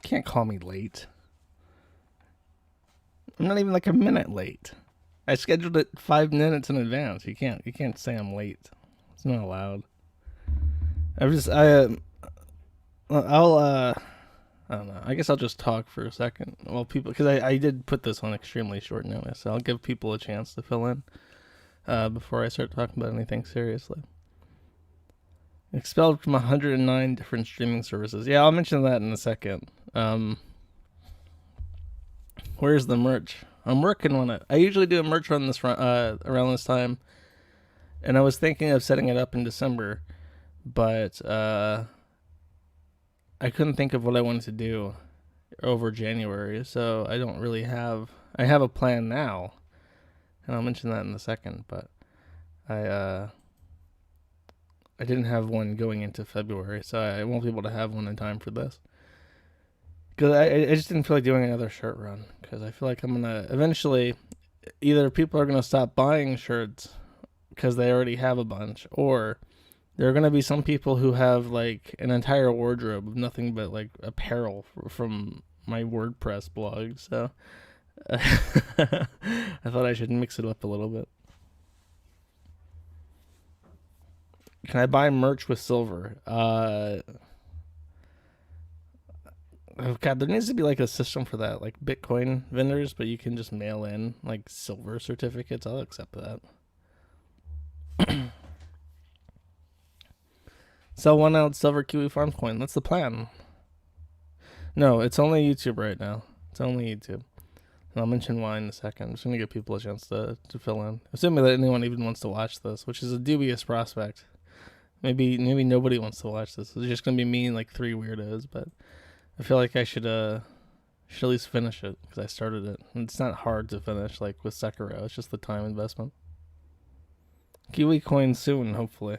can't call me late. I'm not even like a minute late. I scheduled it 5 minutes in advance. You can't say I'm late. It's not allowed. I'll I don't know. I guess I'll just talk for a second. Well, people, because I did put this on extremely short notice, so I'll give people a chance to fill in before I start talking about anything seriously. Expelled from 109 different streaming services. Yeah, I'll mention that in a second. Where's the merch? I'm working on it. I usually do a merch run around this time, and I was thinking of setting it up in December, but I couldn't think of what I wanted to do over January, so I don't really have. I have a plan now, and I'll mention that in a second. But I didn't have one going into February, so I won't be able to have one in time for this. Because I just didn't feel like doing another shirt run. Because I feel like I'm gonna eventually, either people are gonna stop buying shirts because they already have a bunch, or there are going to be some people who have like an entire wardrobe of nothing but like apparel from my WordPress blog. So I thought I should mix it up a little bit. Can I buy merch with silver? Oh god, there needs to be like a system for that, like Bitcoin vendors, but you can just mail in like silver certificates. I'll accept that. Sell 1 ounce silver Kiwi Farms coin. That's the plan. No, it's only YouTube right now. It's only YouTube. And I'll mention why in a second. I'm just gonna give people a chance to fill in. Assuming that anyone even wants to watch this, which is a dubious prospect. Maybe nobody wants to watch this. It's just gonna be me and like 3 weirdos, but I feel like I should at least finish it because I started it. And it's not hard to finish like with Sekiro. It's just the time investment. Kiwi coin soon, hopefully.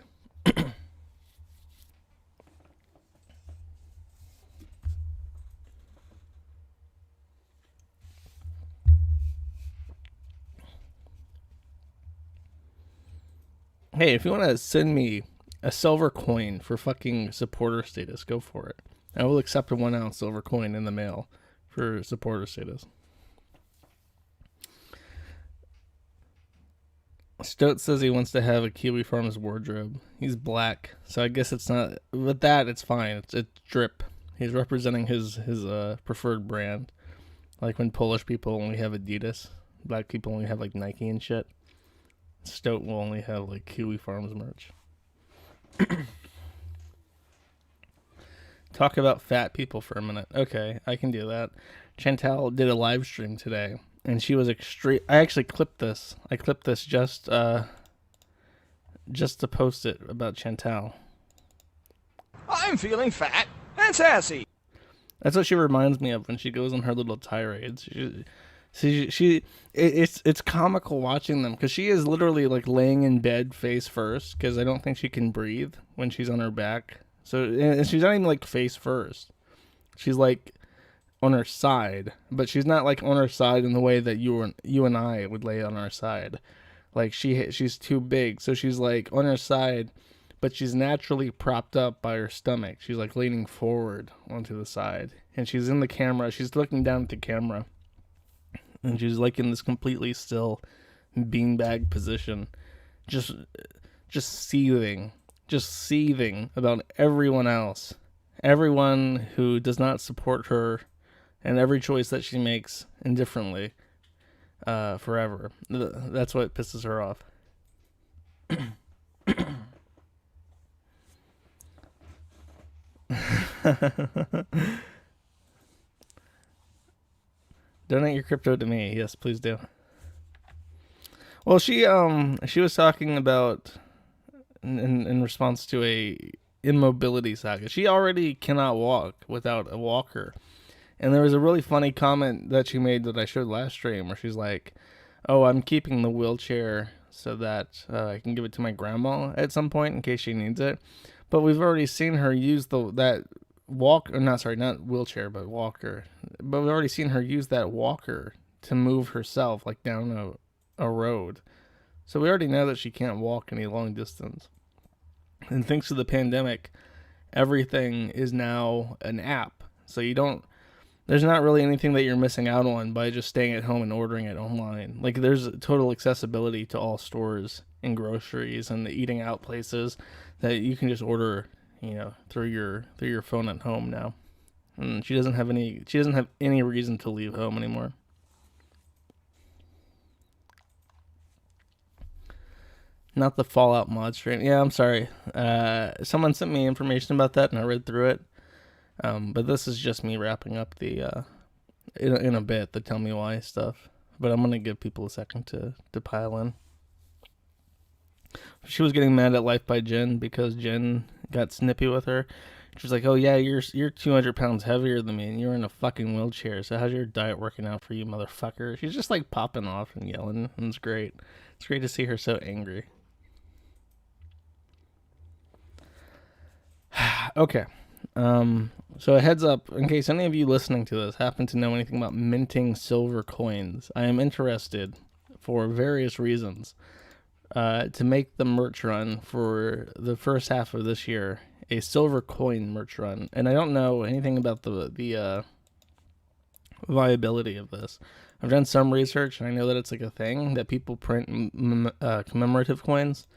Hey, if you want to send me a silver coin for fucking supporter status, go for it. I will accept a 1 ounce silver coin in the mail for supporter status. Stoat says he wants to have a Kiwi Farms wardrobe. He's black, so I guess it's not. With that, it's fine. It's drip. He's representing his preferred brand. Like when Polish people only have Adidas, black people only have like Nike and shit. Stoat will only have like Kiwi Farms merch. Talk about fat people for a minute. Okay, I can do that. Chantal did a live stream today, and she was extreme. I actually clipped this. I clipped this just to post it about Chantal. I'm feeling fat and sassy. That's what she reminds me of when she goes on her little tirades. It's comical watching them because she is literally like laying in bed face first because I don't think she can breathe when she's on her back. So and she's not even like face first. She's like on her side, but she's not like on her side in the way that you and I would lay on our side. Like she's too big, so she's like on her side, but she's naturally propped up by her stomach. She's like leaning forward onto the side, and she's in the camera. She's looking down at the camera. And she's like in this completely still beanbag position, just seething about everyone else, everyone who does not support her, and every choice that she makes indifferently, forever. That's what pisses her off. Donate your crypto to me. Yes, please do. Well, she was talking about in response to a immobility saga. She already cannot walk without a walker. And there was a really funny comment that she made that I showed last stream where she's like, "Oh, I'm keeping the wheelchair so that I can give it to my grandma at some point in case she needs it." But we've already seen her use that not wheelchair, but walker. But we've already seen her use that walker to move herself like down a road. So we already know that she can't walk any long distance. And thanks to the pandemic, everything is now an app. So you don't there's not really anything that you're missing out on by just staying at home and ordering it online. Like there's total accessibility to all stores and groceries and the eating out places that you can just order, through your phone at home now. And she doesn't have any reason to leave home anymore. Not the Fallout mod stream. Yeah, I'm sorry. Someone sent me information about that and I read through it. But this is just me wrapping up the in a bit the tell me why stuff. But I'm gonna give people a second to pile in. She was getting mad at Life by Jen because Jen got snippy with her. She was like, "Oh yeah, you're 200 pounds heavier than me, and you're in a fucking wheelchair. So how's your diet working out for you, motherfucker?" She's just like popping off and yelling, and it's great. It's great to see her so angry. Okay. So a heads up, in case any of you listening to this happen to know anything about minting silver coins, I am interested, for various reasons, to make the merch run for the first half of this year, a silver coin merch run. And I don't know anything about the viability of this. I've done some research, and I know that it's like a thing that people print commemorative coins,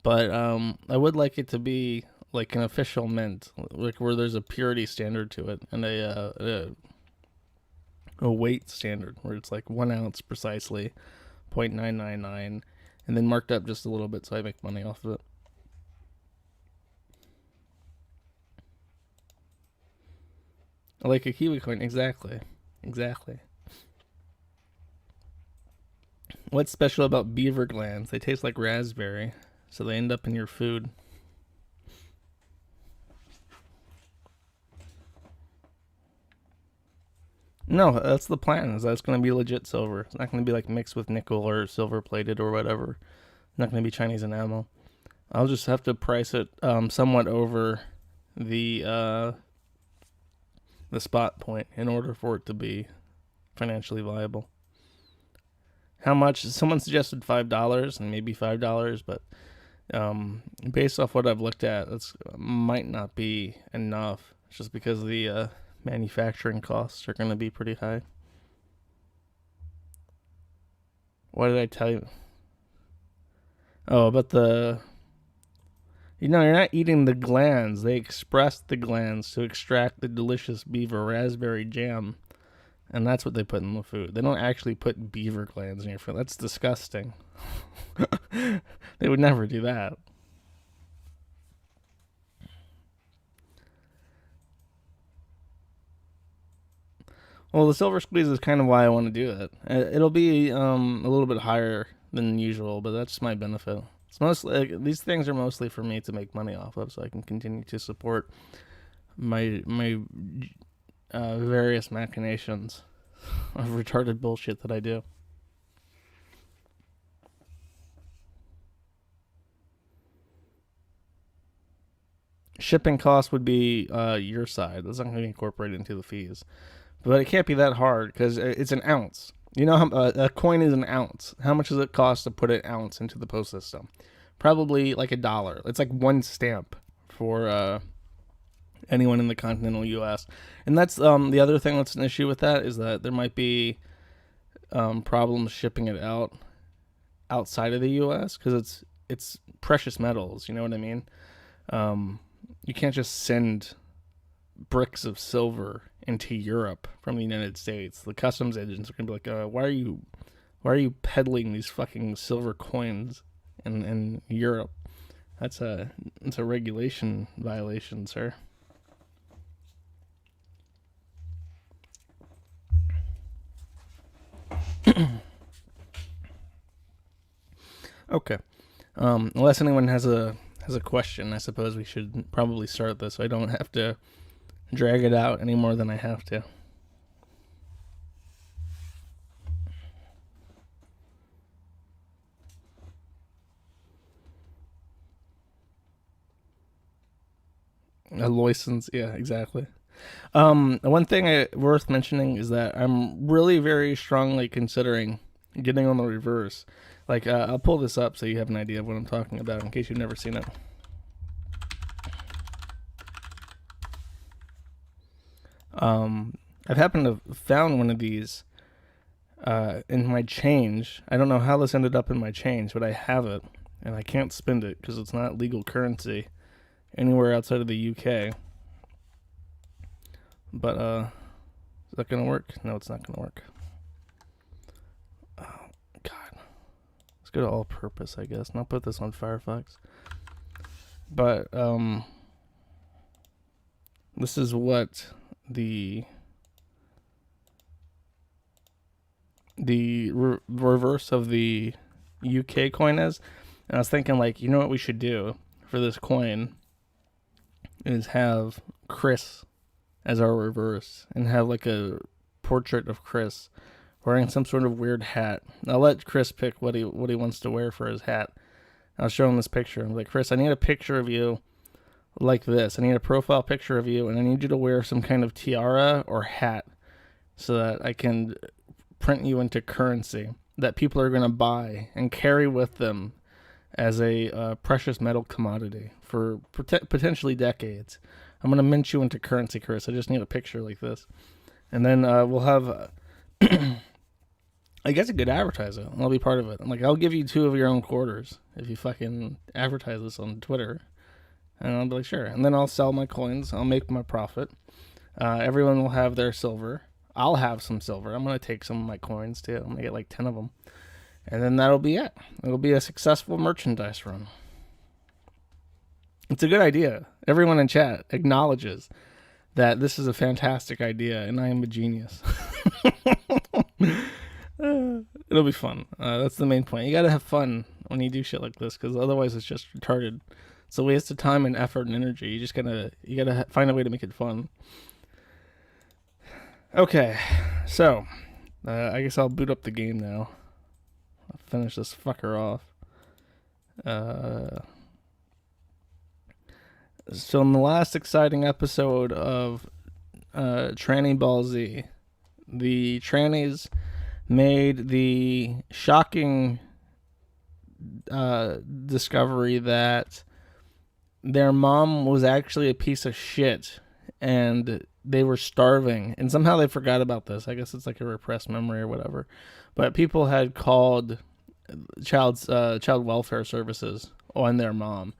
but I would like it to be like an official mint, like where there's a purity standard to it and a weight standard where it's like 1 ounce precisely, 0.999, and then marked up just a little bit so I make money off of it. Like a kiwi coin, exactly. What's special about beaver glands? They taste like raspberry, so they end up in your food. No, that's the plan. Is that it's going to be legit silver. It's not going to be like mixed with nickel or silver plated or whatever. Not going to be Chinese enamel. I'll just have to price it somewhat over the spot point in order for it to be financially viable. How much? Someone suggested $5 and maybe $5, but based off what I've looked at, it might not be enough. Just because the manufacturing costs are going to be pretty high. What did I tell you? Oh, about you're not eating the glands. They express the glands to extract the delicious beaver raspberry jam. And that's what they put in the food. They don't actually put beaver glands in your food. That's disgusting. They would never do that. Well, the silver squeeze is kind of why I want to do it. It'll be a little bit higher than usual, but that's my benefit. It's mostly these things are mostly for me to make money off of, so I can continue to support my various machinations of retarded bullshit that I do. Shipping cost would be your side. That's not going to be incorporated into the fees. But it can't be that hard because it's an ounce. You know how a coin is an ounce. How much does it cost to put an ounce into the post system? Probably like $1. It's like one stamp for anyone in the continental U.S. And that's the other thing that's an issue with that is that there might be problems shipping it outside of the U.S. because it's precious metals. You know what I mean? You can't just send bricks of silver into Europe from the United States. The customs agents are gonna be like, why are you peddling these fucking silver coins in Europe? That's a regulation violation, sir. Okay. Unless anyone has a question, I suppose we should probably start this so I don't have to drag it out any more than I have to. A license, yeah, exactly. One thing worth mentioning is that I'm really very strongly considering getting on the reverse. Like, I'll pull this up so you have an idea of what I'm talking about in case you've never seen it. I've happened to found one of these in my change. I don't know how this ended up in my change, but I have it, and I can't spend it because it's not legal currency anywhere outside of the UK. But is that gonna work? No, it's not gonna work. Oh God, let's go to all-purpose, I guess. And I'll put this on Firefox. But this is what the reverse of the UK coin is. And I was thinking, like, you know what we should do for this coin is have Chris as our reverse and have like a portrait of Chris wearing some sort of weird hat. I'll let Chris pick what he wants to wear for his hat. I'll show him this picture. I'm like, Chris, I need a picture of you like this. I need a profile picture of you, and I need you to wear some kind of tiara or hat so that I can print you into currency that people are going to buy and carry with them as a precious metal commodity for potentially decades. I'm going to mint you into currency, Chris. I just need a picture like this. And then we'll have, I guess, a good advertiser. I'll be part of it. I'm like, I'll give you 2 of your own quarters if you fucking advertise this on Twitter. And I'll be like, sure. And then I'll sell my coins. I'll make my profit. Everyone will have their silver. I'll have some silver. I'm going to take some of my coins, too. I'm going to get like 10 of them. And then that'll be it. It'll be a successful merchandise run. It's a good idea. Everyone in chat acknowledges that this is a fantastic idea, and I am a genius. It'll be fun. That's the main point. You got to have fun when you do shit like this, because otherwise it's just retarded. It's a waste of time and effort and energy. You gotta find a way to make it fun. Okay, so I guess I'll boot up the game now. I'll finish this fucker off. So in the last exciting episode of Tranny Ball Z, the trannies made the shocking discovery that their mom was actually a piece of shit and they were starving, and somehow they forgot about this. I guess it's like a repressed memory or whatever, but people had called child welfare services on their mom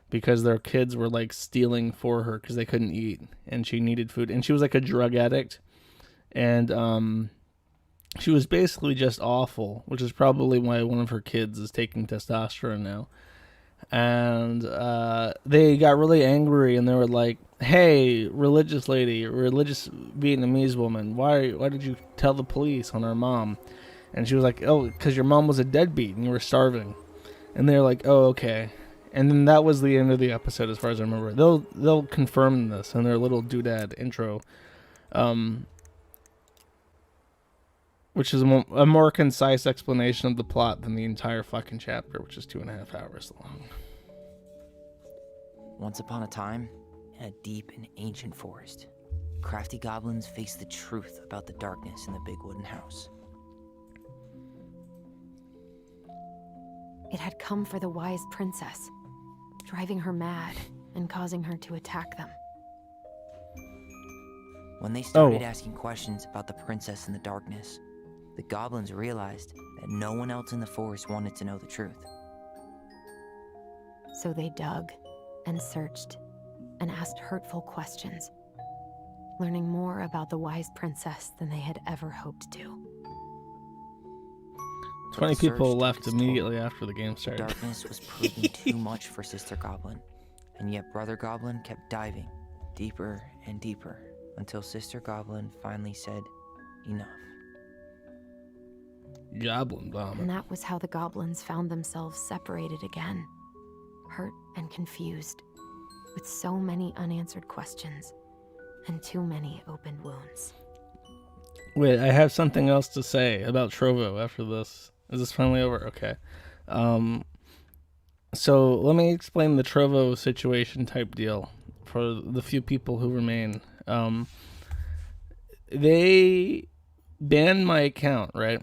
because their kids were like stealing for her because they couldn't eat and she needed food, and she was like a drug addict, and she was basically just awful, which is probably why one of her kids is taking testosterone now. And they got really angry, and they were like, hey, religious lady, religious Vietnamese woman, why did you tell the police on our mom? And she was like, oh, because your mom was a deadbeat and you were starving. And they're like, oh, okay. And then that was the end of the episode as far as I remember. They'll confirm this in their little doodad intro, which is a more concise explanation of the plot than the entire fucking chapter, which is 2.5 hours long. Once upon a time, in a deep and ancient forest, crafty goblins faced the truth about the darkness in the big wooden house. It had come for the wise princess, driving her mad and causing her to attack them. When they started asking questions about the princess in the darkness, the goblins realized that no one else in the forest wanted to know the truth. So they dug and searched and asked hurtful questions, learning more about the wise princess than they had ever hoped to. 20 people left immediately after the game started. The darkness was proving too much for Sister Goblin, and yet Brother Goblin kept diving deeper and deeper until Sister Goblin finally said, enough. Goblin bomb. And that was how the goblins found themselves separated again, hurt and confused, with so many unanswered questions and too many open wounds. Wait, I have something else to say about Trovo after this. Is this finally over? Okay. So let me explain the Trovo situation type deal for the few people who remain. They banned my account, right?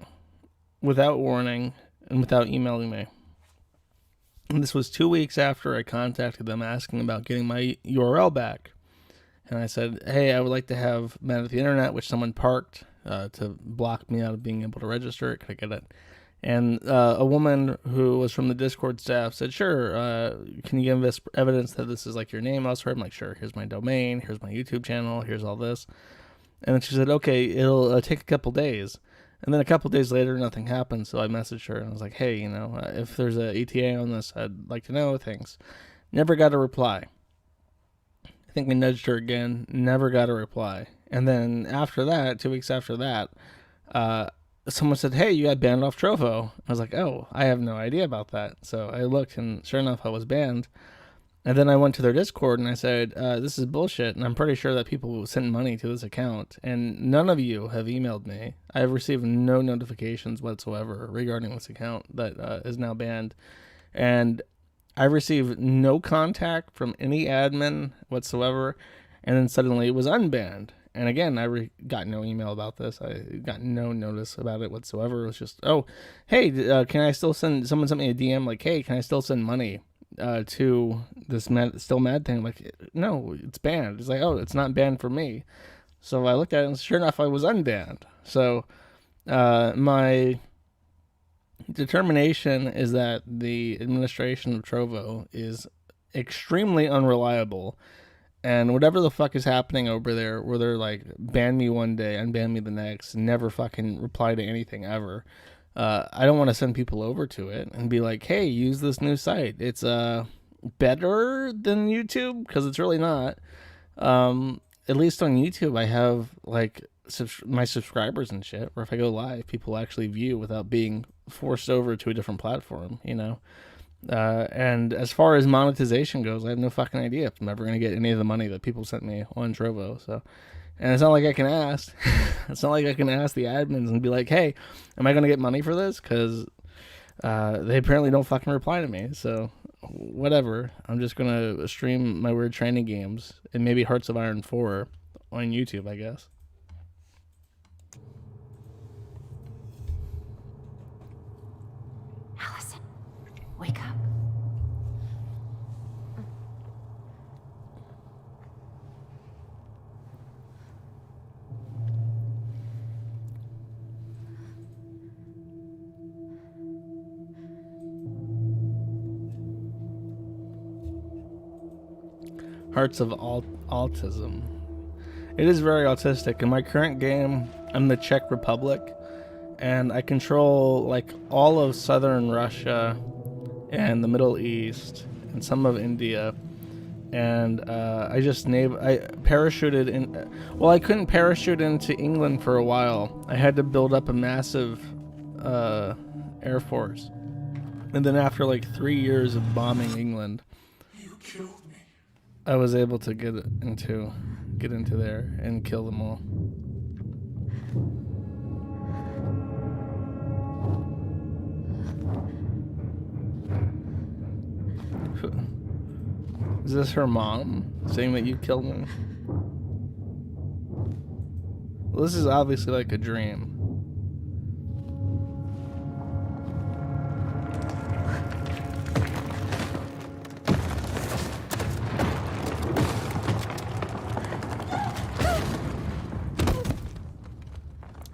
Without warning and without emailing me. And this was 2 weeks after I contacted them asking about getting my URL back. And I said, hey, I would like to have Man at the Internet, which someone parked to block me out of being able to register. Could I get it? And a woman who was from the Discord staff said, sure, can you give us evidence that this is like your name elsewhere? I'm like, sure, here's my domain, here's my YouTube channel, here's all this. And then she said, okay, it'll take a couple days. And then a couple days later, nothing happened. So I messaged her and I was like, hey, if there's a ETA on this, I'd like to know. Thanks. Never got a reply. I think we nudged her again, never got a reply. And then after that, 2 weeks after that, someone said, hey, you got banned off Trovo. I was like, oh, I have no idea about that. So I looked, and sure enough, I was banned. And then I went to their Discord and I said, this is bullshit. And I'm pretty sure that people sent money to this account. And none of you have emailed me. I have received no notifications whatsoever regarding this account that is now banned. And I received no contact from any admin whatsoever. And then suddenly it was unbanned. And again, I got no email about this. I got no notice about it whatsoever. It was just, oh, hey, can I still send, someone sent me a DM like, hey, can I still send money to this Still Mad thing? I'm like, no, it's banned. It's like, oh, it's not banned for me. So I looked at it and sure enough, I was unbanned. So my determination is that the administration of Trovo is extremely unreliable. And whatever the fuck is happening over there, where they're like, ban me one day, unban me the next, never fucking reply to anything ever. I don't want to send people over to it and be like, hey, use this new site. It's better than YouTube, because it's really not. At least on YouTube, I have like my subscribers and shit, where if I go live, people actually view without being forced over to a different platform, And as far as monetization goes, I have no fucking idea if I'm ever going to get any of the money that people sent me on Trovo. So, and it's not like I can ask. It's not like I can ask the admins and be like, hey, am I going to get money for this? Because they apparently don't fucking reply to me. So, whatever. I'm just going to stream my weird training games and maybe Hearts of Iron 4 on YouTube, I guess. Allison, wake up. Hearts of Autism. It is very autistic. In my current game, I'm the Czech Republic, and I control like all of southern Russia and the Middle East and some of India. And I parachuted in. Well, I couldn't parachute into England for a while. I had to build up a massive air force. And then after like 3 years of bombing England, I was able to get into there and kill them all. Is this her mom saying that you killed me? Well, this is obviously like a dream.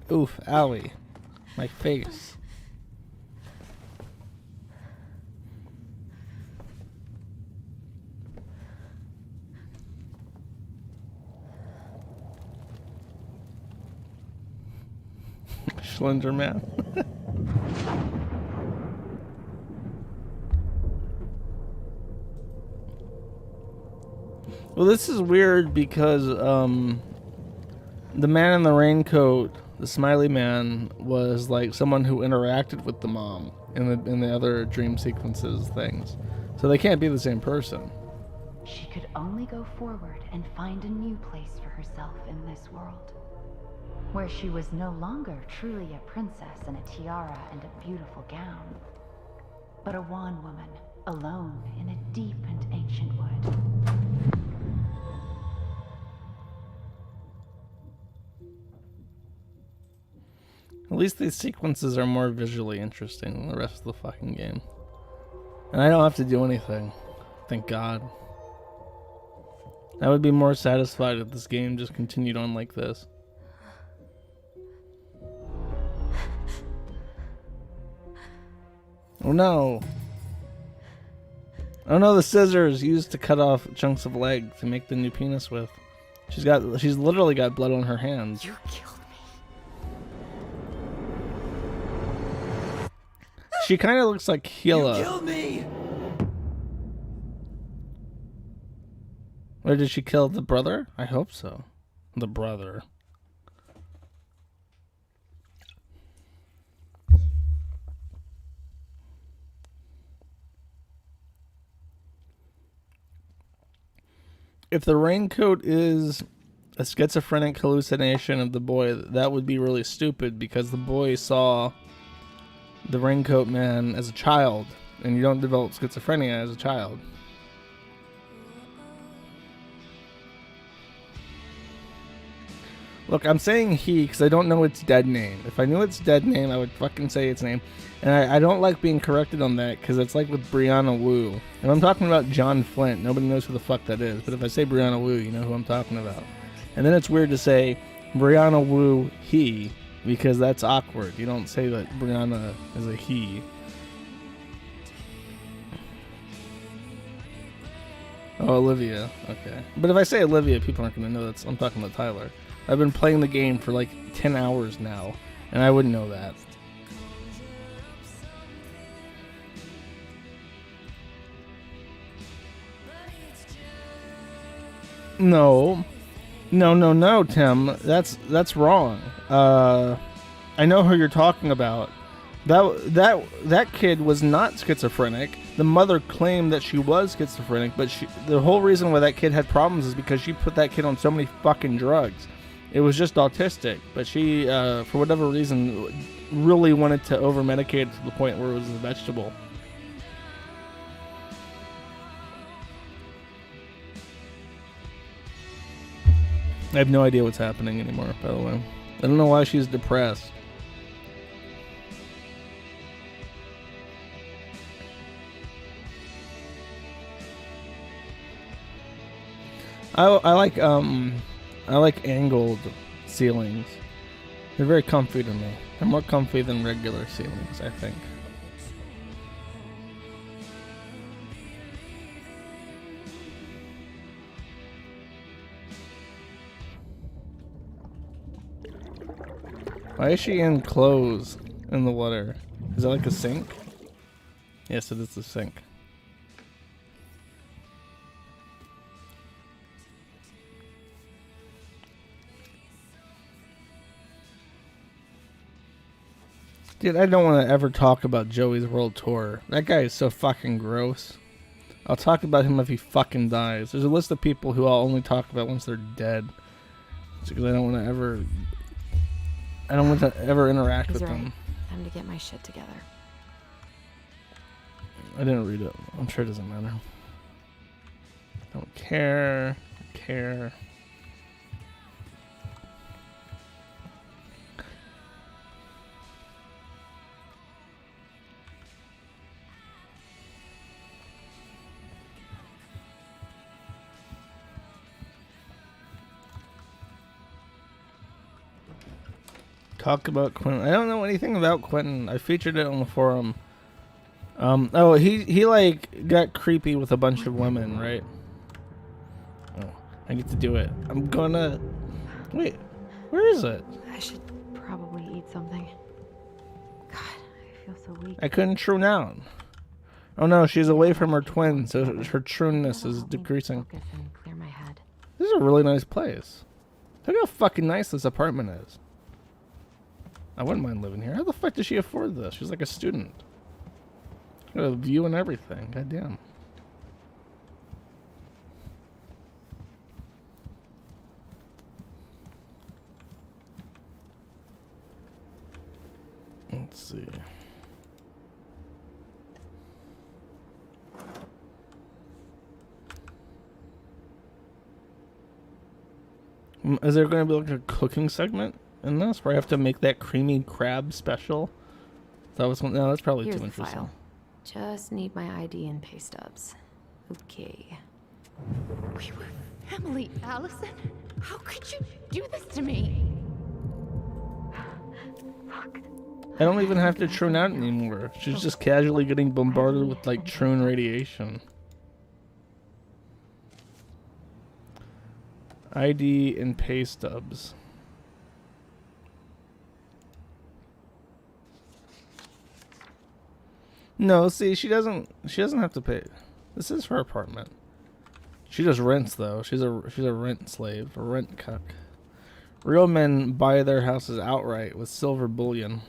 Oof, owie. My face. Slender Man. Well, this is weird because the man in the raincoat, the smiley man, was like someone who interacted with the mom in the other dream sequences things. So they can't be the same person. She could only go forward and find a new place for herself in this world, where she was no longer truly a princess in a tiara and a beautiful gown, but a wan woman, alone in a deep and ancient wood. At least these sequences are more visually interesting than the rest of the fucking game. And I don't have to do anything. Thank God. I would be more satisfied if this game just continued on like this. Oh no. Oh no, the scissors used to cut off chunks of leg to make the new penis with. She's literally got blood on her hands. You killed me. She kind of looks like Hila. You killed me! Or did she kill the brother? I hope so. The brother. If the raincoat is a schizophrenic hallucination of the boy, that would be really stupid because the boy saw the raincoat man as a child, and you don't develop schizophrenia as a child. Look, I'm saying he because I don't know its dead name. If I knew its dead name, I would fucking say its name. And I don't like being corrected on that because it's like with Brianna Wu. And I'm talking about John Flint. Nobody knows who the fuck that is. But if I say Brianna Wu, you know who I'm talking about. And then it's weird to say Brianna Wu he because that's awkward. You don't say that Brianna is a he. Oh, Olivia. Okay. But if I say Olivia, people aren't going to know I'm talking about Tyler. I've been playing the game for like 10 hours now, and I wouldn't know that. No, Tim. That's wrong. I know who you're talking about. That kid was not schizophrenic. The mother claimed that she was schizophrenic, but the whole reason why that kid had problems is because she put that kid on so many fucking drugs. It was just autistic, but she, for whatever reason, really wanted to over-medicate it to the point where it was a vegetable. I have no idea what's happening anymore, by the way. I don't know why she's depressed. I like angled ceilings. They're very comfy to me. They're more comfy than regular ceilings, I think. Why is she in clothes in the water? Is that like a sink? Yes, it is a sink. Dude, I don't want to ever talk about Joey's World Tour. That guy is so fucking gross. I'll talk about him if he fucking dies. There's a list of people who I'll only talk about once they're dead. It's because I don't want to ever interact with them. Time to get my shit together. I didn't read it. I'm sure it doesn't matter. Don't care. Care. Talk about Quentin. I don't know anything about Quentin. I featured it on the forum. Oh, he like got creepy with a bunch of women, right? Oh, I get to do it. I'm gonna... Wait, where is it? I should probably eat something. God, I feel so weak. I couldn't true down. Oh no, she's away from her twin, so her trueness is decreasing. Focus and clear my head. This is a really nice place. Look how fucking nice this apartment is. I wouldn't mind living here. How the fuck does she afford this? She's like a student. Got a view and everything. God damn. Let's see. Is there going to be like a cooking segment in this where I have to make that creamy crab special? That was no, that's probably Here's too the interesting. file. Just need my ID and pay stubs. Okay. We were Emily, Allison, how could you do this to me? Fuck. I don't even have to tune out anymore. She's just casually getting bombarded with like trune radiation. ID and pay stubs. No, see, she doesn't have to pay. This is her apartment. She just rents though. She's a rent slave, a rent cuck. Real men buy their houses outright with silver bullion.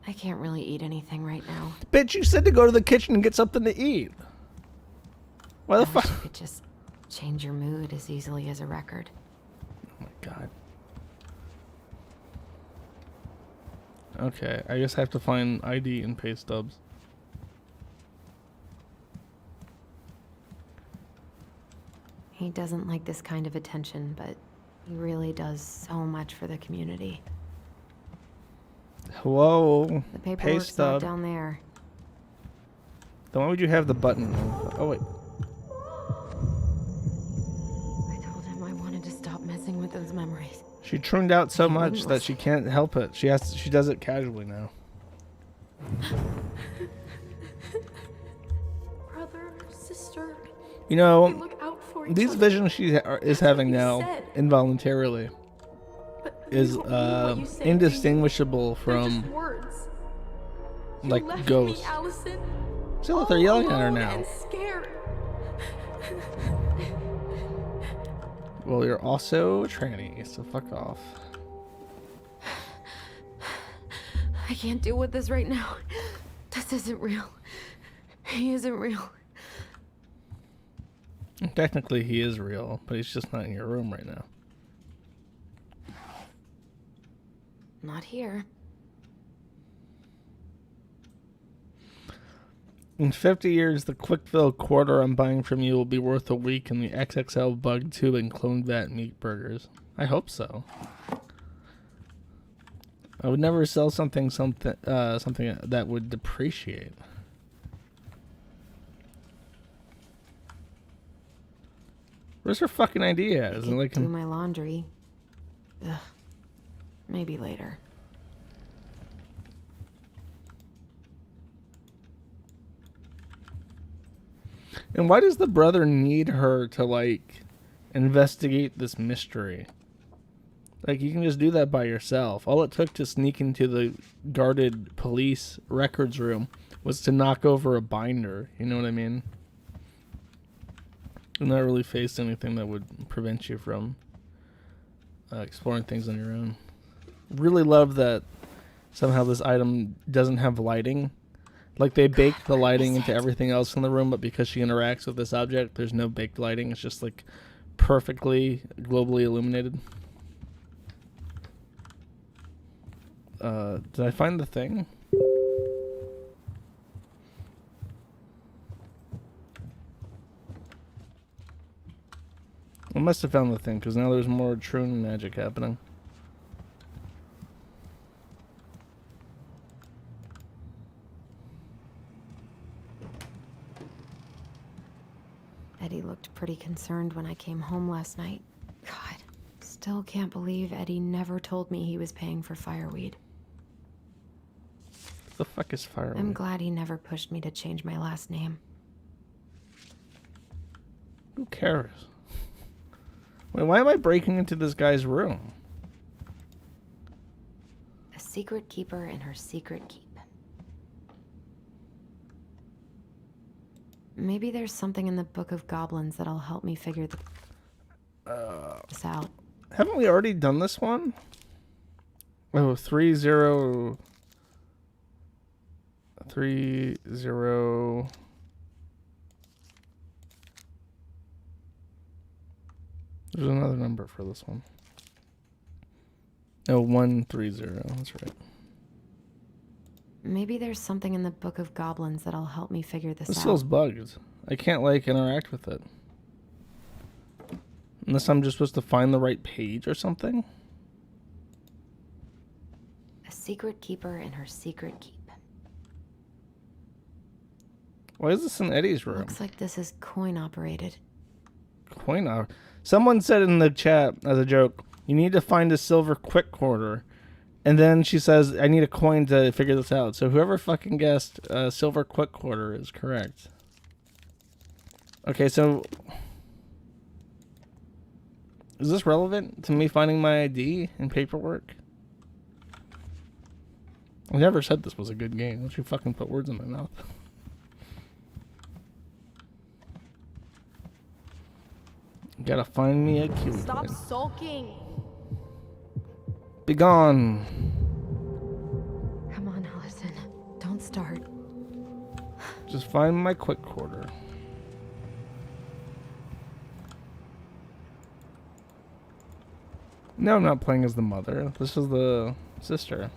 I can't really eat anything right now. Bitch, you said to go to the kitchen and get something to eat. Why the I wish fuck? you could just change your mood as easily as a record. Oh my god. Okay, I just have to find ID and pay stubs. He doesn't like this kind of attention, but he really does so much for the community. Hello. The Pay paperwork's not stub. down there. Then why would you have the button? Oh wait. I told him I wanted to stop messing with those memories. She turned out so He much wouldn't that she can't help it. She does it casually now. Brother, sister, You know, look out for each these other. visions she is having you now said. involuntarily But is you don't mean what you say, do you? They're indistinguishable from just words. You like left ghosts. Me, Allison, See, look, they're yelling at her alone now. and scared. Well, you're also a tranny, so fuck off. I can't deal with this right now. This isn't real. He isn't real. Technically, he is real, but he's just not in your room right now. Not here. In 50 years, the Quickville quarter I'm buying from you will be worth a week in the XXL bug tube and clone vat meat burgers. I hope so. I would never sell something that would depreciate. Where's her fucking idea? I Is it could like do my laundry. Ugh. Maybe later. And why does the brother need her to like investigate this mystery? Like, you can just do that by yourself. All it took to sneak into the guarded police records room was to knock over a binder. You know what I mean? And not really face anything that would prevent you from exploring things on your own. Really love that somehow this item doesn't have lighting. Like, they baked the lighting into everything else in the room, but because she interacts with this object, there's no baked lighting. It's just like perfectly globally illuminated. Did I find the thing? I must have found the thing, because now there's more trune magic happening. Eddie looked pretty concerned when I came home last night. God, still can't believe Eddie never told me he was paying for fireweed. What the fuck is fireweed? I'm glad he never pushed me to change my last name. Who cares? Wait, why am I breaking into this guy's room? A secret keeper and her secret keep. Maybe there's something in the Book of Goblins that'll help me figure this out. Haven't we already done this one? Oh, 30... 30... There's another number for this one. Oh, 130. That's right. Maybe there's something in the Book of Goblins that'll help me figure this This out. feels bugged. I can't, like, interact with it. Unless I'm just supposed to find the right page or something? A secret keeper and her secret keep. Why is this in Eddie's room? Looks like this is coin operated. Coin op. Someone said in the chat as a joke, you need to find a silver quick quarter. And then she says, I need a coin to figure this out. So whoever fucking guessed silver quick quarter is correct. Okay, so is this relevant to me finding my ID and paperwork? I never said this was a good game. Don't you fucking put words in my mouth. Gotta find me a cue. Stop sulking. Be gone. Come on, Allison. Don't start. Just find my quick quarter. No, I'm not playing as the mother. This is the sister.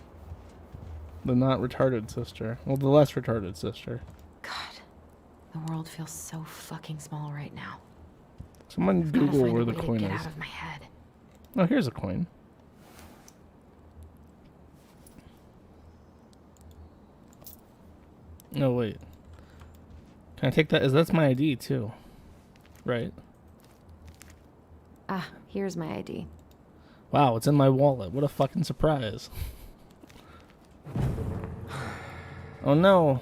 The not retarded sister. Well, the less retarded sister. God, the world feels so fucking small right now. Someone I've gotta Google find where a the way to coin get is. out of my head. Oh, here's a coin. No, wait. Can I take that? That's my ID too. Right. Ah, here's my ID. Wow, it's in my wallet. What a fucking surprise. Oh no.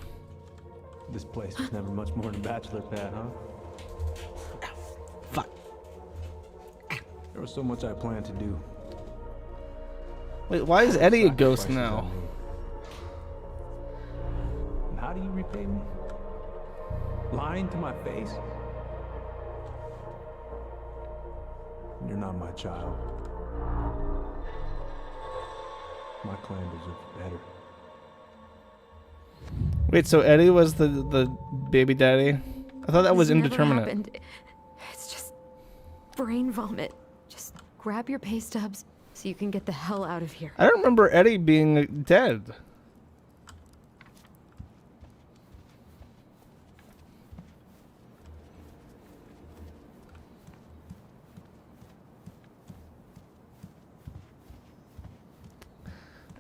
This place was never much more than a bachelor pad, huh? Fuck. There was so much I planned to do. Wait, why is Eddie a ghost Sacrifices I now? made. And how do you repay me? Lying to my face? You're not my child. My clan deserves better. Wait, so Eddie was the baby daddy? I thought that was This never indeterminate. happened. It's just brain vomit. Just grab your pay stubs so you can get the hell out of here. I don't remember Eddie being dead.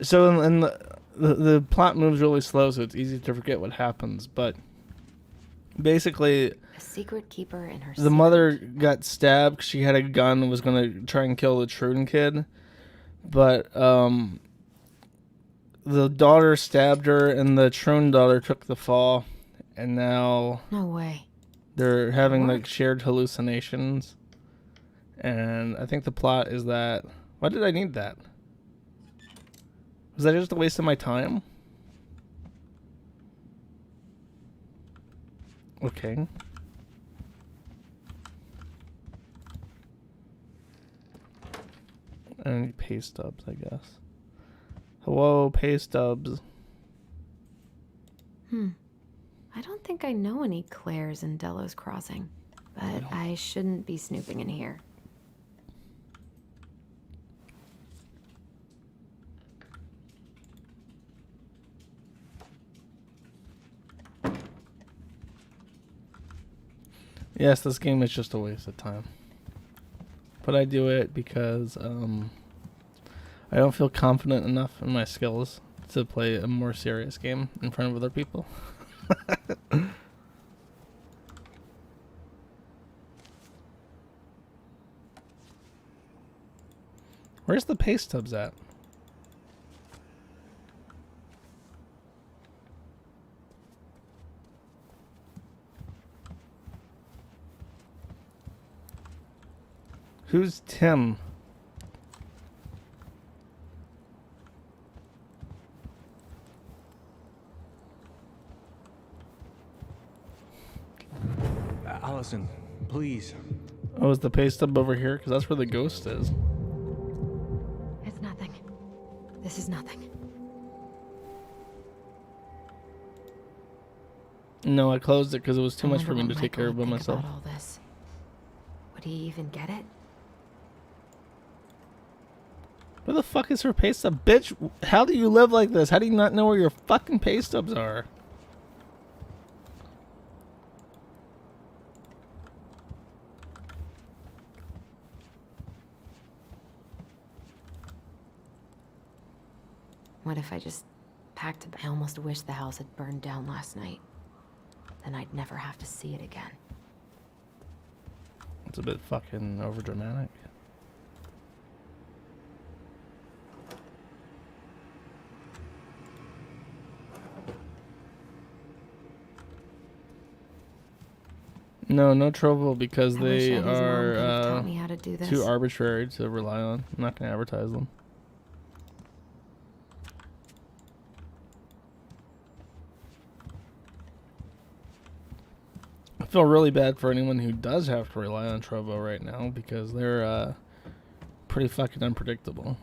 So in the plot moves really slow, so it's easy to forget what happens. But basically, A secret keeper in her the mother got stabbed 'cause she had a gun and was gonna try and kill the Troon kid, but the daughter stabbed her, and the Troon daughter took the fall, and now No way. they're having like What? shared hallucinations. And I think the plot is that. Why did I need that? Was that just a waste of my time? Okay. And pay stubs, I guess. Hello, pay stubs. I don't think I know any Claires in Delos Crossing, but I shouldn't be snooping in here. Yes, this game is just a waste of time. But I do it because I don't feel confident enough in my skills to play a more serious game in front of other people. Where's the pay stubs at? Who's Tim? Allison, please. Oh, is the pay stub over here? Because that's where the ghost is. It's nothing. This is nothing. No, I closed it because it was too I much wonder for me what to take Michael care of by would think myself. about all this. Would he even get it? Where the fuck is her pay stub? Bitch, how do you live like this? How do you not know where your fucking pay stubs are? What if I just packed I almost wish the house had burned down last night. then I'd never have to see it again. It's a bit fucking overdramatic. No Trovo because I wish they Eddie's mom could have are taught me how to do this. too arbitrary to rely on. I'm not going to advertise them. I feel really bad for anyone who does have to rely on Trovo right now because they're pretty fucking unpredictable.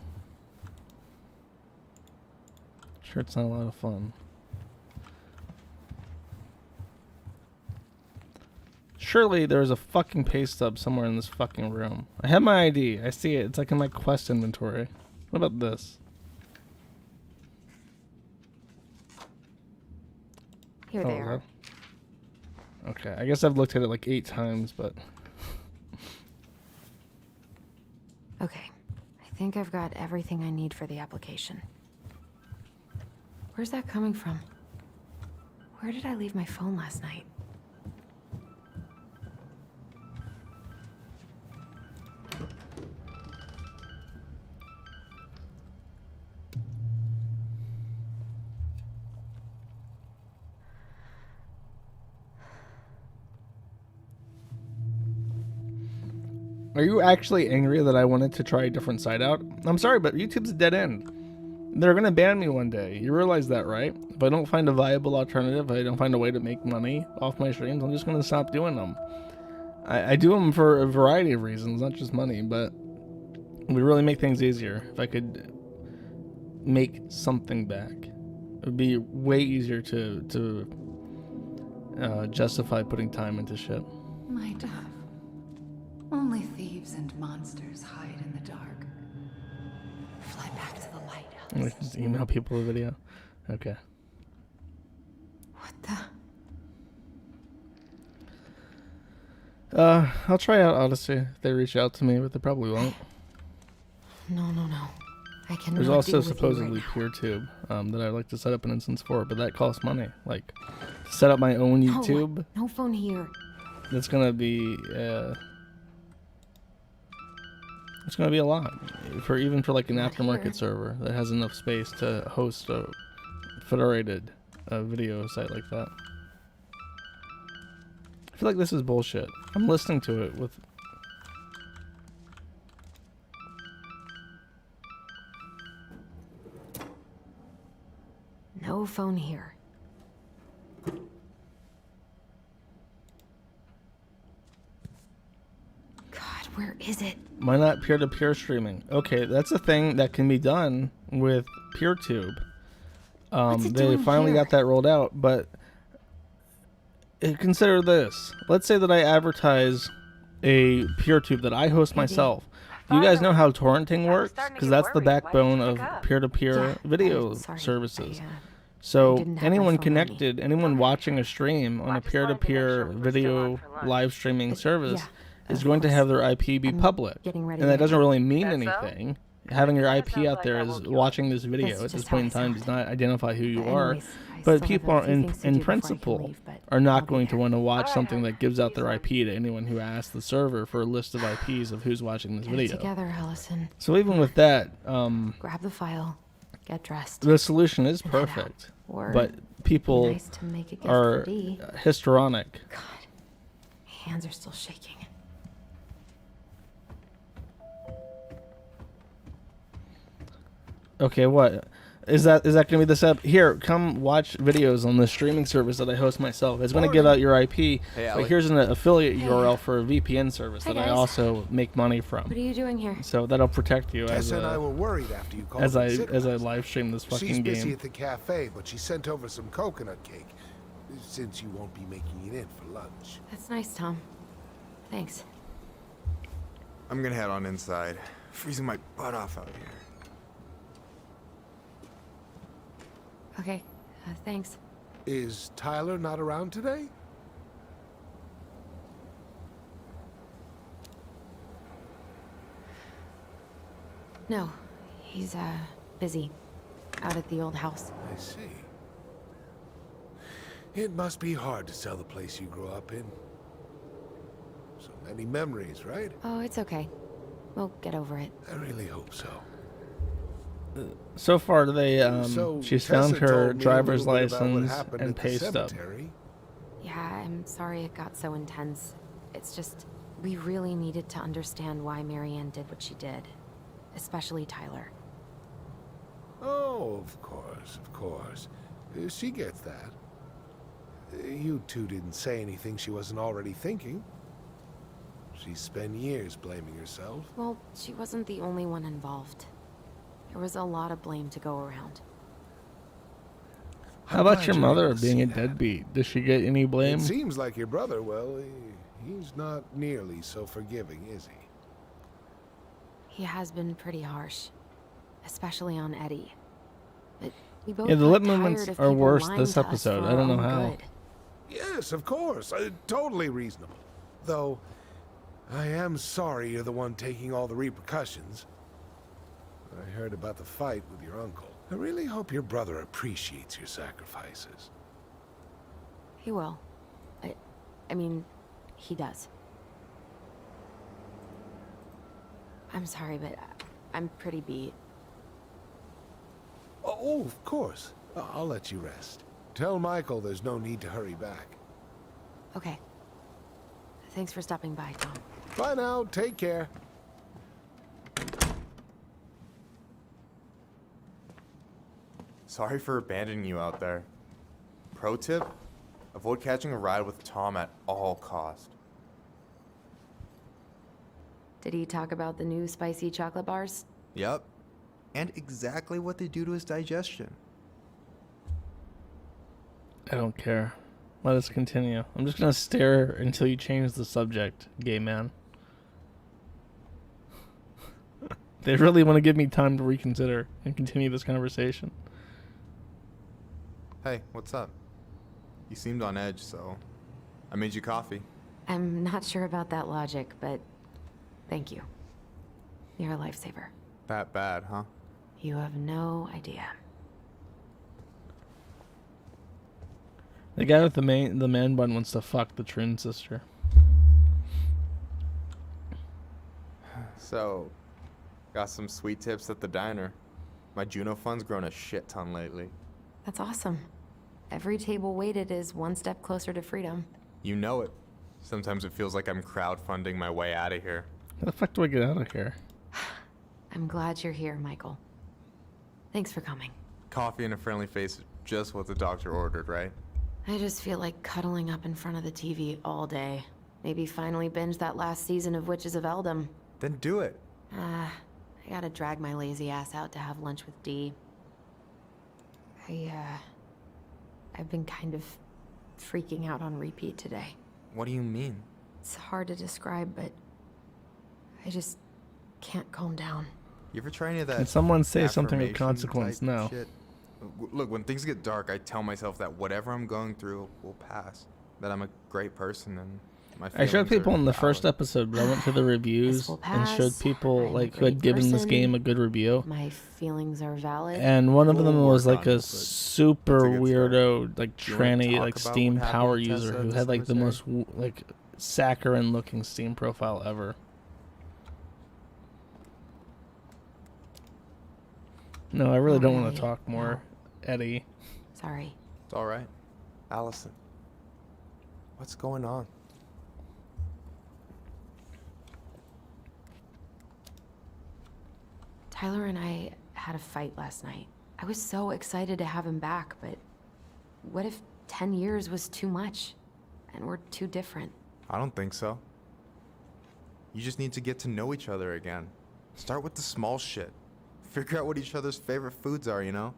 Sure, it's not a lot of fun. Surely there's a fucking pay stub somewhere in this fucking room. I have my ID. I see it. It's like in my quest inventory. What about this? Here they are. Okay, I guess I've looked at it like 8 times, but... Okay, I think I've got everything I need for the application. Where's that coming from? Where did I leave my phone last night? Are you actually angry that I wanted to try a different site out? I'm sorry, but YouTube's a dead end. They're gonna ban me one day. You realize that, right? If I don't find a viable alternative, if I don't find a way to make money off my streams, I'm just gonna stop doing them. I do them for a variety of reasons, not just money, but it would really make things easier if I could make something back. It would be way easier to justify putting time into shit. My dove. Only thieves and monsters hide in the dark. Fly back to the lighthouse. I'm gonna just email people a video. Okay. What the? I'll try out Odyssey if they reach out to me, but they probably won't. No. I cannot There's deal also with you supposedly right now. PeerTube that I'd like to set up an instance for, but that costs money. Like, to set up my own YouTube, No phone here. that's gonna be it's gonna be a lot for even for like an Not aftermarket here. server that has enough space to host a federated video site like that. I feel like this is bullshit. I'm listening to it with. No phone here. God, where is it? Why not peer-to-peer streaming? Okay, that's a thing that can be done with PeerTube. What's it They doing finally here? got that rolled out, but consider this. Let's say that I advertise a PeerTube that I host myself. Do you guys know how torrenting works? Because that's the backbone of peer-to-peer video Sorry. services. I So didn't have my anyone phone on me. connected, anyone watching a stream on a peer-to-peer video live streaming service yeah, is of going to course. have their IP be I'm public. getting ready And that right doesn't now. really mean anything. Having your IP out there is watching this video That's at this just point in how I time sound. does not identify who you are. Anyways, I But still people have a few in things to do before I can principle leave, but are I'll not be going to there. want to watch something that gives out their IP to anyone who asks the server for a list of IPs of who's watching this Get it video. together, Allison. So even with that, Grab the file. Get dressed. the solution is and head out. perfect. Or But be people nice to make a gift are for Dee. histrionic. God, my hands are still shaking. Okay, what? Is that going to be the step? Here, come watch videos on the streaming service that I host myself. It's going to give out your IP, but Allie. here's an affiliate Hey. URL for a VPN service Hi, that I guys. also make money from. What are you doing here? So that'll protect you as Tessa and I a, were worried after you called as I in sick as I last live stream this night. She's fucking busy game. at the cafe, but she sent over some coconut cake, since you won't be making it in for lunch. That's nice, Tom. Thanks. I'm gonna head on inside. Freezing my butt off out here. Okay, thanks. Is Tyler not around today? No, he's, busy. Out at the old house. I see. It must be hard to sell the place you grew up in. So many memories, right? Oh, it's okay. We'll get over it. I really hope so. So far, they So she's Tessa found her told me a driver's little bit about what license happened and at the pay stub. cemetery. Yeah, I'm sorry it got so intense. It's just, we really needed to understand why Marianne did what she did. Especially Tyler. Oh, of course, of course. She gets that. You two didn't say anything she wasn't already thinking. She spent years blaming herself. Well, she wasn't the only one involved. There was a lot of blame to go around. How about glad your you're mother able to being see a that. deadbeat? Does she get any blame? It seems like your brother, well, he's not nearly so forgiving, is he? He has been pretty harsh. Especially on Eddie. But we both Yeah, the got lip tired movements of are people worse lying this to us episode. for I don't our know own how. good. Yes, of course. Totally reasonable. Though, I am sorry you're the one taking all the repercussions. I heard about the fight with your uncle. I really hope your brother appreciates your sacrifices. He will. I mean, he does. I'm sorry, but I'm pretty beat. Oh, of course. I'll let you rest. Tell Michael there's no need to hurry back. Okay. Thanks for stopping by, Tom. Bye now. Take care. Sorry for abandoning you out there. Pro tip? Avoid catching a ride with Tom at all cost. Did he talk about the new spicy chocolate bars? Yep. And exactly what they do to his digestion. I don't care. Let us continue. I'm just gonna stare until you change the subject, gay man. They really want to give me time to reconsider and continue this conversation. Hey, what's up? You seemed on edge, so I made you coffee. I'm not sure about that logic, but thank you. You're a lifesaver. That bad, huh? You have no idea. The guy with the man bun wants to fuck the Trin sister. So, got some sweet tips at the diner. My Juno fund's grown a shit ton lately. That's awesome. Every table waited is one step closer to freedom. You know it. Sometimes it feels like I'm crowdfunding my way out of here. How the fuck do I get out of here? I'm glad you're here, Michael. Thanks for coming. Coffee and a friendly face is just what the doctor ordered, right? I just feel like cuddling up in front of the TV all day. Maybe finally binge that last season of Witches of Eldom. Then do it. I gotta drag my lazy ass out to have lunch with Dee. I've been kind of freaking out on repeat today. What do you mean? It's hard to describe, but I just can't calm down. You ever try any of that? Can someone say something of affirmation consequence type now? shit? Look, when things get dark, I tell myself that whatever I'm going through will pass. That I'm a great person and my I showed feelings people are in the first valid. episode, but I went to the reviews will and showed pass. people I'm a like who had great given this person. game a good review. My feelings are valid. And one of them We'll was work like on a it, but super that's a good start. weirdo, like Do you wanna tranny, talk like about Steam what happened power to user Tessa who at had the like the most cemetery? like saccharine looking Steam profile ever. No, I really Not don't want really, to talk more, Eddie. Sorry. It's all right. Allison, what's going on? Tyler and I had a fight last night. I was so excited to have him back, but what if 10 years was too much and we're too different? I don't think so. You just need to get to know each other again. Start with the small shit. Figure out what each other's favorite foods are, you know?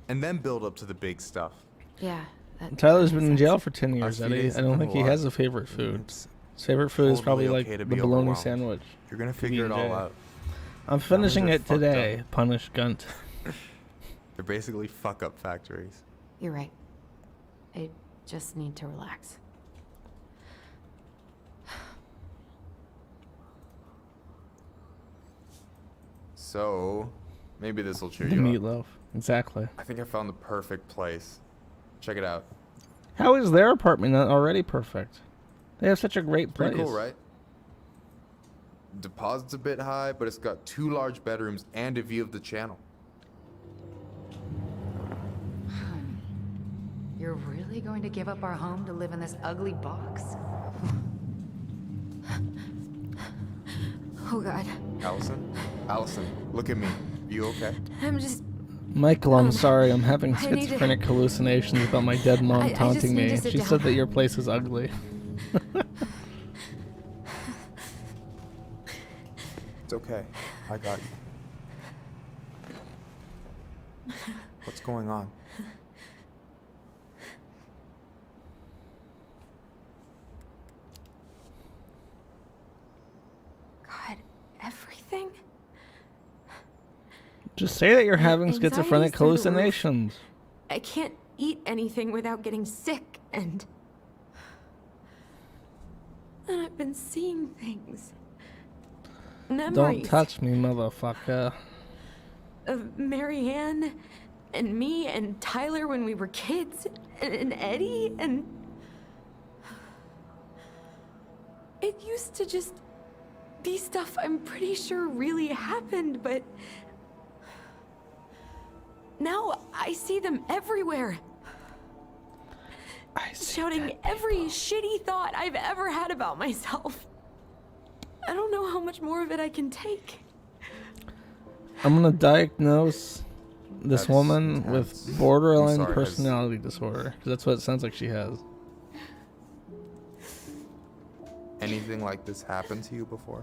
And then build up to the big stuff. Yeah. That Tyler's makes been in sense. jail for 10 years, Our Eddie. feelings I don't have think been he a has lot. a favorite food. It's His favorite food is probably totally like okay to the be bologna overwhelmed. sandwich. You're gonna to figure it all B&J. out. I'm finishing are it fucked up. today. Punish Gunt. They're basically fuck-up factories. You're right. I just need to relax. So, maybe this will cheer The you up. meatloaf. Exactly. I think I found the perfect place. Check it out. How is their apartment not already perfect? They have such a great place. Pretty cool, right? Deposit's a bit high, but it's got 2 large bedrooms and a view of the channel. Honey, you're really going to give up our home to live in this ugly box? Oh God. Allison, look at me. You okay? I'm just. Michael, I'm sorry. I'm having I need to- schizophrenic hallucinations about my dead mom I just taunting need me. to sit She down. said that your place is ugly. It's okay. I got you. What's going on? God, everything? Just say that you're having Anxiety's schizophrenic through the roof. hallucinations. I can't eat anything without getting sick, and I've been seeing things. Don't Memories touch me, motherfucker. of Marianne and me and Tyler when we were kids, and Eddie, and it used to just be stuff I'm pretty sure really happened, but now I see them everywhere. I see Shouting dead every shitty thought I've ever had about myself. I don't know how much more of it I can take. I'm gonna diagnose this That's woman intense. with borderline I'm sorry, personality disorder, 'cause that's what it sounds like she has. Anything like this happened to you before?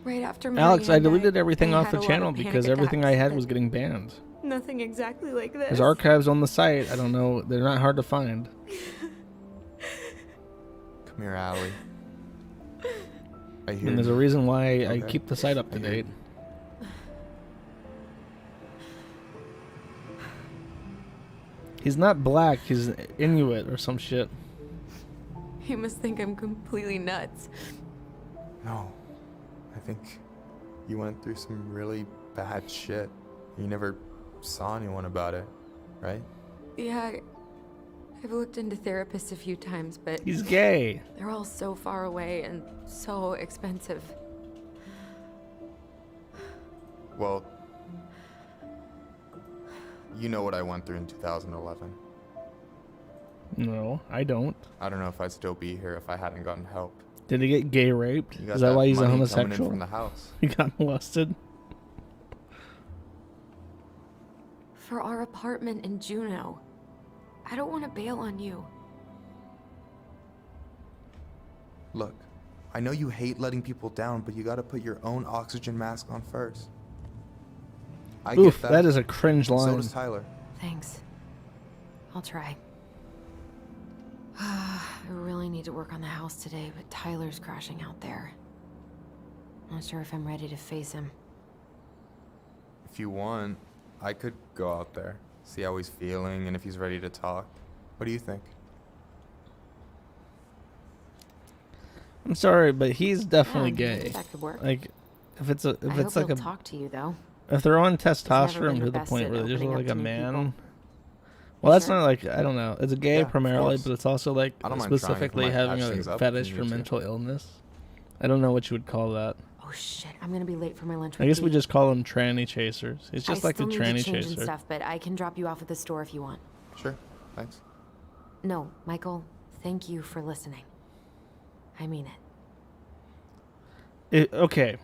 Right after Alex, I Marianne deleted died, everything I off had the a lot channel of panic because everything I attacks, had but was getting banned. nothing exactly like this. There's archives on the site. I don't know. They're not hard to find. Come here, Allie. I hear And there's a you. reason why I Okay. keep the site up to I hear date. He's not black. He's Inuit or some shit. You must think I'm completely nuts. No. I think you went through some really bad shit. You never saw anyone about it, right? Yeah, I've looked into therapists a few times, but He's gay. they're all so far away and so expensive. Well, you know what I went through in 2011. No, I don't. I don't know if I'd still be here if I hadn't gotten help. Did he get gay raped? You got Is that why he's a money coming in homosexual? from the house. He got molested. For our apartment in Juneau. I don't want to bail on you. Look, I know you hate letting people down, but you gotta put your own oxygen mask on first. I Oof, get that. that is a cringe So line. does Tyler. Thanks. I'll try. I really need to work on the house today, but Tyler's crashing out there. Not sure if I'm ready to face him. If you want, I could go out there, see how he's feeling, and if he's ready to talk. What do you think? I'm sorry, but he's definitely Yeah, gay. that could work. Like, if it's I hope like he'll a, talk to you though. if they're on never been testosterone her to the best point at where they just opening look up like a to new man. people. Well, that's Sure. not like, I don't know. It's a gay Yeah, of primarily, course. but it's also like I don't mind trying if it specifically might having patch a things up if fetish you for need to. mental illness. I don't know what you would call that. Oh shit! I'm gonna be late for my lunch. I with guess we Dee. just call them tranny chasers. It's just I like a still need to tranny change and chaser. stuff, but I can drop you off at the store if you want. Sure, thanks. No, Michael. Thank you for listening. I mean it. Okay.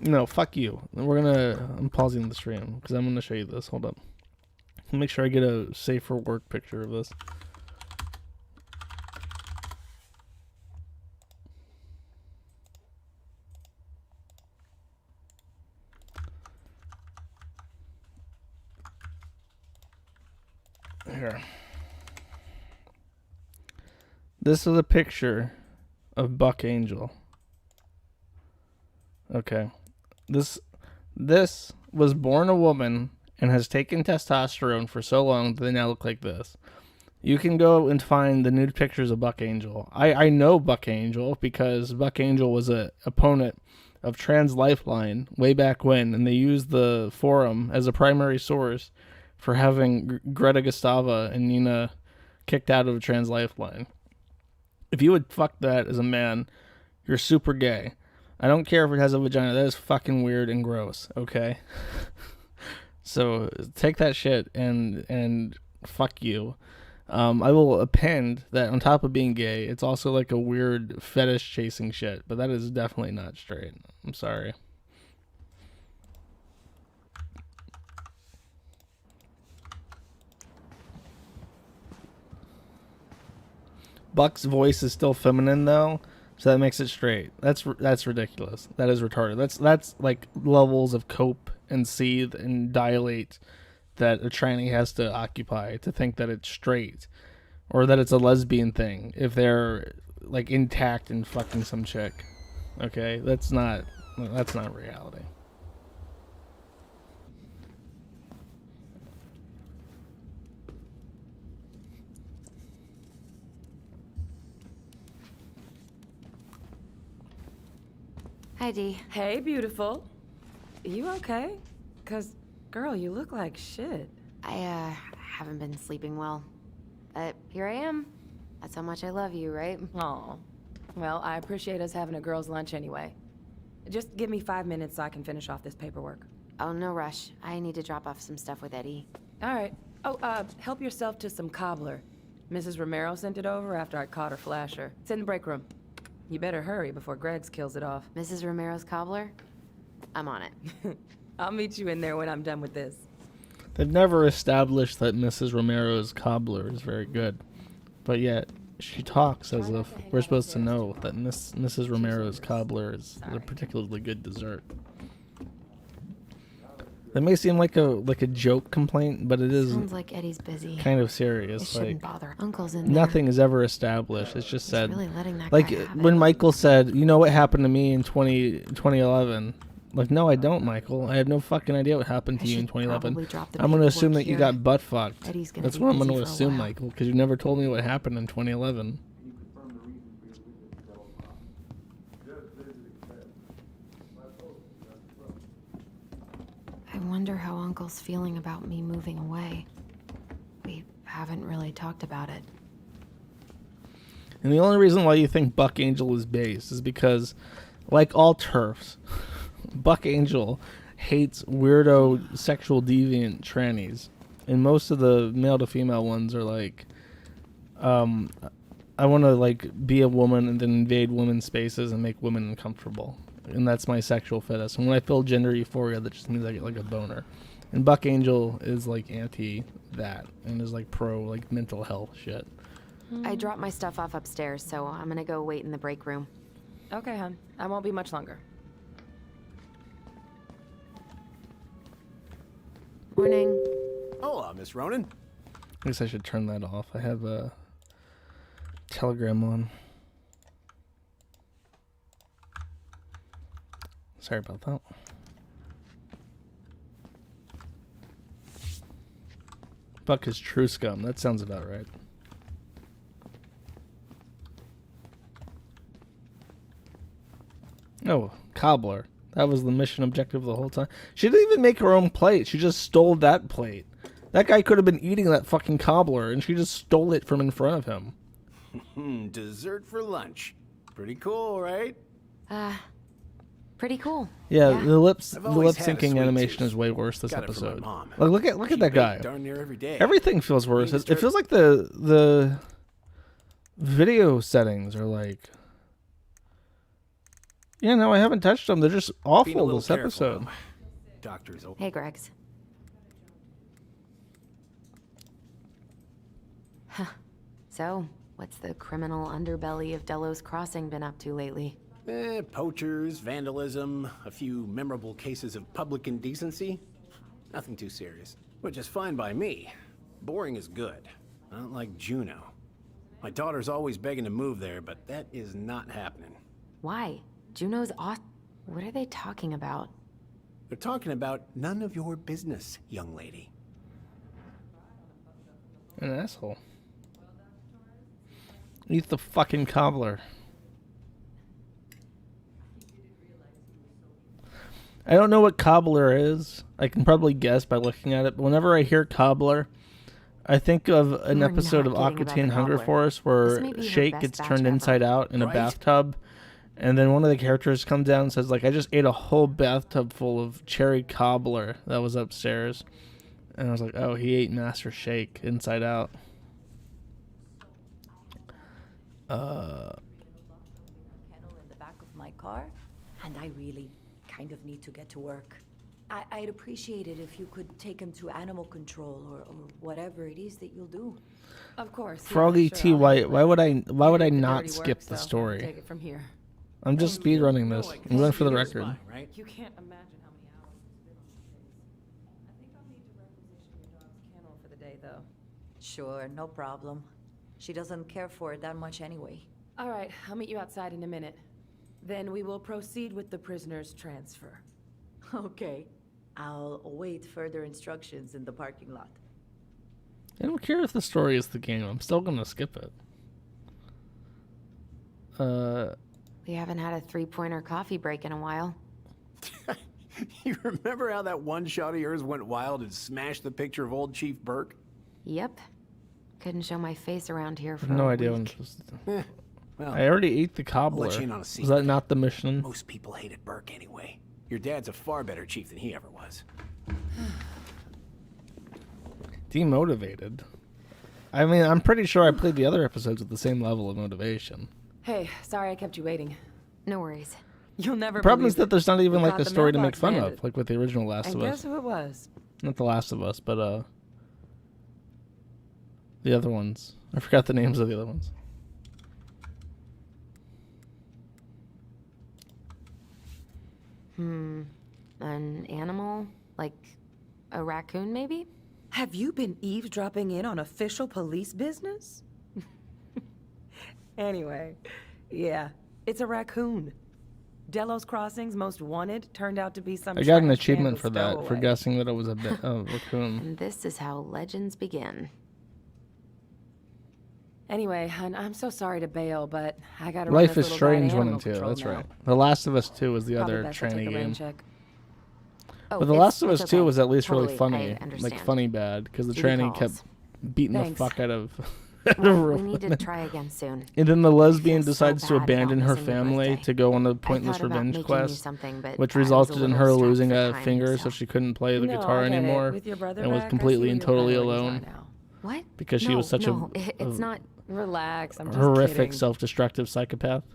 No, fuck you. I'm pausing the stream because I'm gonna show you this. Hold up. Make sure I get a safe for work picture of this. Here. This is a picture of Buck Angel. Okay. This was born a woman and has taken testosterone for so long that they now look like this. You can go and find the nude pictures of Buck Angel. I know Buck Angel because Buck Angel was a opponent of Trans Lifeline way back when, and they used the forum as a primary source for having Greta Gustava and Nina kicked out of Trans Lifeline. If you would fuck that as a man, you're super gay. I don't care if it has a vagina. That is fucking weird and gross, okay? So take that shit and fuck you. I will append that on top of being gay, it's also like a weird fetish chasing shit, but that is definitely not straight. I'm sorry. Buck's voice is still feminine though, so that makes it straight. That's ridiculous. That is retarded. That's like levels of cope and seethe and dilate that a tranny has to occupy to think that it's straight or that it's a lesbian thing if they're like intact and fucking some chick. Okay, that's not reality. Hi, Dee. Hey, beautiful. You okay? 'Cause, girl, you look like shit. I haven't been sleeping well. But here I am. That's how much I love you, right? Aw. Well, I appreciate us having a girls' lunch anyway. Just give me 5 minutes so I can finish off this paperwork. Oh, no rush. I need to drop off some stuff with Eddie. All right. Oh, help yourself to some cobbler. Mrs. Romero sent it over after I caught her flasher. It's in the break room. You better hurry before Greggs kills it off. Mrs. Romero's cobbler? I'm on it. I'll meet you in there when I'm done with this. They've never established that Mrs. Romero's cobbler is very good, but yet she talks as if we're supposed to know that Mrs. Romero's cobbler is a particularly good dessert. That may seem like a joke complaint, but it is Sounds like Eddie's busy. kind of I serious. shouldn't Like bother. Uncle's in there. nothing is ever established. It's just He's said. really letting that Like guy have when it. Michael said, "You know what happened to me in 2011." Like, no, I don't, Michael. I have no fucking idea what happened to I you in should 2011. probably drop the I'm going to paperwork assume that you here. got butt fucked. Eddie's gonna That's be what I'm going busy to for a assume, while. Michael, because you never told me what happened in 2011. I wonder how Uncle's feeling about me moving away. We haven't really talked about it. And the only reason why you think Buck Angel is base is because, like all TERFs, Buck Angel hates weirdo sexual deviant trannies. And most of the male to female ones are like, I want to like be a woman and then invade women's spaces and make women uncomfortable. And that's my sexual fetish. And when I feel gender euphoria, that just means I get like a boner. And Buck Angel is like anti that and is like pro like mental health shit. I dropped my stuff off upstairs, so I'm gonna go wait in the break room. Okay, hon. I won't be much longer. Morning. Hola, Miss Ronan. I guess I should turn that off. I have a Telegram on. Sorry about that. Buck is true scum. That sounds about right. Oh, cobbler. That was the mission objective the whole time. She didn't even make her own plate. She just stole that plate. That guy could have been eating that fucking cobbler, and she just stole it from in front of him. Dessert for lunch. Pretty cool, right? Pretty cool. Yeah, the lip I've always had a syncing sweet animation tooth. is way worse this Got it from my episode. mom. Like, look at that guy. Darn near every day. Everything feels worse. Means It feels like the video settings are like. Yeah, no, I haven't touched them. They're just Being a awful little this careful, episode. though. Doctor's old. Hey, Greggs. Huh. So, what's the criminal underbelly of Delos Crossing been up to lately? Poachers, vandalism, a few memorable cases of public indecency. Nothing too serious. Which is fine by me. Boring is good. Not like Juneau. My daughter's always begging to move there, but that is not happening. Why? Juno's off. What are they talking about? They're talking about none of your business, young lady. An asshole. Eat the fucking cobbler. I don't know what cobbler is. I can probably guess by looking at it. But whenever I hear cobbler, I think of an You're episode of not Aqua kidding Teen about the Hunger cobbler. Force This where may be her Shake best gets batch turned ever. inside out in a Right? bathtub. And then one of the characters comes down and says, like, I just ate a whole bathtub full of cherry cobbler that was upstairs. And I was like, oh, he ate Master Shake inside out. Kennel in the back of my car, and I really kind of need to get to work. I'd appreciate it if you could take him to animal control or whatever it is that you'll do. Of course. yeah, Froggy sure, T I'll White, handle why it. would I You not did the dirty skip work, the so I can story? Take it from here. I'm just speedrunning this. I'm going for the record. Right? You can't imagine how many hours it's been on this case. I think I'll need to requisition your dog's kennel for the day, though. Sure, no problem. She doesn't care for it that much anyway. All right, I'll meet you outside in a minute. Then we will proceed with the prisoner's transfer. Okay. I'll await further instructions in the parking lot. I don't care if the story is the game. I'm still going to skip it. We haven't had a 3-pointer coffee break in a while. You remember how that one shot of yours went wild and smashed the picture of old Chief Burke? Yep. Couldn't show my face around here I for have no a idea what I'm week. supposed to do. Well, I already ate the I'll cobbler. let you in on a Was secret. that not the mission? Most people hated Burke anyway. Your dad's a far better chief than he ever was. Demotivated. I mean, I'm pretty sure I played the other episodes with the same level of motivation. Hey, sorry I kept you waiting. No worries. You'll never The problem believe is that it. there's not even We like caught a the story to make mailbox fun bandit. of, like with the original Last And of guess Us. who it was? Not the Last of Us, but the other ones. I forgot the names of the other ones. An animal? Like a raccoon, maybe? Have you been eavesdropping in on official police business? Anyway, yeah, it's a raccoon. Delos Crossing's most wanted turned out to be some I got an trash achievement for vandal that, for stowaway. guessing that it was a raccoon. And this is how legends begin. Anyway, I'm so sorry to bail, but I gotta run Life this is little guy to Strange 1 animal and 2, control that's now. right. The Last of Us 2 was the Probably other best I take tranny a rain game. check. Oh, But The it's- Last of it's Us 2 okay. was at least really Totally, I funny. Like understand. funny bad, because the Duty tranny calls. kept beating Thanks. the fuck out of Well, we need to try again soon. And then the lesbian feel so decides to bad abandon about her missing your family birthday. to go on a I pointless thought about revenge making you quest, something, but which I was a resulted in little her strapped losing for a time, finger, so- so she couldn't play the No, guitar I get it. anymore, With your brother and was back, I completely see and what your totally priorities are alone now. What? because she No, was such no, a it's not. Relax, I'm just horrific, kidding. self-destructive psychopath.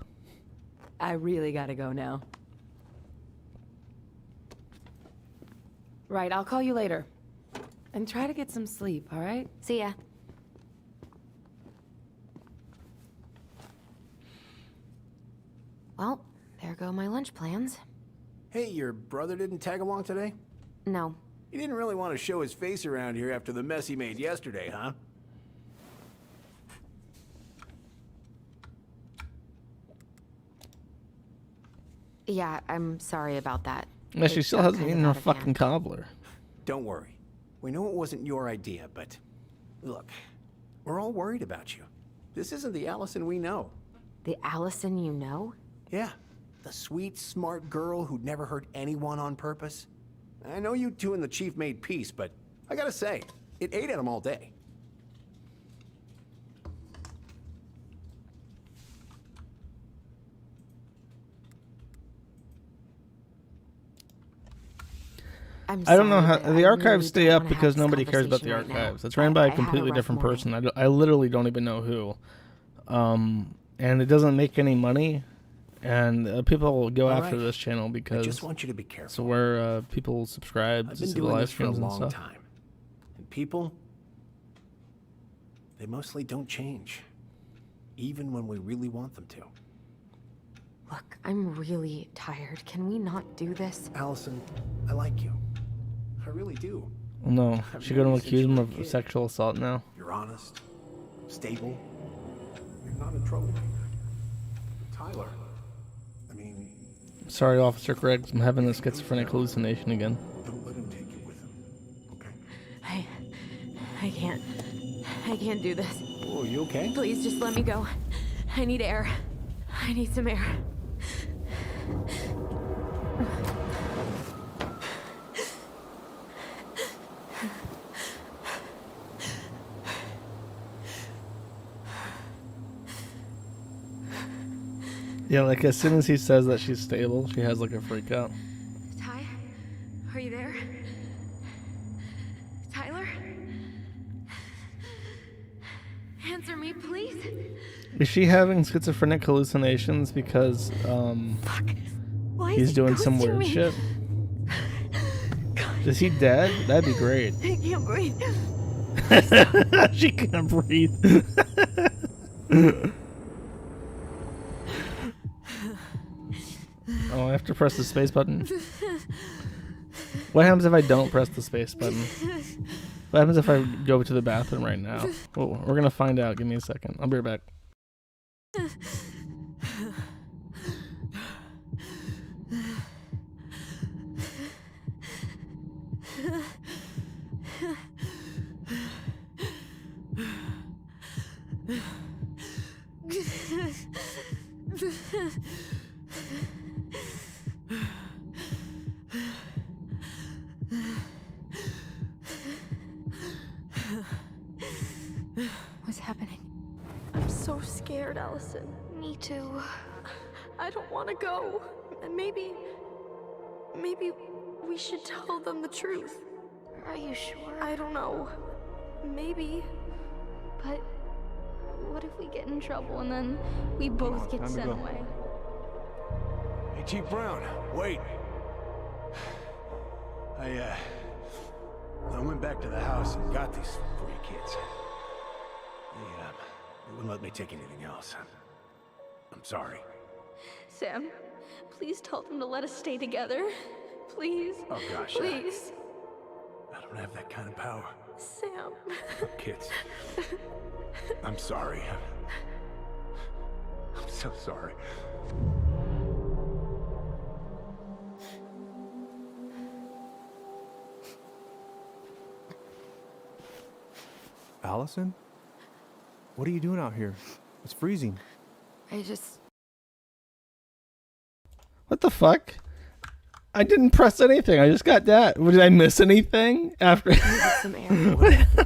I really gotta go now. Right, I'll call you later. And try to get some sleep, all right? See ya. Well, there go my lunch plans. Hey, your brother didn't tag along today? No. He didn't really want to show his face around here after the mess he made yesterday, huh? Yeah, I'm sorry about that. Yeah, she It still got hasn't kind of eaten her out of hand. fucking cobbler. Don't worry. We know it wasn't your idea, but look, we're all worried about you. This isn't the Allison we know. The Allison you know? Yeah, the sweet, smart girl who'd never hurt anyone on purpose. I know you two and the chief made peace, but I gotta say, it ate at him all day. I don't know how sorry, but the I archives really stay don't up wanna have because this nobody cares about the conversation right now. archives. It's ran by I a had a completely rough different morning. person. I literally don't even know who. And it doesn't make any money. And people will go All after right. this channel I because just want you to be careful. it's where people subscribe I've to been see the doing live this for a streams and long stuff. time. And people, they mostly don't change. Even when we really want them to. Look, I'm really tired. Can we not do this? Allison, I like you. I really do. Well, no, I've she going to known you since accuse you him were a of kid. sexual assault now. You're honest, stable. You're not a troublemaker. Tyler, I mean, Sorry, Officer Greggs, I'm having a schizophrenic hallucination again. don't let him take you with him, okay? I can't do this. Oh, you okay? Please just let me go. I need air. I need some air. Yeah, like as soon as he says that she's stable, she has like a freak out. Ty, are you there? Tyler? Answer me, please. Is she having schizophrenic hallucinations because Why is he's he doing some ghosting weird me? shit? Is he dead? That'd be great. I can't breathe. She can't breathe. Oh, I have to press the space button. What happens if I don't press the space button? What happens if I go to the bathroom right now? Well, we're gonna find out. Give me a second. I'll be right back. What's happening? I'm so scared, Allison. Me too. I don't want to go. And maybe we should tell them the truth. Are you sure? I don't know. Maybe. But what if we get in trouble and then we both get sent away? Hey, Chief Brown, wait. I went back to the house and got these for you kids. They wouldn't let me take anything else. I'm sorry. Sam, please tell them to let us stay together. Please. Oh gosh. Please. I don't have that kind of power. Sam. Kids. I'm sorry. I'm so sorry. Allison? What are you doing out here? It's freezing. I just... What the fuck? I didn't press anything. I just got that. Did I miss anything after? Some air.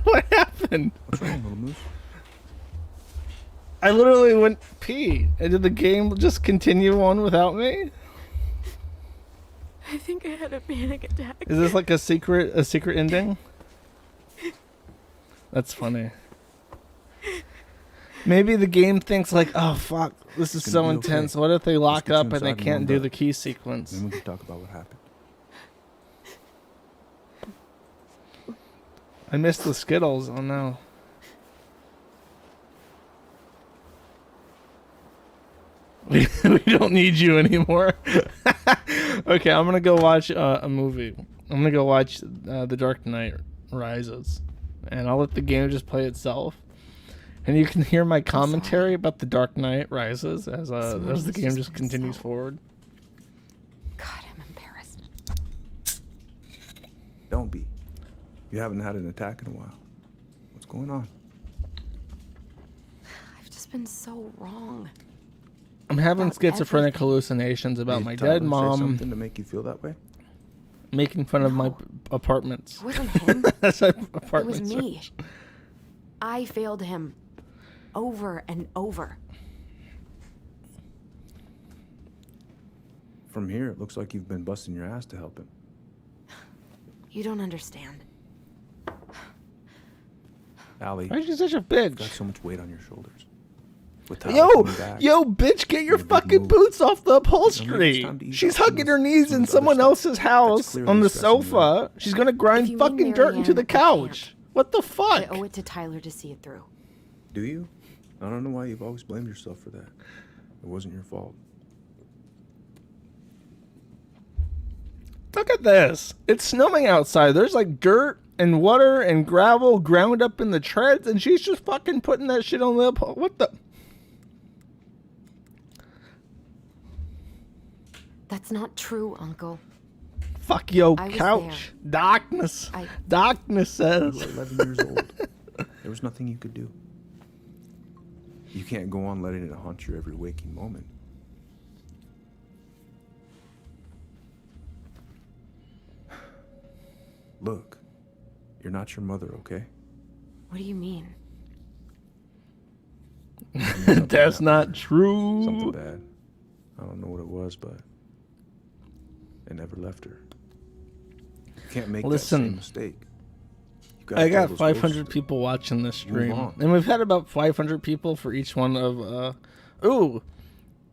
What happened? What's wrong, little moose? I literally went pee. And did the game just continue on without me? I think I had a panic attack. Is this like a secret ending? That's funny. Maybe the game thinks like, oh fuck, this is so intense. Okay. What if they lock get you up and they inside and can't warmed do up. the key sequence? Then we can talk about what happened. I missed the Skittles. Oh no. We don't need you anymore. Okay, I'm gonna go watch a movie. I'm gonna go watch The Dark Knight Rises, and I'll let the game just play itself. And you can hear my commentary about The Dark Knight Rises as the game just continues forward. God, I'm embarrassed. Don't be. You haven't had an attack in a while. What's going on? I've just been so wrong. I'm having About schizophrenic everything. hallucinations about Did my Tyler dead say mom something to make you feel that way? making fun of my apartments. It wasn't him. That's my It was apartments. me. I failed him. Over and over. From here, it looks like you've been busting your ass to help him. You don't understand. Allie, Why are you such a you've got bitch? so much weight on your shoulders. With Tyler Yo, coming back, bitch, get your Made a big fucking move. boots off the Now maybe upholstery. it's time to ease She's off some hugging of her this- knees some in of the other someone stuff else's that's house clearly on the stressing you out. sofa. She's gonna If grind you fucking mean dirt into the Marianne, I couch. What the I fuck? owe it to Tyler to see it through. Do you? I don't know why you've always blamed yourself for that. It wasn't your fault. Look at this. It's snowing outside. There's like dirt and water and gravel ground up in the treads, and she's just fucking putting that shit on the upholstery. What the? That's not true, Uncle. Fuck yo I was couch. Darkness. I- Darkness You says. were 11 years old. There was nothing you could do. You can't go on letting it haunt your every waking moment. Look, you're not your mother, okay? What do you mean? That's not true. Something bad. I don't know what it was, but it never left her. You can't make that same mistake. I got 500 people watching this stream, and we've had about 500 people for each one of.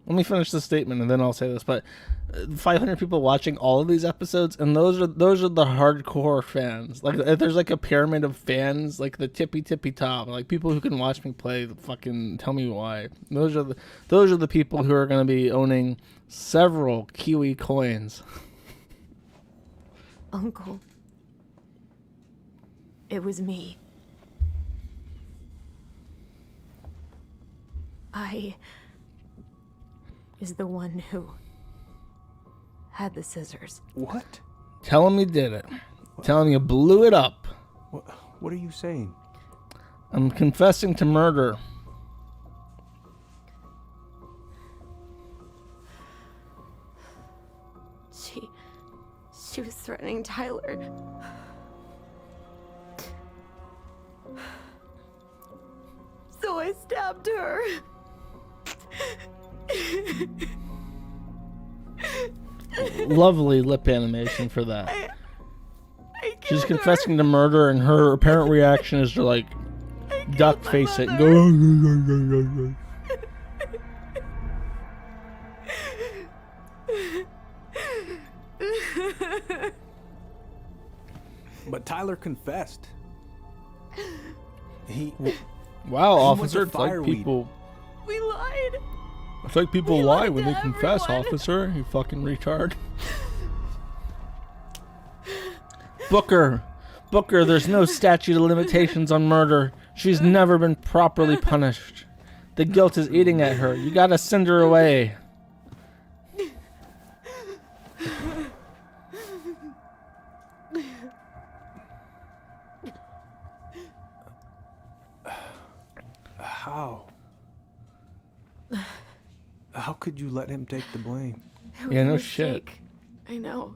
Let me finish this statement and then I'll say this. But 500 people watching all of these episodes, and those are the hardcore fans. Like, if there's like a pyramid of fans, like the tippy top, like people who can watch me play. Fucking tell me why. Those are the people who are going to be owning several Kiwi coins. Uncle. It was me. I is the one who had the scissors. What? Tell him you did it. Tell him you blew it up. What are you saying? I'm confessing to murder. She was threatening Tyler. So I stabbed her. Lovely lip animation for that. She's confessing to murder, and her apparent reaction is to like duck face it and go. But Tyler confessed. Wow, officer, it's like people. We lied. It's like people lie when they confess, officer. You fucking retard. Booker, there's no statute of limitations on murder. She's never been properly punished. The guilt is eating at her. You gotta send her away. How could you let him take the blame? Yeah, no shit. I know.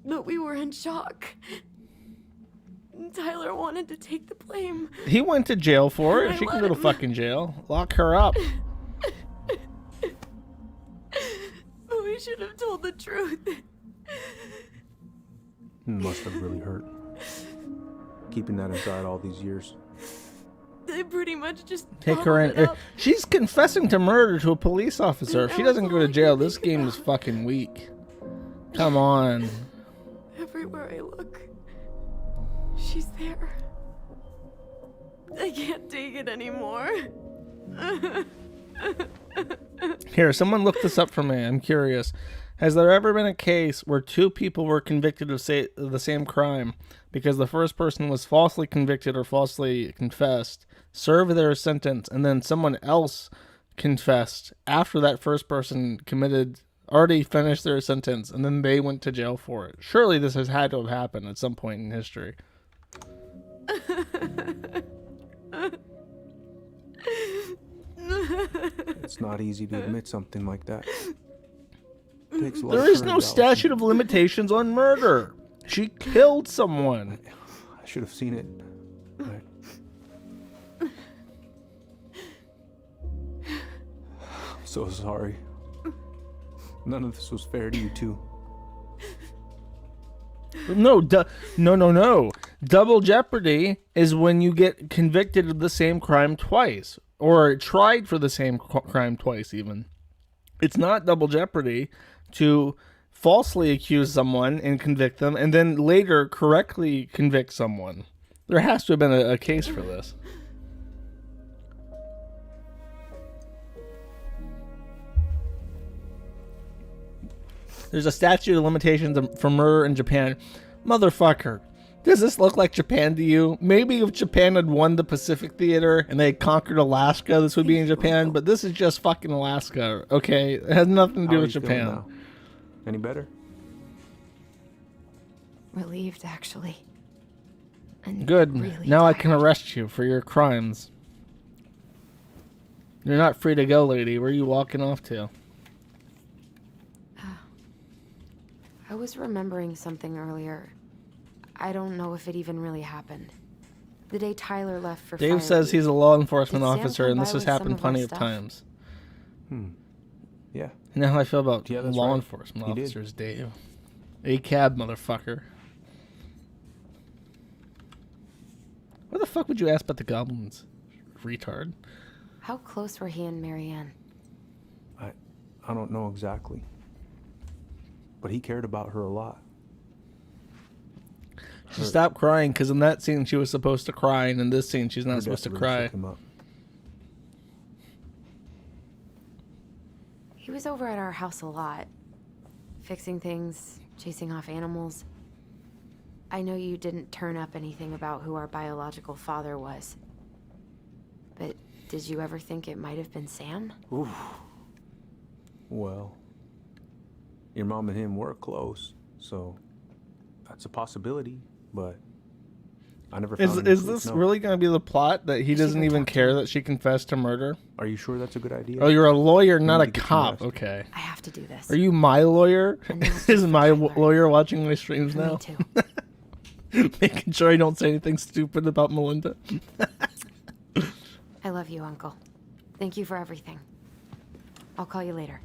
But we were in shock. Tyler wanted to take the blame. He went to jail for it. She can go to fucking jail. Lock her up. But we should have told the truth. It must have really hurt. Keeping that inside all these years. They pretty much just take her in. She's confessing to murder to a police officer. If she doesn't go to jail, this game is fucking weak. Come on. Everywhere I look, she's there. I can't take it anymore. Here, someone look this up for me. I'm curious. Has there ever been a case where two people were convicted of the same crime because the first person was falsely convicted or falsely confessed, served their sentence, and then someone else confessed after that first person already finished their sentence, and then they went to jail for it? Surely this has had to have happened at some point in history. It's not easy to admit something like that. There is no statute of limitations on murder. She killed someone. I should have seen it. I'm so sorry. None of this was fair to you two. No. Double jeopardy is when you get convicted of the same crime twice, or tried for the same crime twice even. It's not double jeopardy to falsely accuse someone and convict them, and then later correctly convict someone. There has to have been a case for this. There's a statute of limitations for murder in Japan. Motherfucker. Does this look like Japan to you? Maybe if Japan had won the Pacific Theater and they conquered Alaska, this would be in Japan, but this is just fucking Alaska, okay? It has nothing to do with Japan. Any better? Relieved, actually. And good. Really now tired. I can arrest you for your crimes. You're not free to go, lady. Where are you walking off to? I was remembering something earlier. I don't know if it even really happened. The day Tyler left for Dave fire says week, he's a law enforcement did Sam officer, come and by this has with some happened of our plenty of stuff? times. Yeah. You know how I feel about Yeah, that's law right. enforcement He did. officers, Dave. A cab, motherfucker. What the fuck would you ask about the goblins? Retard. How close were he and Marianne? I don't know exactly. But he cared about her a lot. She stopped crying because in that scene she was supposed to cry, and in this scene she's Her not supposed to death really cry. shook him up. He was over at our house a lot, fixing things, chasing off animals. I know you didn't turn up anything about who our biological father was. But did you ever think it might have been Sam? Oof. Well, your mom and him were close, so that's a possibility, but I never found any Is proof, this no. really going to be the plot that he doesn't even care that she confessed to murder? Are you sure that's a good idea? Oh, you're a lawyer, You not need a to get some cop. rest. Okay. I have to do this. Are you my lawyer? Is my lawyer watching my streams Me now? too. Making sure I don't say anything stupid about Melinda. I love you, Uncle. Thank you for everything. I'll call you later.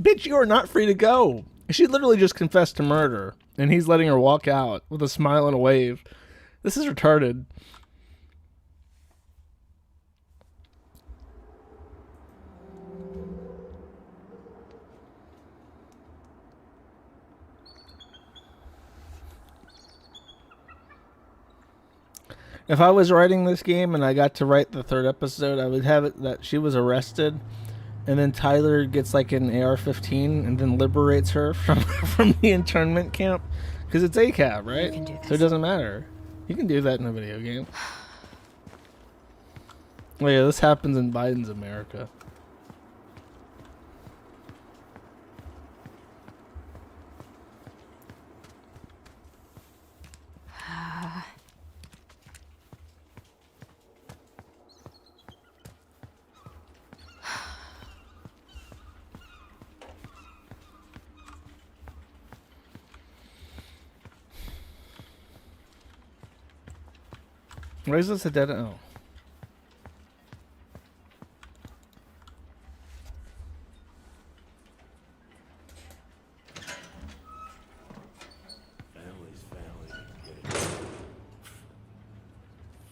Bitch, you are not free to go. She literally just confessed to murder, and he's letting her walk out with a smile and a wave. This is retarded. If I was writing this game and I got to write the third episode, I would have it that she was arrested, and then Tyler gets like an AR-15 and then liberates her from the internment camp, because it's ACAB, right? You can do So it doesn't matter. You can do that in a video game. Oh yeah, this happens in Biden's America. Why is this a dead end? Oh. Family's family. Get it.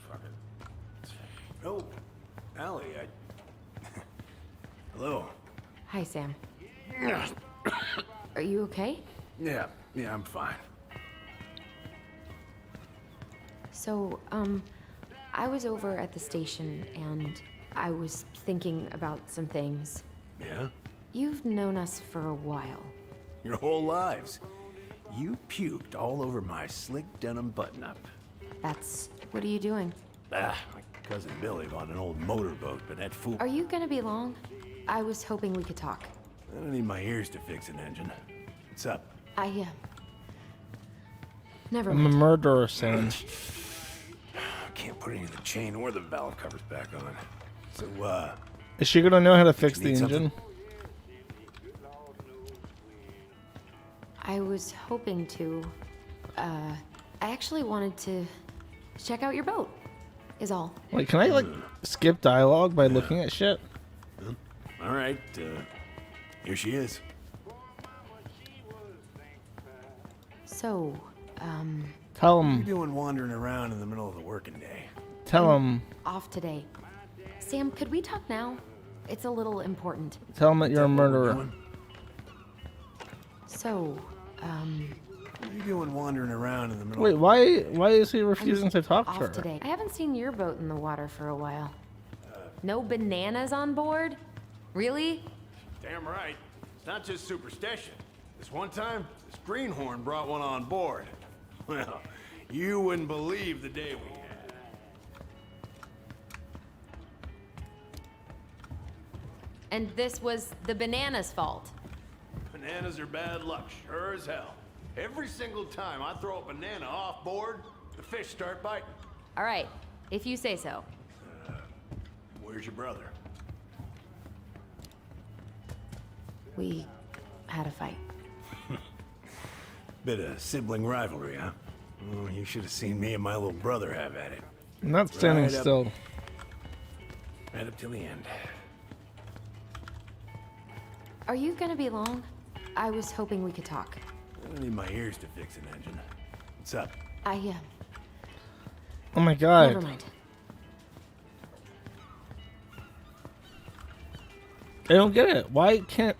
Fuck it. Oh, Allie, Hello. Hi, Sam. Are you okay? Yeah, I'm fine. So, I was over at the station and I was thinking about some things. Yeah? You've known us for a while. Your whole lives. You puked all over my slick denim button-up. What are you doing? My cousin Billy bought an old motorboat, but that fool... Are you gonna be long? I was hoping we could talk. I don't need my ears to fix an engine. What's up? Never I'm a mind. murderer, Sam. I can't put any of the chain or the valve covers back on. So, Is she gonna know how to fix you the need engine? something? I was hoping to. I actually wanted to check out your boat, is all. Like, can I like skip dialogue by looking at shit? All right, here she is. So, Tell What are you him. doing wandering around in the middle of the working day? Tell him. off today. Sam, could we talk now? It's a little important. Tell him that you're a murderer. So, What are you doing wandering around in the middle Wait, of... why is he refusing to talk to off her? today. I haven't seen your boat in the water for a while. No bananas on board? Really? Damn right. It's not just superstition. This one time, this greenhorn brought one on board. Well, you wouldn't believe the day we had. And this was the banana's fault. Bananas are bad luck, sure as hell. Every single time I throw a banana off board, the fish start biting. All right, if you say so. Where's your brother? We had a fight. Bit of sibling rivalry, huh? Oh, you should have seen me and my little brother have at it. I'm not standing Right up- still. Right up till the end. Are you gonna be long? I was hoping we could talk. I don't need my ears to fix an engine. What's up? Oh my god. Never mind. I don't get it. Why can't...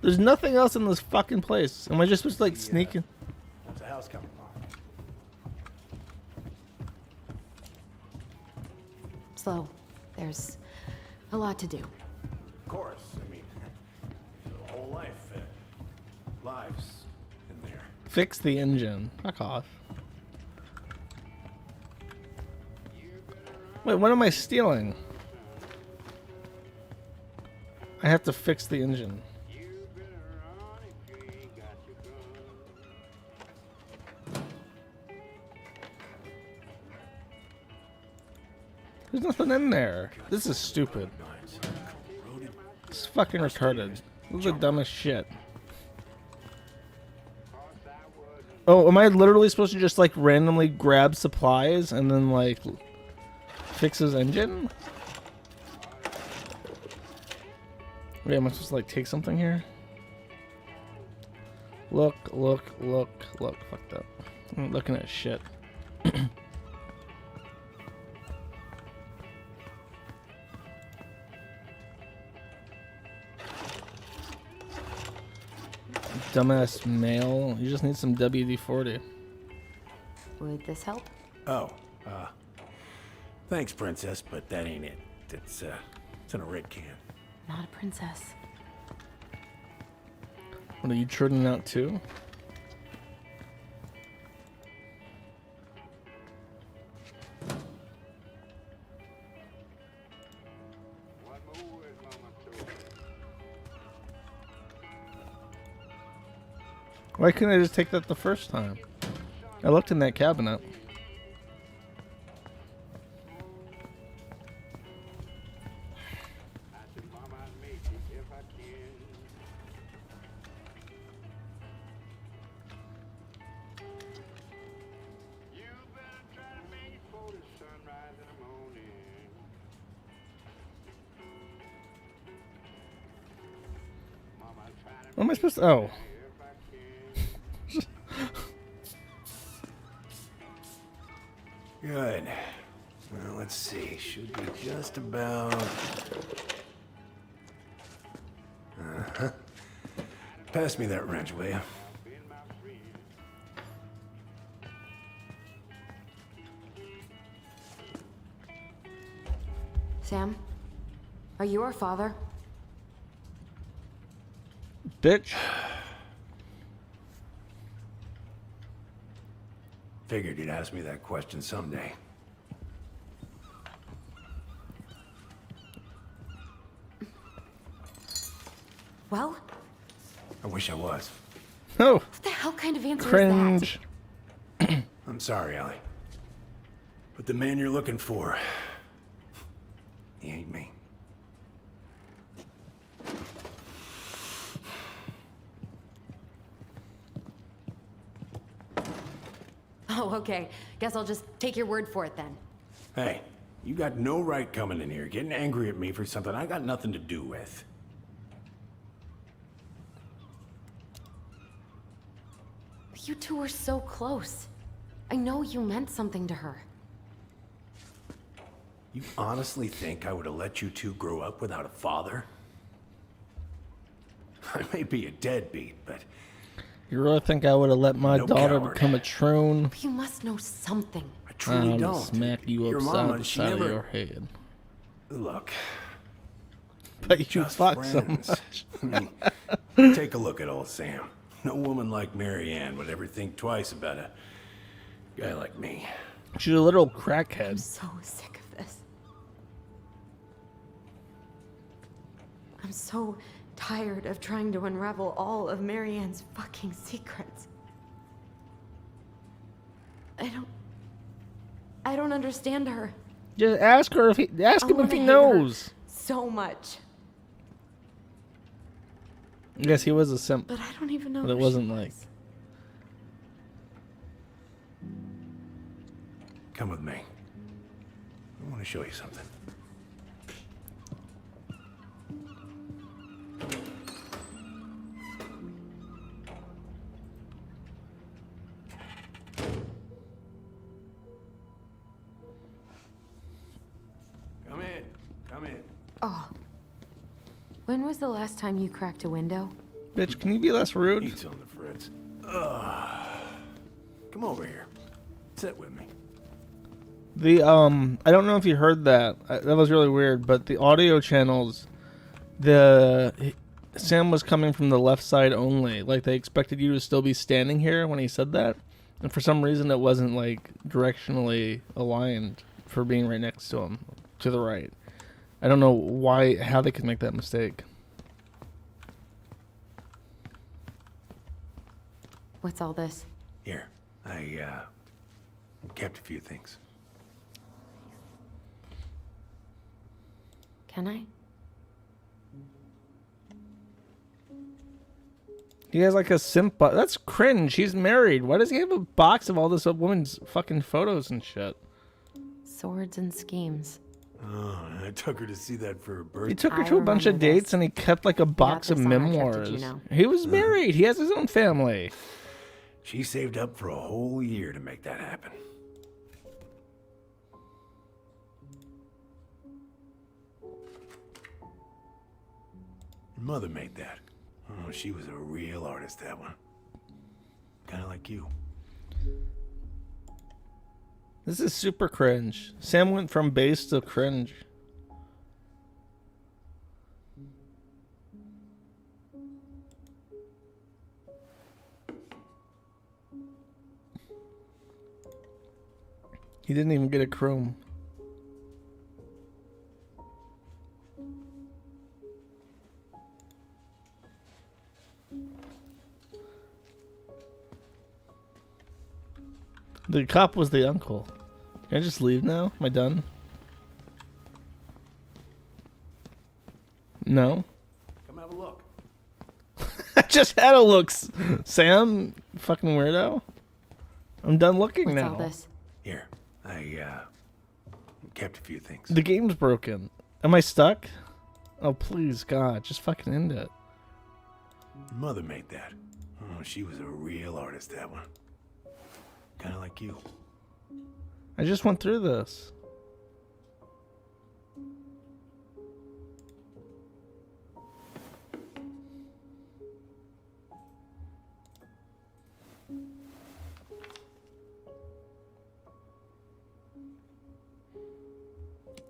There's nothing else in this fucking place. Am I just supposed to, like, sneaking? Where's the house coming from? Slow. There's a lot to do. Of course. I mean, the whole life, lives in there. Fix the engine. Fuck off. Wait, what am I stealing? I have to fix the engine. There's nothing in there. This is stupid. It's fucking retarded. This is the dumbest shit. Oh, am I literally supposed to just like randomly grab supplies and then like fix his engine? Wait, am I supposed to like take something here? Look. Fucked up. I'm looking at shit. Dumbass mail. You just need some WD-40. Would this help? Oh, thanks, Princess, but that ain't it. It's in a red can. Not a princess. What are you churning out too? Why couldn't I just take that the first time? I looked in that cabinet. What am I supposed to... Oh. Good. Well, let's see. Should be just about... Uh-huh. Pass me that wrench, will you? Sam? Are you our father? Bitch. Figured you'd ask me that question someday. Well? I wish I was. Oh. What the hell kind of answer Cringe. is that? I'm sorry, Ellie. But the man you're looking for, he ain't me. Oh, okay. Guess I'll just take your word for it then. Hey, you got no right coming in here getting angry at me for something I got nothing to do with. You two were so close. I know you meant something to her. You honestly think I would have let you two grow up without a father? I may be a deadbeat, but... You really think I would have let my daughter coward. become a troon? But you must know something. I truly I'm don't. gonna smack you Your upside mama, the she side never... of your head. Look. But you just fuck so friends. much. I mean, take a look at old Sam. No woman like Mary Ann would ever think twice about a guy like me. She's a little crackhead. I'm so sick of this. I'm so tired of trying to unravel all of Mary Ann's fucking secrets. I don't understand her. Just ask her if he I him if wanna he hate knows. her so much. Yes, he was a simp. But I don't even know But it who wasn't she like. was. Come with me. I want to show you something. Oh. When was the last time you cracked a window? Bitch, can you be less rude? Eats on the Fritz. Come over here. Sit with me. The I don't know if you heard that. That was really weird, but the audio channels, Sam was coming from the left side only. Like they expected you to still be standing here when he said that, and for some reason it wasn't like directionally aligned for being right next to him, to the right. I don't know how they could make that mistake. What's all this? Here, I kept a few things. Can I? He has like a simp. That's cringe. He's married. Why does he have a box of all this woman's fucking photos and shit? Swords and schemes. Oh, I took her to see that for her birthday. He took her to a bunch of dates and he kept like a box of memoirs. He was married. He has his own family. She saved up for a whole year to make that happen. Your mother made that. Oh, she was a real artist, that one. Kind of like you. This is super cringe. Sam went from base to cringe. He didn't even get a chrome. The cop was the uncle. Can I just leave now? Am I done? No. Come have a look. I just had a look, Sam. Fucking weirdo. I'm done looking What's now. all this? Here, I kept a few things. The game's broken. Am I stuck? Oh, please, God. Just fucking end it. Your mother made that. Oh, she was a real artist, that one. Kind of like you. I just went through this.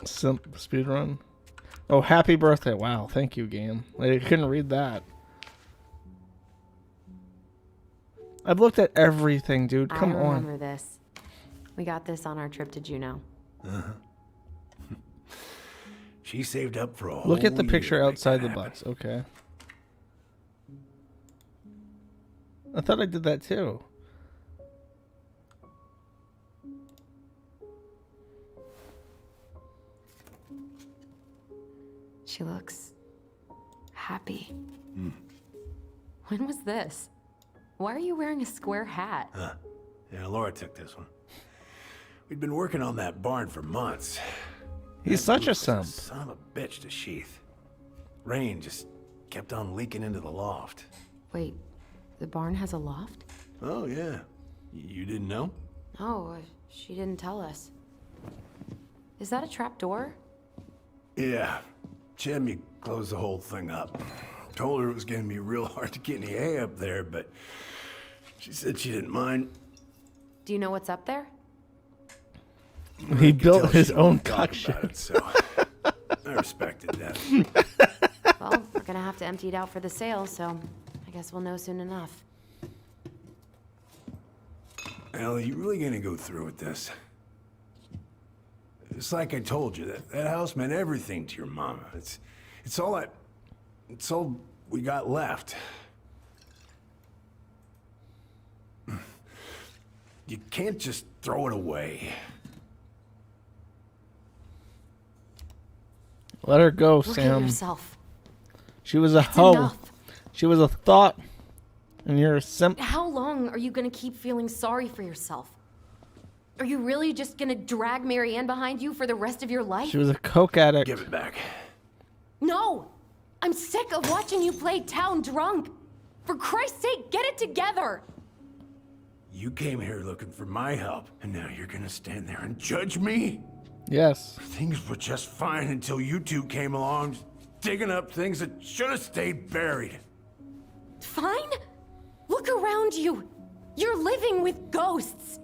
Simp speedrun. Oh, happy birthday. Wow, thank you, game. I couldn't read that. I've looked at everything, dude. Come I on. remember this. We got this on our trip to Juneau. Uh-huh. She saved up for a whole Look at the year picture to make outside that the happen. box. Okay. I thought I did that too. She looks happy. Hmm. When was this? Why are you wearing a square hat? Yeah, Laura took this one. We'd been working on that barn for months. He's That such a roof was simp. Son of a bitch to sheath. Rain just kept on leaking into the loft. Wait, the barn has a loft? Oh, yeah. You didn't know? Oh, she didn't tell us. Is that a trap door? Yeah. Jimmy closed the whole thing up. Told her it was going to be real hard to get any hay up there, but she said she didn't mind. Do you know what's up there? He I could built tell his she own didn't talk cock about it, so I respected that. Well, we're gonna have to empty it out for the sale, so I guess we'll know soon enough. Ellie, you really gonna go through with this? It's like I told you, that house meant everything to your mama. It's all we got left. You can't just throw it away. Let her go, Look at Sam. yourself. She was a It's hoe. enough. She was a thought. And you're a simp. How long are you gonna keep feeling sorry for yourself? Are you really just gonna drag Marianne behind you for the rest of your life? She was a coke addict. Give it back. No! I'm sick of watching you play town drunk. For Christ's sake, get it together! You came here looking for my help, and now you're gonna stand there and judge me? Yes. Things were just fine until you two came along, digging up things that should have stayed buried. Fine? Look around you. You're living with ghosts.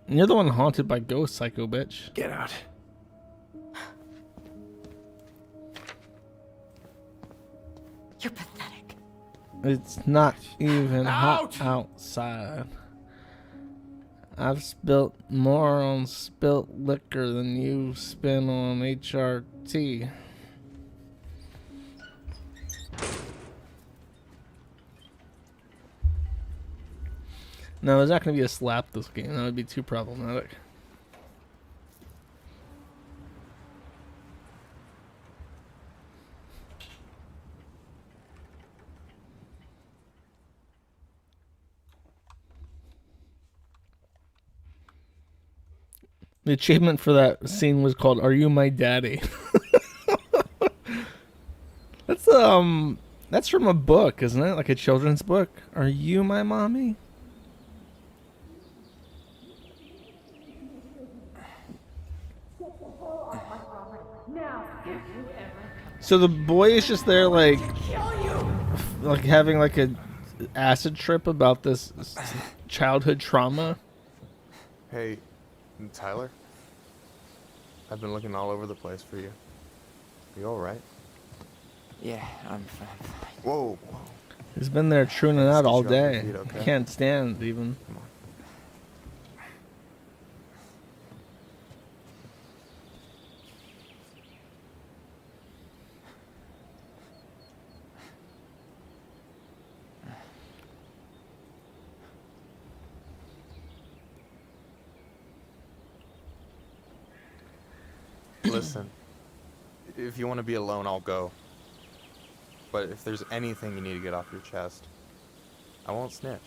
And you're the one haunted by ghosts, psycho bitch. Get out. You're pathetic. It's not even Out! hot outside. I've spilt more on spilt liquor than you spent on HRT. No, there's not going to be a slap this game. That would be too problematic. The achievement for that scene was called "Are You My Daddy?" That's from a book, isn't it? Like a children's book. Are you my mommy? So the boy is just there, like having like a acid trip about this childhood trauma. Hey, Tyler? I've been looking all over the place for you. You alright? Yeah, I'm fine. Whoa, whoa. He's been there tuning out all Get you off day. your feet, okay? Can't stand even. Come on. Listen, if you want to be alone, I'll go. But if there's anything you need to get off your chest, I won't snitch.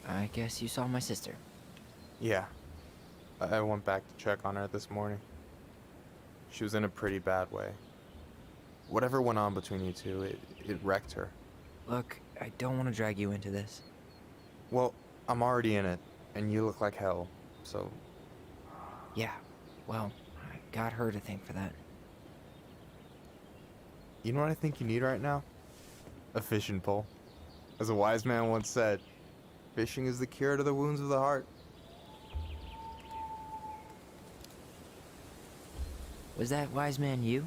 I guess you saw my sister. Yeah. I went back to check on her this morning. She was in a pretty bad way. Whatever went on between you two, it wrecked her. Look, I don't want to drag you into this. Well, I'm already in it, and you look like hell, so... Yeah, well, I got her to thank for that. You know what I think you need right now? A fishing pole. As a wise man once said, fishing is the cure to the wounds of the heart. Was that wise man you?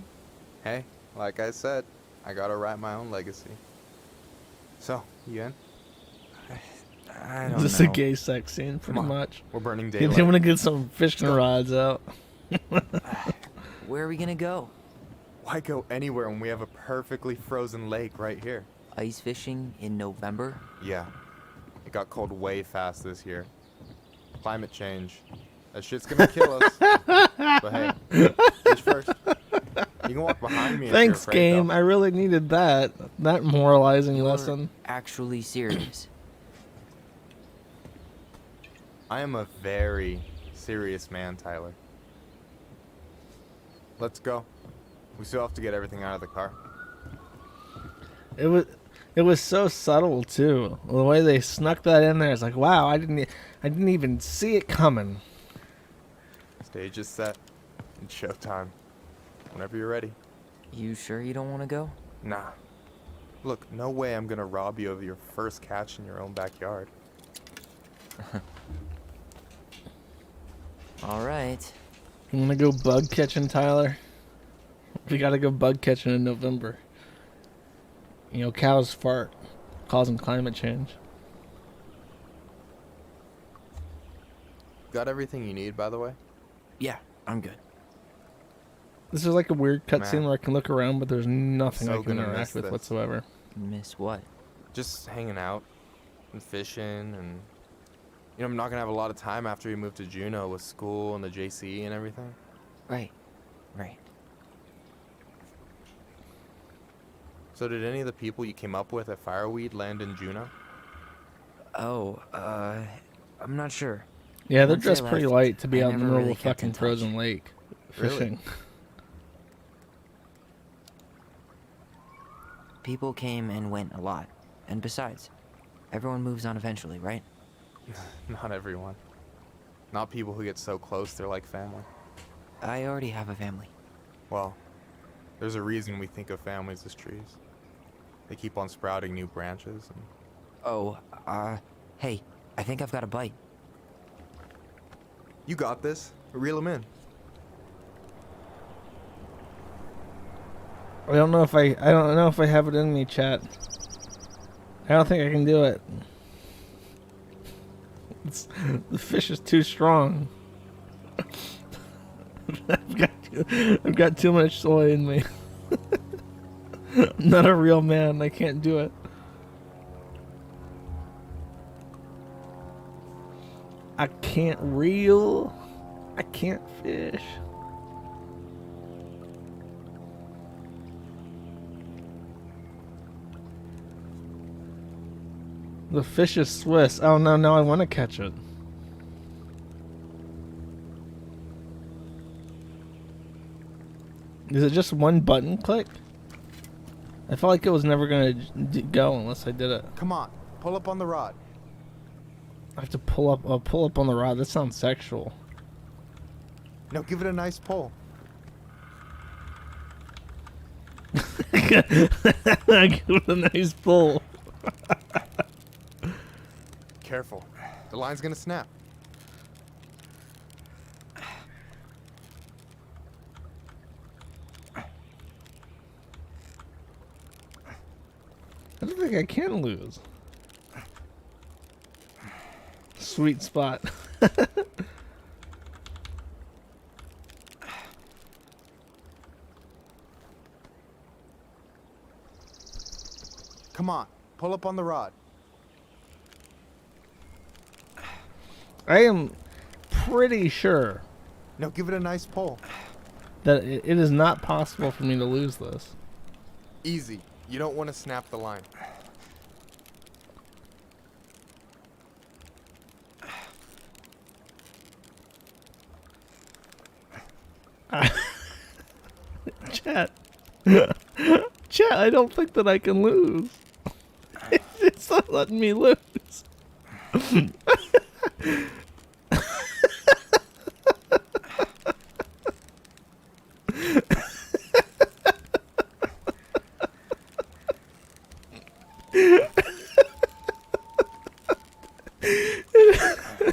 Hey, like I said, I gotta write my own legacy. So, you in? I don't Just know. a gay sex scene, pretty Come on, much. we're burning They daylight. want to get some fishing rods out. Where are we gonna go? Why go anywhere when we have a perfectly frozen lake right here? Ice fishing in November? Yeah. It got cold way fast this year. Climate change. That shit's gonna kill us. But hey, fish first. You can walk behind me if Thanks, you're afraid, game. though. I really needed that moralizing lesson. Actually serious. I am a very serious man, Tyler. Let's go. We still have to get everything out of the car. It was so subtle too. The way they snuck that in there, it's like, wow, I didn't even see it coming. Stage is set. It's showtime. Whenever you're ready. You sure you don't want to go? Nah. Look, no way I'm gonna rob you of your first catch in your own backyard. All right. You wanna go bug catching, Tyler? We gotta go bug catching in November. You know, cows fart, causing climate change. Got everything you need, by the way? Yeah, I'm good. This is like a weird Man. cutscene where I can look around, but there's nothing So I can gonna interact miss with this. whatsoever. Miss what? Just hanging out and fishing and... You know, I'm not gonna have a lot of time after we move to Juneau with school and the JC and everything. Right. Right. So did any of the people you came up with at Fireweed land in Juneau? Oh, I'm not sure. Yeah, they're Once I dressed pretty left, light to be I out in the never middle really of a kept in fucking touch. frozen lake Really? fishing. People came and went a lot. And besides, everyone moves on eventually, right? Not everyone. Not people who get so close they're like family. I already have a family. Well, there's a reason we think of families as trees. They keep on sprouting new branches. And... Oh, hey, I think I've got a bite. You got this. Reel them in. I don't know if I don't know if I have it in me, chat. I don't think I can do it. The fish is too strong. I've got too much soy in me. I'm not a real man. I can't do it. I can't reel. I can't fish. The fish is Swiss. Oh no, now I want to catch it. Is it just one button click? I felt like it was never gonna go unless I did it. Come on, pull up on the rod. I have to pull up on the rod. That sounds sexual. Now give it a nice pull. Give it a nice pull. Careful, the line's gonna snap. I don't think I can lose. Sweet spot. Come on, pull up on the rod. I am pretty sure Now give it a nice pull. that it is not possible for me to lose this. Easy. You don't want to snap the line. Chat. Chat, I don't think that I can lose. It's not letting me lose.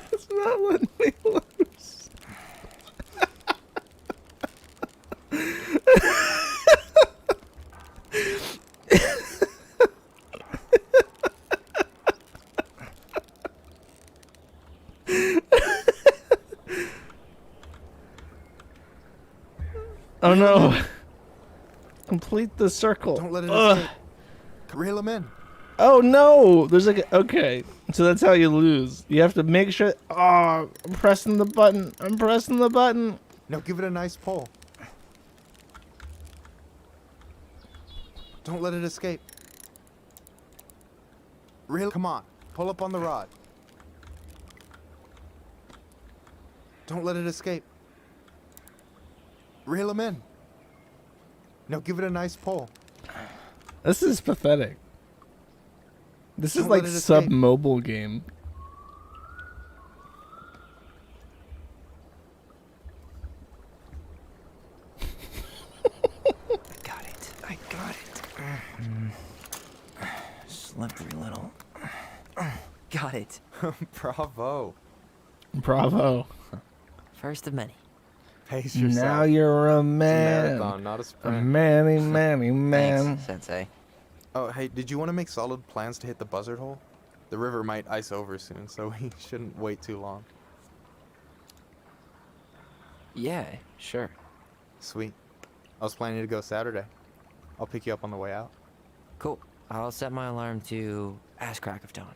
It's not letting me loose. Oh no. Complete the circle. Don't let it Ugh. escape. Reel him in. Oh no! There's like okay, so that's how you lose. You have to make sure. Oh, I'm pressing the button. I'm pressing the button. Now give it a nice pull. Don't let it escape. Reel. Come on, pull up on the rod. Don't let it escape. Reel him in. Now give it a nice pull. This is pathetic. This is Don't like let it escape. sub-mobile game. I got it. Slippery little. Got it. Bravo. Bravo. First of many. Pace yourself. Now you're a It's a man. marathon, not a A sprint. manny man. Thanks, Sensei. Oh, hey, did you want to make solid plans to hit the buzzard hole? The river might ice over soon, so we shouldn't wait too long. Yeah, sure. Sweet. I was planning to go Saturday. I'll pick you up on the way out. Cool. I'll set my alarm to ass crack of dawn.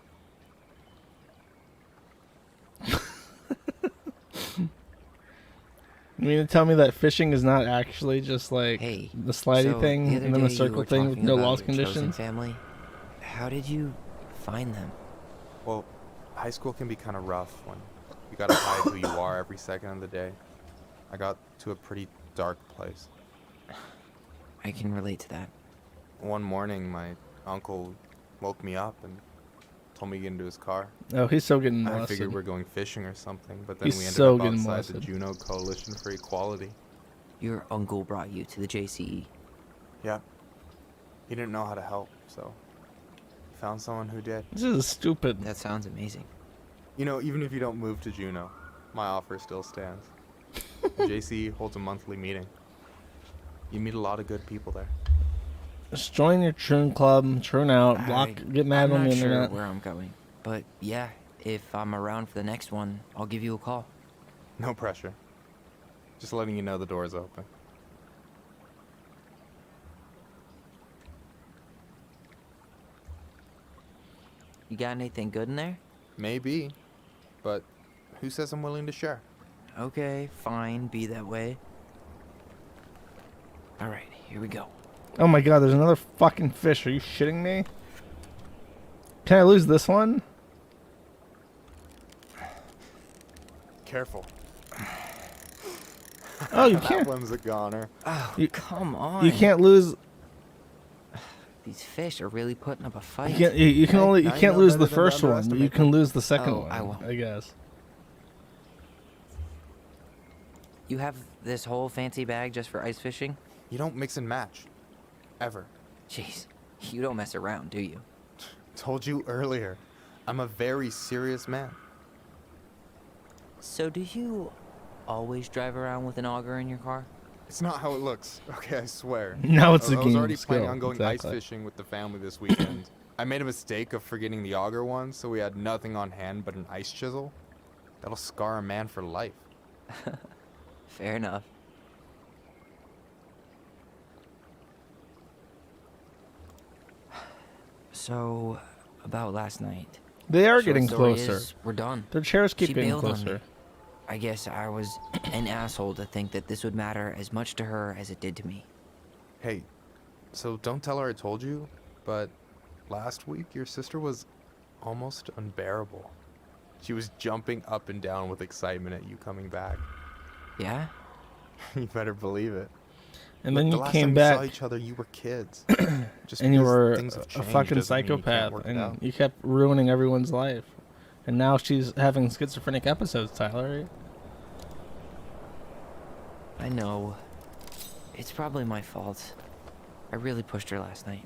You mean to tell me that fishing is not actually just like Hey, the slidey so thing the other and then the day you circle were thing with talking no about loss your chosen conditions? family. How did you find them? Well, high school can be kind of rough when you gotta hide who you are every second of the day. I got to a pretty dark place. I can relate to that. One morning, my uncle woke me up and told me to get into his car. Oh, he's so getting I molested. figured we're going fishing or something, but then He's we ended so up getting outside molested. the Juno Coalition for Equality. Your uncle brought you to the JCE. Yep. He didn't know how to help, so found someone who did. This is stupid. That sounds amazing. You know, even if you don't move to Juneau, my offer still stands. JCE holds a monthly meeting. You meet a lot of good people there. Just join your Troon Club, Troon out, block, get mad on the I'm not internet. sure where I'm going, but yeah, if I'm around for the next one, I'll give you a call. No pressure. Just letting you know the door is open. You got anything good in there? Maybe, but who says I'm willing to share? Okay, fine, be that way. Alright, here we go. Oh my god, there's another fucking fish. Are you shitting me? Can I lose this one? Careful. Oh, you That can't. one's a goner. Oh, You- come on. You can't lose. These fish are really putting up a fight. You can only you now you can't know lose better the than to first one. But you underestimate can lose the second Oh, one. I won't. I guess. You have this whole fancy bag just for ice fishing? You don't mix and match. Ever. Jeez, you don't mess around, do you? Told you earlier. I'm a very serious man. So do you always drive around with an auger in your car? It's not how it looks. Okay, I swear. Now it's a I was game already of planning skill, on going exactly. ice fishing with the family this weekend. I made a mistake of forgetting the auger one, so we had nothing on hand but an ice chisel. That'll scar a man for life. Fair enough. So, about last night. They are Short getting story closer. is, we're done. Their chairs keep She getting bailed on me. closer. I guess I was an asshole to think that this would matter as much to her as it did to me. Hey, so don't tell her I told you, but last week your sister was almost unbearable. She was jumping up and down with excitement at you coming back. Yeah? You better believe it. And Look, then the you last came time back. We saw each other, you were kids. Just And you because were things have a changed fucking doesn't mean you can't psychopath, work it and out. you kept ruining everyone's life. And now she's having schizophrenic episodes, Tyler. I know. It's probably my fault. I really pushed her last night.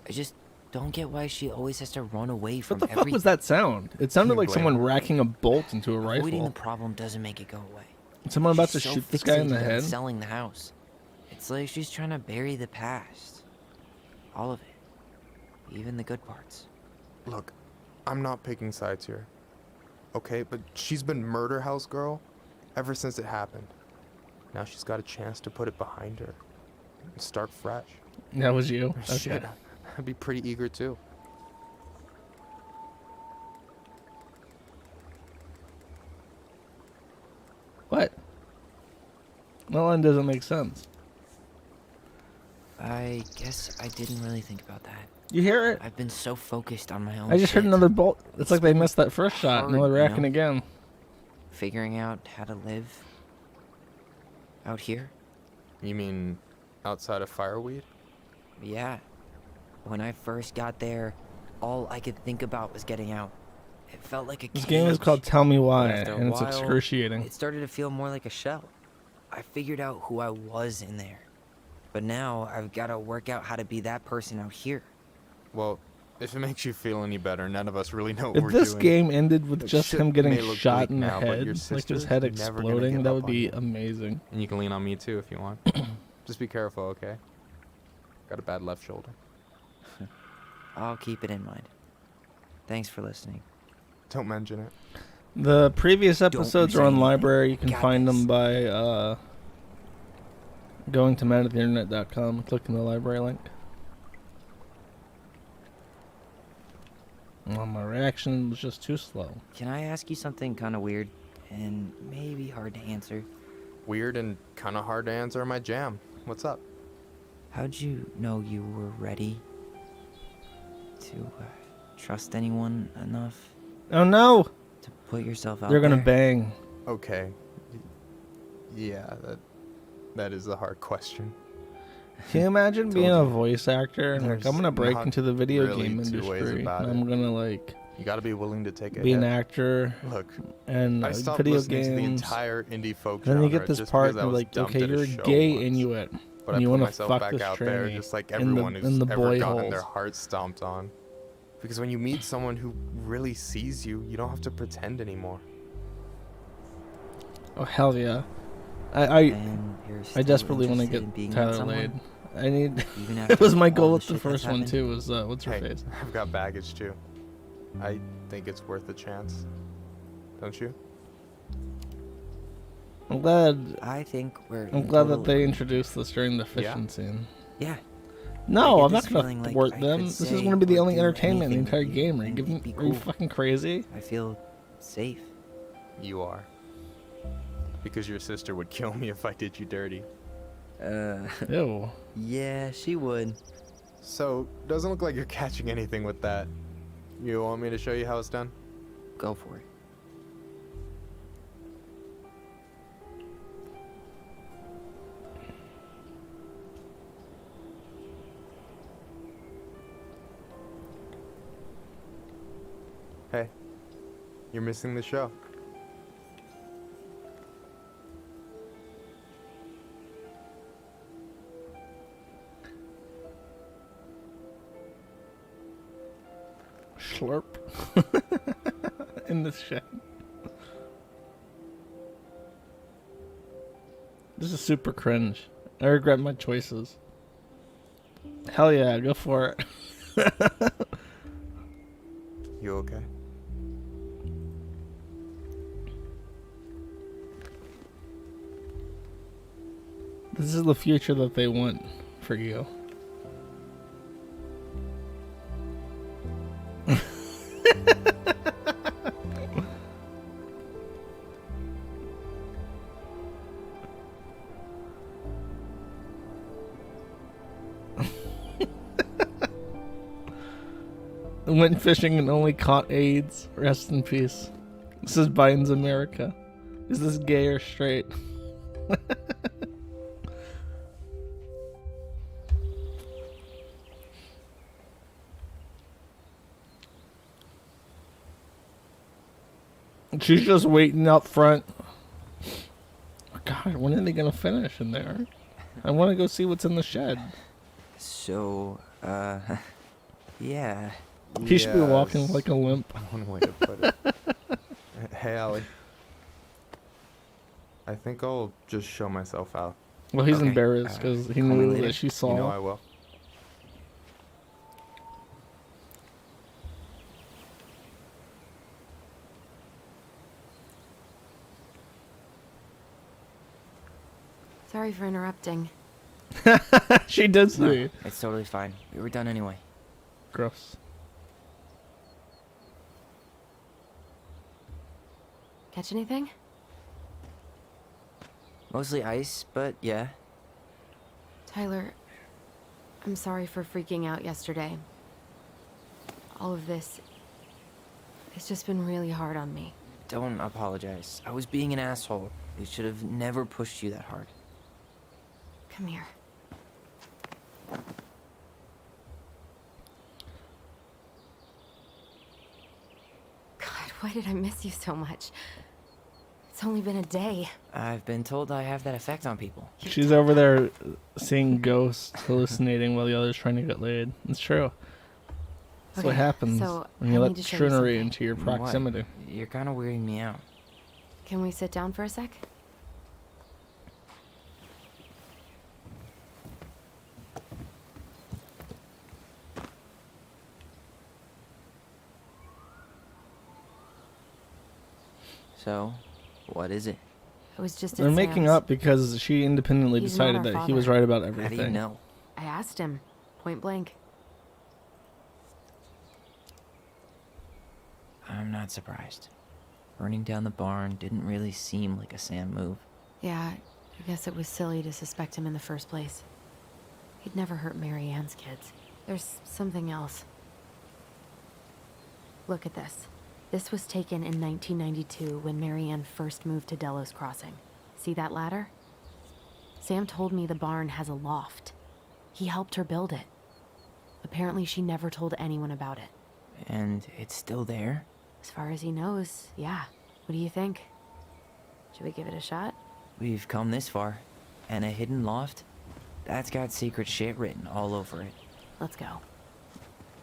I just don't get why she always has to run away from What the fuck everything. was that sound? It sounded you like blame someone her? racking a bolt into a Avoiding the rifle. problem doesn't make it go away. Someone about to She's so shoot this guy in the fixated on head? selling the house. It's like she's trying to bury the past. All of it. Even the good parts. Look, I'm not picking sides here. Okay, but she's been murder house girl ever since it happened. Now she's got a chance to put it behind her and start fresh. That was you? Shit, Okay. I'd be pretty eager too. What? That line doesn't make sense. I guess I didn't really think about that. You hear it? I've been so focused on my own I just heard shit. another bolt. It's like they missed that first shot. hard, Now they're you racking know? again. Figuring out how to live out here. You mean outside of Fireweed? Yeah. When I first got there, all I could think about was getting out. It felt like a This game is cage. called Tell Me Why, But after a and it's while, excruciating. It started to feel more like a shell. I figured out who I was in there. But now I've got to work out how to be that person out here. Well, if it makes you feel any better, none of us really know what If we're this doing. game ended with Like, just shit him getting may look shot bleak in the now, but head, your like his sister's head never gonna exploding, give that up would on be you. amazing. And you can lean on me too if you want. Just be careful, okay? Got a bad left shoulder. I'll keep it in mind. Thanks for listening. Don't mention it. The previous episodes are on say library. You can Got find this. them by going to manoftheinternet.com and clicking the library link. Well, my reaction was just too slow. Can I ask you something kind of weird and maybe hard to answer? Weird and kind of hard to answer my jam. What's up? How'd you know you were ready to trust anyone enough Oh no! to put yourself out They're gonna there? bang. Okay. Yeah, that is a hard question. Can you imagine being a voice actor and like, There's I'm gonna break not into the video really game two ways industry and about I'm it. gonna like You gotta be willing to take a be an hit. actor, Look, and I stopped video listening to the games. entire indie folk Then you genre get this just part because I and was like, dumped okay, at a you're a show gay once. Inuit, But and I you put want to myself fuck back this out there tranny just like in everyone the, who's in the ever boy gotten holes. their heart stomped on. Because when you meet someone who really sees you, you don't have to pretend anymore. Oh hell yeah! And you're I still desperately want to interested get in being with Tyler someone? laid. I need. Even It after was my all goal the with the shit that's first one happened? too. Was what's her Hey, face? I've got baggage too. I think it's worth a chance. Don't you? I'm glad. I think we're. I'm in glad total that they agreement. introduced this during the fishing scene. Yeah. No, I I'm get not this gonna feeling like thwart I them. could This is say gonna be the or only do entertainment in the anything entire with game. Are you and giving? it'd be Are you cool. fucking crazy? I feel safe. You are. Because your sister would kill me if I did you dirty. Ew. Yeah, she would. So, doesn't look like you're catching anything with that. You want me to show you how it's done? Go for it. Hey, you're missing the show. Slurp. In the shed. This is super cringe. I regret my choices. Hell yeah, go for it. You okay? This is the future that they want for you. Went fishing and only caught AIDS. Rest in peace. This is Biden's America. Is this gay or straight? She's just waiting up front. God, when are they gonna finish in there? I want to go see what's in the shed. So, yeah. He should be walking like a limp. One way to put it. Hey, Allie. I think I'll just show myself out. Well, he's Okay, embarrassed because he call me knew later. that she saw. You know I will. Sorry for interrupting. She did No, see. it's totally fine. We were done anyway. Gross. Catch anything? Mostly ice, but yeah. Tyler, I'm sorry for freaking out yesterday. All of this, it's just been really hard on me. Don't apologize. I was being an asshole. I should have never pushed you that hard. Come here. God, why did I miss you so much? It's only been a day. I've been told I have that effect on people. She's over there seeing ghosts, hallucinating while the other's trying to get laid. It's true. That's what Okay, happens so when you I let need to show you Shroonery something. into your What? proximity. You're kind of weirding me out. Can we sit down for a sec? So, what is it? I was just at They're making Sam's. up because she independently He's not decided our that he was father. right about How do everything. you know? I asked him, point blank. I'm not surprised. Burning down the barn didn't really seem like a Sam move. Yeah, I guess it was silly to suspect him in the first place. He'd never hurt Mary Ann's kids. There's something else. Look at this. This was taken in 1992 when Mary Ann first moved to Delos Crossing. See that ladder? Sam told me the barn has a loft. He helped her build it. Apparently she never told anyone about it. And it's still there? As far as he knows, yeah. What do you think? Should we give it a shot? We've come this far. And a hidden loft? That's got secret shit written all over it. Let's go.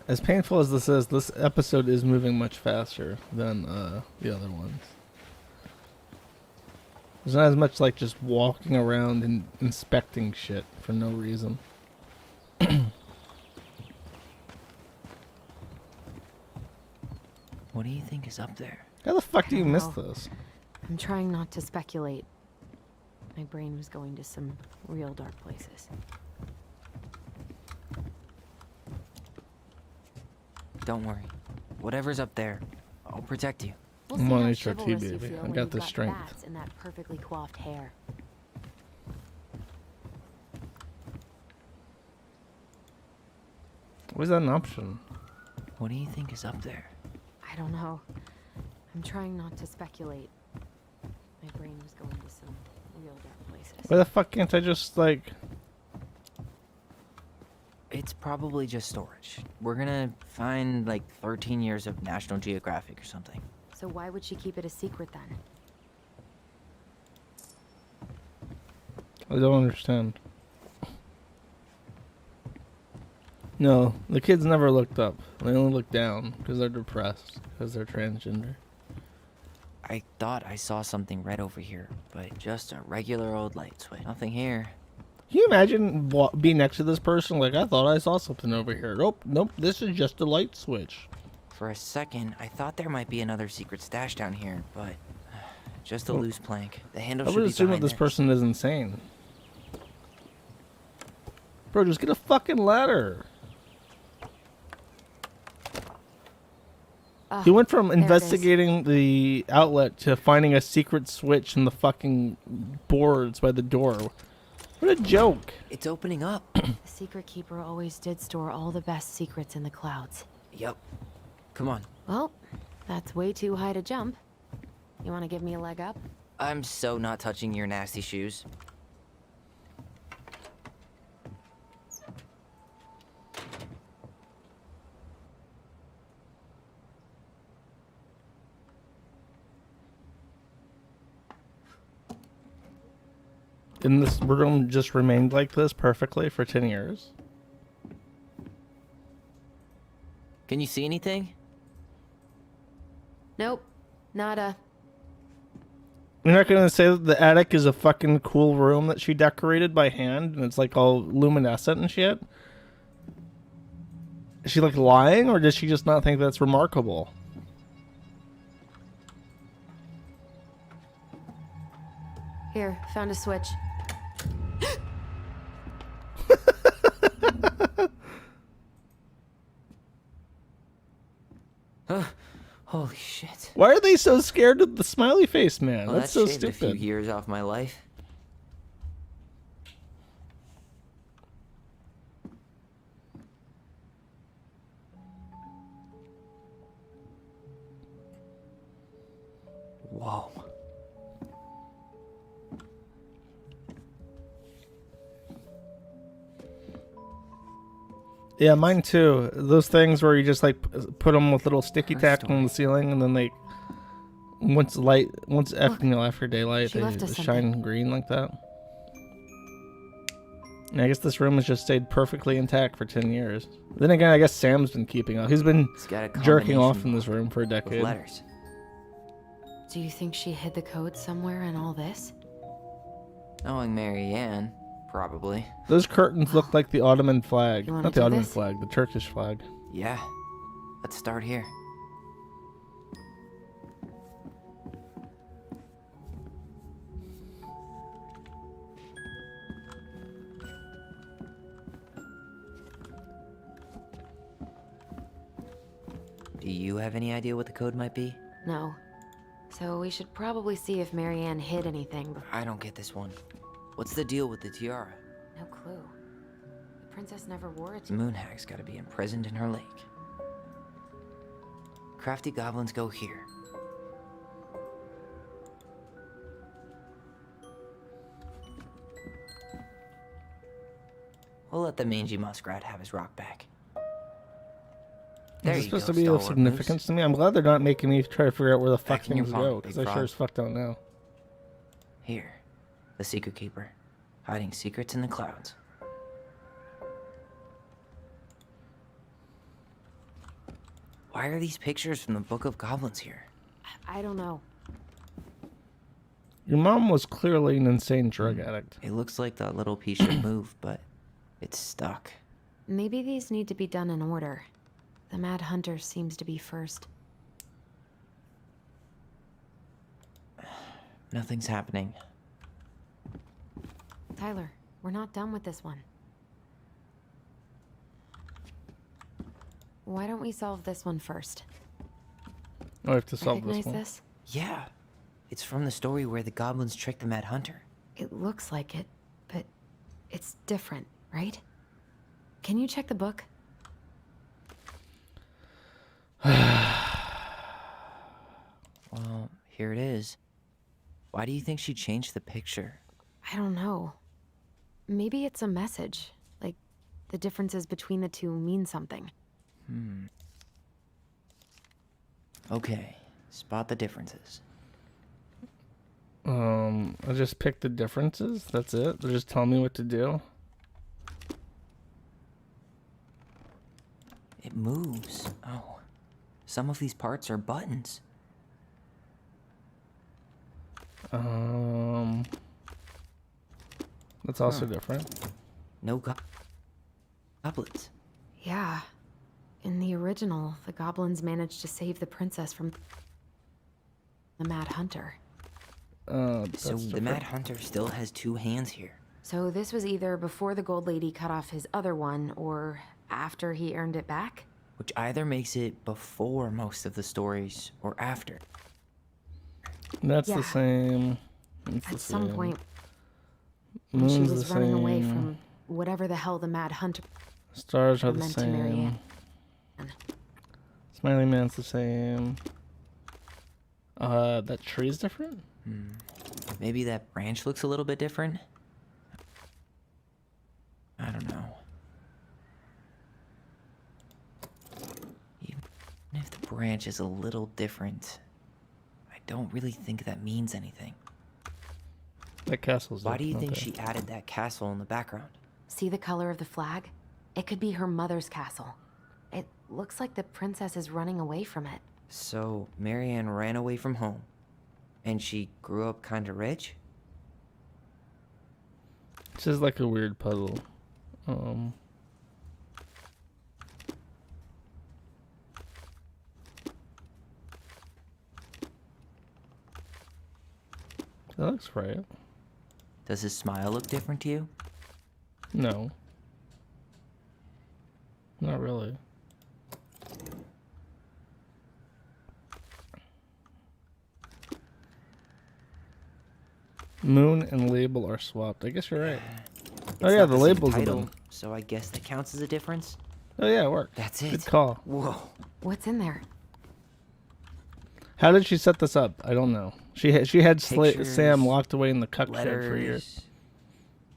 As painful as this is, this episode is moving much faster than the other ones. There's not as much like just walking around and inspecting shit for no reason. What do you think is up there? How the fuck do you miss know. this? I'm trying not to speculate. My brain was going to some real dark places. Don't worry. Whatever's up there, I'll protect you. We'll I'm see on how HRT, chivalrous you baby. feel I when got you've the strength. bats in that perfectly coiffed hair. Was that an option? What do you think is up there? I don't know. I'm trying not to speculate. My brain was going to some real dark places. Why the fuck can't I just like... It's probably just storage. We're gonna find like 13 years of National Geographic or something. So why would she keep it a secret then? I don't understand. No, the kids never looked up. They only looked down because they're depressed, because they're transgender. I thought I saw something red over here, but just a regular old light switch. Nothing here. Can you imagine being next to this person? Like, I thought I saw something over here. Nope, this is just a light switch. For a second, I thought there might be another secret stash down here, but just a loose plank. The handle I should would be assume that behind this there. person is insane. Bro, just get a fucking ladder. He went from there it is. investigating the outlet to finding a secret switch in the fucking boards by the door. What a joke. It's opening up. The secret keeper always did store all the best secrets in the clouds. Yup. Come on. Well, that's way too high to jump. You want to give me a leg up? I'm so not touching your nasty shoes. And this room just remained like this perfectly for 10 years. Can you see anything? Nope. Nada. You're not gonna say that the attic is a fucking cool room that she decorated by hand and it's like all luminescent and shit? Is she like lying, or does she just not think that's remarkable? Here, found a switch. Holy shit. Why are they so scared of the smiley face man? Well, That's so shaved a few stupid. years off my life. Whoa. Yeah, mine too. Those things where you just like put them with little sticky Her tack story. on the ceiling, and then they once after daylight she left they us shine green like that. And I guess this room has just stayed perfectly intact for 10 years. Then again, I guess Sam's been keeping up. He's been It's got a jerking off combination in this room for a with decade. letters. Do you think she hid the code somewhere in all this? Knowing Mary Ann, probably. Those curtains look like the Ottoman flag. You wanna Not the do Ottoman this? flag, the Turkish flag. Yeah. Let's start here. Do you have any idea what the code might be? No. So we should probably see if Marianne hid anything before. I don't get this one. What's the deal with the tiara? No clue. The princess never wore it. Moonhag's gotta be imprisoned in her lake. Crafty goblins go here. We'll let the mangy muskrat have his rock back. There Is this you go, supposed to be of stalwart significance to me? I'm glad they're not making me try to figure out where the fuck Back in your things mom, go, big because I frog. sure as fuck don't know. Here, the secret keeper, hiding secrets in the clouds. Why are these pictures from the Book of Goblins here? I don't know. Your mom was clearly an insane drug addict. It looks like that little piece should move, but it's stuck. Maybe these need to be done in order. The Mad Hunter seems to be first. Nothing's happening. Tyler, we're not done with this one. Why don't we solve this one first? I have to solve Recognize this one. this? Yeah, it's from the story where the goblins tricked the Mad Hunter. It looks like it, but it's different, right? Can you check the book? Well, here it is. Why do you think she changed the picture? I don't know. Maybe it's a message. Like, the differences between the two mean something. Okay, spot the differences. I just picked the differences. That's it. They're just telling me what to do. It moves. Oh, some of these parts are buttons. That's also different. No goblins. Yeah. In the original, the goblins managed to save the princess from the Mad Hunter. So That's the different. Mad Hunter still has two hands here. So this was either before the Gold Lady cut off his other one, or after he earned it back? Which either makes it before most of the stories or after. That's Yeah. the same. It's the At some same. point, when she Moon's was the running away same. from whatever the hell the Mad Hunter Stars are the meant to Marianne. same. Smiley Man's the same. That tree's different? Maybe that branch looks a little bit different? I don't know. Even if the branch is a little different, I don't really think that means anything. That castle's Why do you different, think okay. she added that castle in the background? See the color of the flag? It could be her mother's castle. It looks like the princess is running away from it. So, Marianne ran away from home, and she grew up kinda rich? This is like a weird puzzle. That looks right. Does his smile look different to you? No. Not really. Moon and label are swapped. I guess you're right. Oh It's yeah, not the same labels are title, done. so I guess that counts as a difference? Oh yeah, it worked. That's it. Good call. Whoa. What's in there? How did she set this up? I don't know. She had Pictures, Sam locked away in the cuck shed for years. Letters.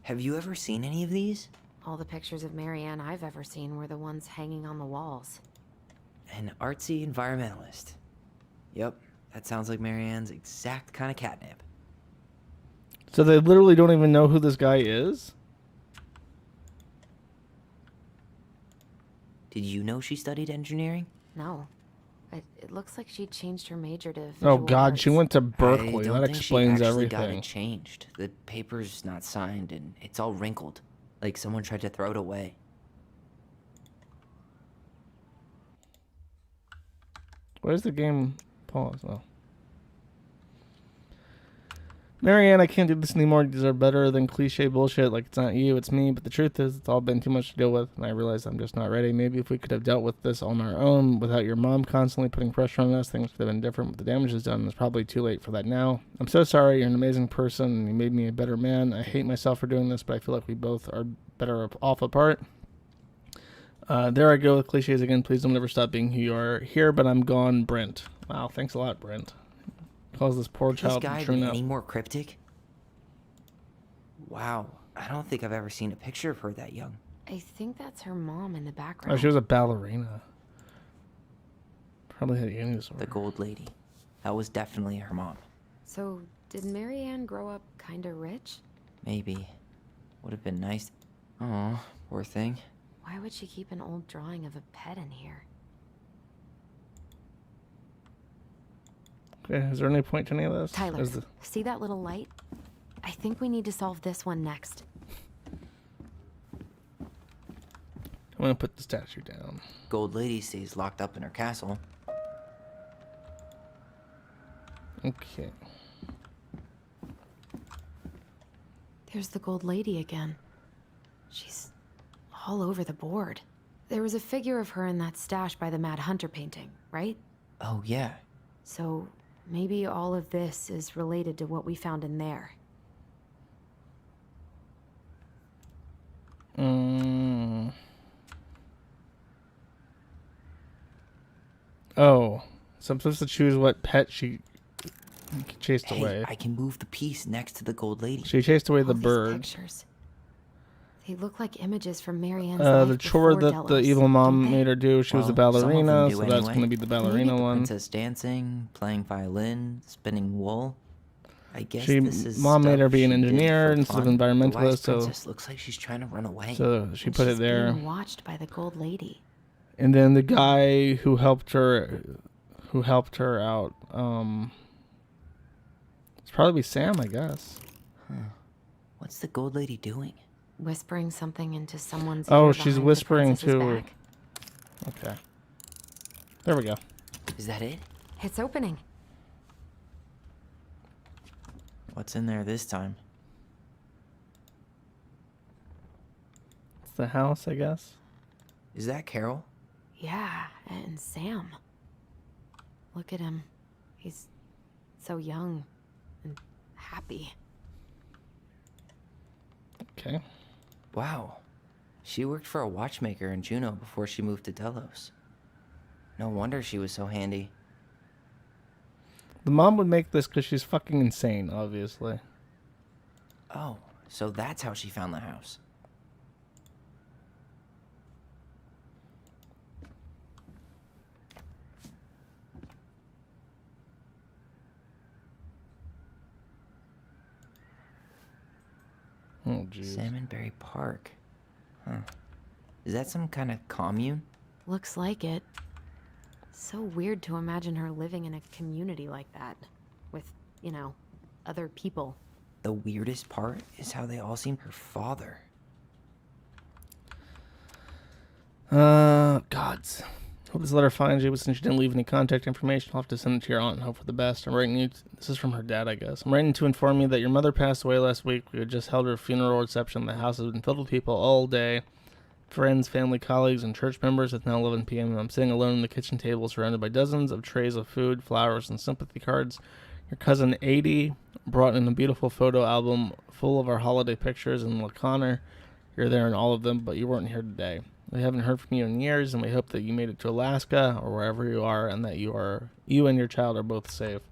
Have you ever seen any of these? All the pictures of Marianne I've ever seen were the ones hanging on the walls. An artsy environmentalist. Yep, that sounds like Marianne's exact kind of catnip. So they literally don't even know who this guy is? Did you know she studied engineering? No. It looks like she changed her major to Oh visual God, she arts. went to I Berkeley. don't That think explains she actually got everything. it changed. The paper's not signed and it's all wrinkled, like someone tried to throw it away. Where's the game pause? Oh. Marianne, I can't do this anymore. These are better than cliche bullshit like it's not you, it's me. But the truth is, it's all been too much to deal with, and I realize I'm just not ready. Maybe if we could have dealt with this on our own without your mom constantly putting pressure on us, things could have been different. But the damage is done. It's probably too late for that now. I'm so sorry. You're an amazing person, and you made me a better man. I hate myself for doing this, but I feel like we both are better off apart. There I go with cliches again. Please don't ever stop being who you are here, but I'm gone, Brent. Wow, thanks a lot, Brent. Calls this poor This child guy true be now. any more cryptic? Wow, I don't think I've ever seen a picture of her that young. I think that's her mom in the background. Oh, she was a ballerina. Probably had eating disorder. The Gold Lady. That was definitely her mom. So, did Marianne grow up kinda rich? Maybe. Would have been nice. Oh, poor thing. Why would she keep an old drawing of a pet in here? Okay, is there any point to any of this? Tyler, Is the- see that little light? I think we need to solve this one next. I'm gonna put the statue down. Gold Lady stays locked up in her castle. Okay. There's the Gold Lady again. She's all over the board. There was a figure of her in that stash by the Mad Hunter painting, right? Oh, yeah. So maybe all of this is related to what we found in there. Oh, so I'm supposed to choose what pet she chased Hey, away. I can move the piece next to the Gold Lady. She chased away the All these bird. pictures. They look like images from Marianne's The life chore before that the Delos, evil don't mom they? made her do. She was a Well, some of them ballerina, do so that's anyway. going to be the ballerina one. Princess dancing, playing violin, spinning wool. I guess She this is mom made her stuff be an she did engineer for instead of fun. The wise environmentalist, so princess looks like she's trying to run away. so she And put it she's there. being watched by the Gold Lady. And then the guy who helped her out, it's probably Sam, I guess. What's the Gold Lady doing? Whispering something into someone's Oh, ear she's behind the whispering princess's to. back. Okay. There we go. Is that it? It's opening. What's in there this time? It's the house, I guess. Is that Carol? Yeah, and Sam. Look at him. He's so young and happy. Okay. Wow. She worked for a watchmaker in Juneau before she moved to Delos. No wonder she was so handy. The mom would make this because she's fucking insane, obviously. Oh, so that's how she found the house. Oh, jeez. Salmonberry Park. Huh. Is that some kind of commune? Looks like it. So weird to imagine her living in a community like that. With, you know, other people. The weirdest part is how they all seem her father. Gods. Hope this letter finds you, but since you didn't leave any contact information, I'll have to send it to your aunt and hope for the best. I'm writing you. This is from her dad, I guess. I'm writing to inform you that your mother passed away last week. We had just held her funeral reception. The house has been filled with people all day. Friends, family, colleagues, and church members. It's now 11 p.m. and I'm sitting alone at the kitchen table surrounded by dozens of trays of food, flowers, and sympathy cards. Your cousin 80 brought in a beautiful photo album full of our holiday pictures, and LaConnor, you're there in all of them, but you weren't here today. We haven't heard from you in years, and we hope that you made it to Alaska or wherever you are, and that you and your child are both safe.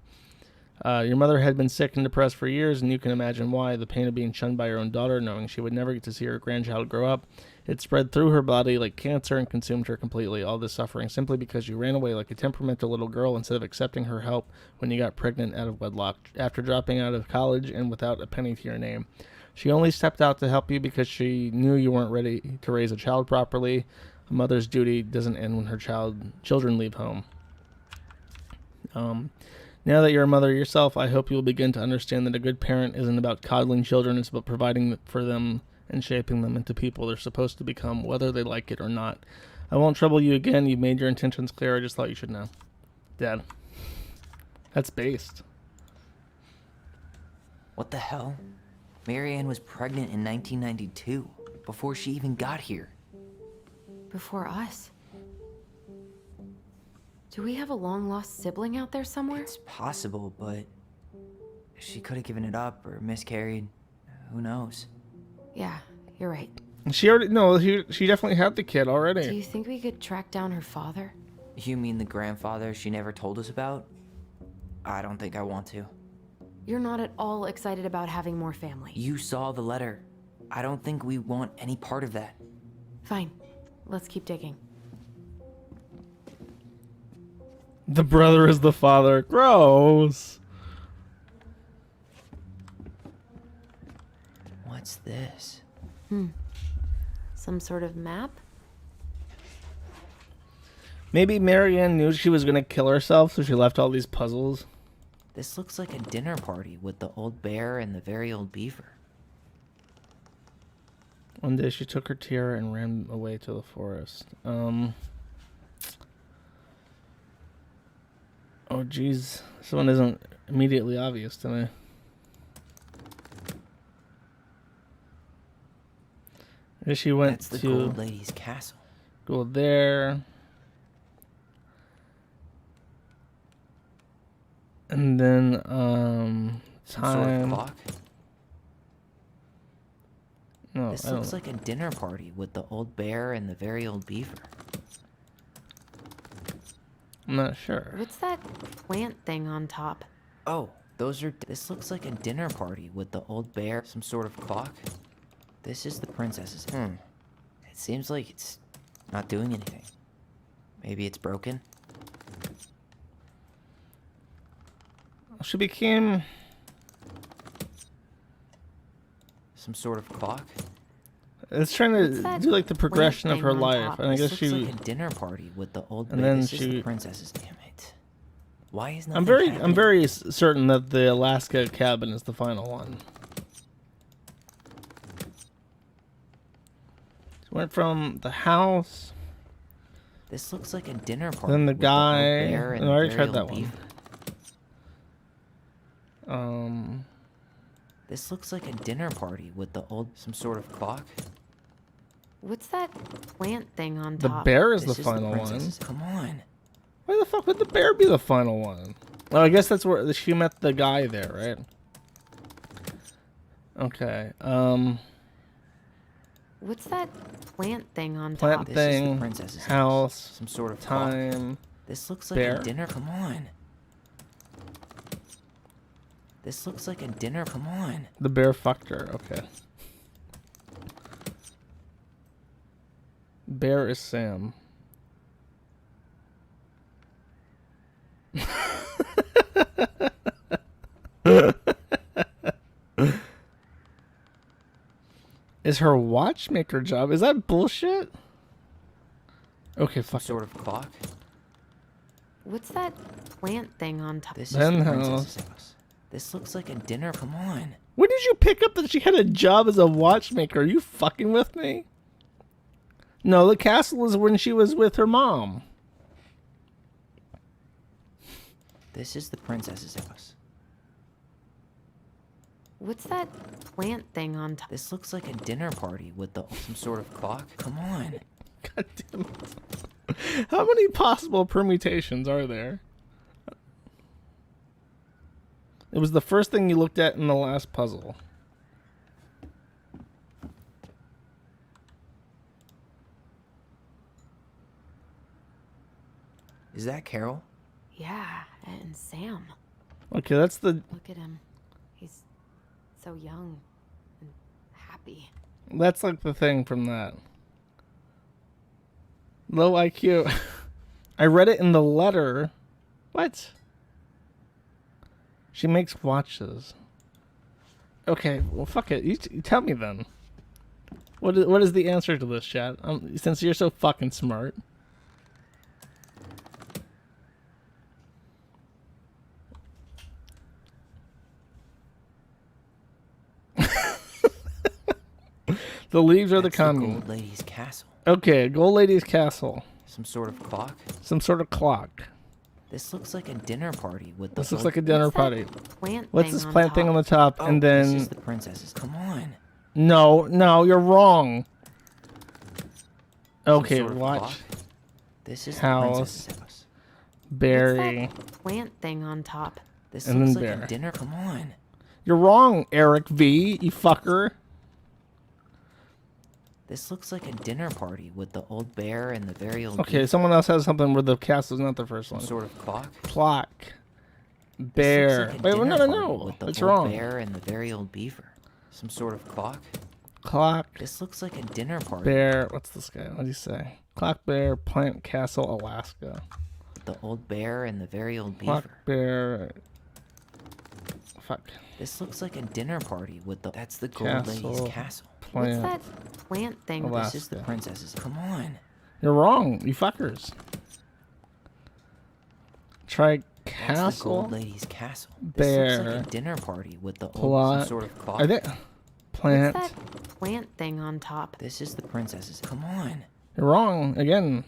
Your mother had been sick and depressed for years, and you can imagine why. The pain of being shunned by your own daughter, knowing she would never get to see her grandchild grow up. It spread through her body like cancer and consumed her completely. All this suffering simply because you ran away like a temperamental little girl instead of accepting her help when you got pregnant out of wedlock, after dropping out of college and without a penny to your name. She only stepped out to help you because she knew you weren't ready to raise a child properly. A mother's duty doesn't end when her children leave home. Now that you're a mother yourself, I hope you'll begin to understand that a good parent isn't about coddling children. It's about providing for them and shaping them into people they're supposed to become, whether they like it or not. I won't trouble you again. You've made your intentions clear. I just thought you should know. Dad. That's based. What the hell? Marianne was pregnant in 1992, before she even got here. Before us. Do we have a long-lost sibling out there somewhere? It's possible, but she could have given it up or miscarried. Who knows? Yeah, you're right. She definitely had the kid already. Do you think we could track down her father? You mean the grandfather she never told us about? I don't think I want to. You're not at all excited about having more family. You saw the letter. I don't think we want any part of that. Fine. Let's keep digging. The brother is the father. Gross. What's this? Some sort of map? Maybe Marianne knew she was gonna kill herself, so she left all these puzzles. This looks like a dinner party with the old bear and the very old beaver. One day she took her tiara and ran away to the forest. Oh geez, this one isn't immediately obvious to me. I guess she went That's the to Gold Lady's castle. go there. And then Some sort of time. clock. No, This I don't looks know. like a dinner party with the old bear and the very old beaver. I'm not sure. What's that plant thing on top? Oh, those are. This looks like a dinner party with the old bear. Some sort of clock. This is the princess's. It seems like it's not doing anything. Maybe it's broken. She became Some sort of clock. it's trying What's to that do like the progression of thing her on life, top? and I This guess looks she. like a dinner party with the old And bear. then This is the she- princess's. Damn it! Why is nothing I'm very happening? certain that the Alaska cabin is the final one. She went from the house, This looks like a dinner party. then the with guy. old bear and I the already very tried old that one. beaver. This looks like a dinner party with the old. Some sort of clock. What's that plant thing on The top? bear is This the final one. princess's. Come on. Why the fuck would the bear be the final one? Oh, I guess that's where she met the guy there, right? Okay. What's that plant thing on Plant top? This is the thing, princess's house, Some sort of clock. time. This looks like bear. a dinner. Come on. This looks like a dinner. Come on. The bear fucked her. Okay. Bear is Sam. Is her watchmaker job? Is that bullshit? Okay, fuck. Sort of clock. What's that plant thing on top? This is Then the house. princess's house. This looks like a dinner. Come on. When did you pick up that she had a job as a watchmaker? Are you fucking with me? No, the castle is when she was with her mom. This is the princess's house. What's that plant thing on top? This looks like a dinner party with the some sort of clock. Come on. God damn it. How many possible permutations are there? It was the first thing you looked at in the last puzzle. Is that Carol? Yeah, and Sam. Okay, that's the... Look at him. He's so young and happy. That's like the thing from that. Low IQ. I read it in the letter. What? She makes watches. Okay, well, fuck it. You tell me then. What is the answer to this, chat? Since you're so fucking smart. The leaves are the That's commune. Gold Lady's castle. Okay, Gold Lady's castle. Some sort of clock. Some sort of clock. This looks like a dinner party with the. This looks old- like a dinner What's that party. plant What's thing this on plant thing top? on the top? Oh, And this then... is the princess's. Come on. No, you're wrong. Some Okay, sort of watch. clock. This is House. the princess's house. Berry. What's that plant thing on top? This And looks then like bear. a dinner. Come on. You're wrong, Eric V, you fucker. This looks like a dinner party with the old bear and the very old. Okay, beaver. someone else has something where the castle's not the first one. Some sort of clock. Clock. This looks Bear. like a Wait, dinner no, party with the it's old wrong. Bear and the very old beaver. Some sort of clock. Clock. This looks like a dinner party. Bear. What's this guy? What do you say? Clock, bear, plant, castle, Alaska. with the old bear and the very old Clock beaver. bear. Fuck. This looks like a dinner party with the... That's the Gold Lady's Castle. castle. What's Plant. that plant thing? Alaska. This is the princess's... Come on. You're wrong, you fuckers. Try That's the castle. Gold Lady's castle. Bear. This looks like a dinner party with the old... Plot. Some sort of clock. Are they plant? What's that plant thing on top? This is the princess's... Come on. You're wrong again.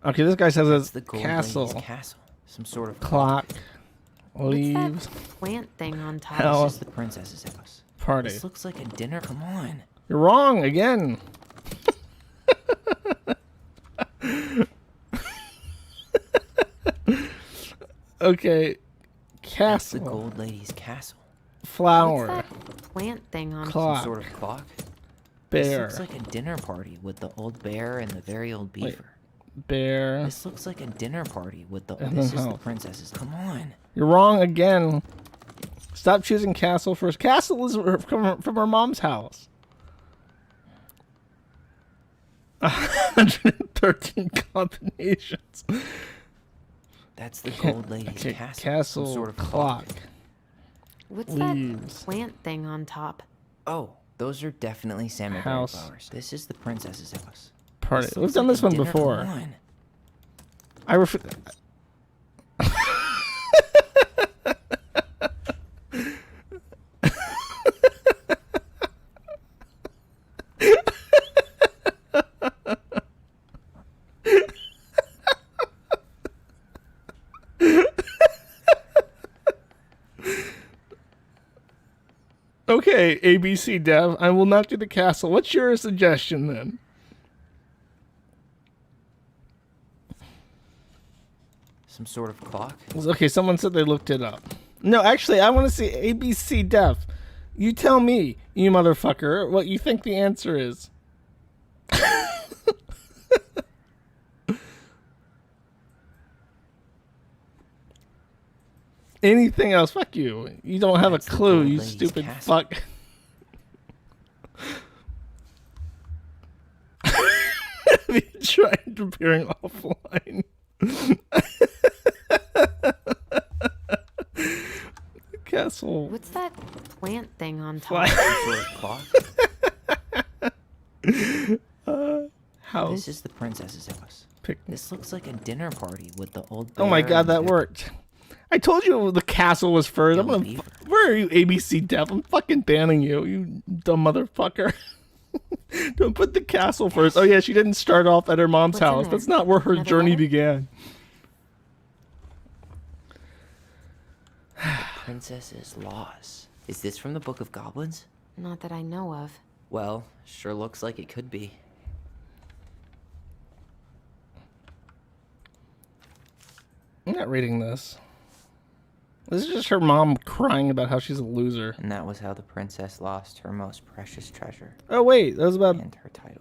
Okay, this guy says That's it's the Gold castle. Lady's castle. Some sort of Clock. What's Leaves. that plant thing on top? Hell. This is the princess's house. Party. This looks like a dinner. Come on. You're wrong again. Okay. That's the Castle. Gold Lady's castle. Flower. What's that plant thing on Clock. Some sort of clock. Bear. This looks like a dinner party with the old bear and the very old beaver. Wait. Bear. This looks like a dinner party with the... And This then is the health. princess's... Come on. You're wrong again. Stop choosing castle first. Castle is from her mom's house. 113 combinations. That's the Gold Lady's Okay, castle. castle. Some sort of clock. What's Leaves. that plant thing on top? Oh, those are definitely salmon House. flowers. This is the princess's house. Party. This We've looks done like this a one dinner. before. Come on. I refer. Okay, ABC Dev, I will not do the castle. What's your suggestion then? Some sort of clock. Okay, someone said they looked it up. No, actually, I want to see ABC Dev. You tell me, you motherfucker, what you think the answer is. Anything else? Fuck you. You don't have That's a the clue, Gold you Lady's stupid castle. fuck. Have you tried appearing offline? Castle. What's that plant thing on top? Some sort of clock. House. This is the princess's house. Pick. This looks like a dinner party with the old Oh my bear god, and that the- worked. I told you the castle was first. I'm Yellow gonna. beaver. Where are you, ABC Dev? I'm fucking banning you, you dumb motherfucker. Don't put the castle first. Oh yeah, she didn't start off at her mom's What's in house. there? That's not where her Another journey letter? began. Princess's Laws. Is this from the Book of Goblins? Not that I know of. Well, sure looks like it could be. I'm not reading this. This is just her mom crying about how she's a loser. And that was how the princess lost her most precious treasure Oh wait, that was about. and her title.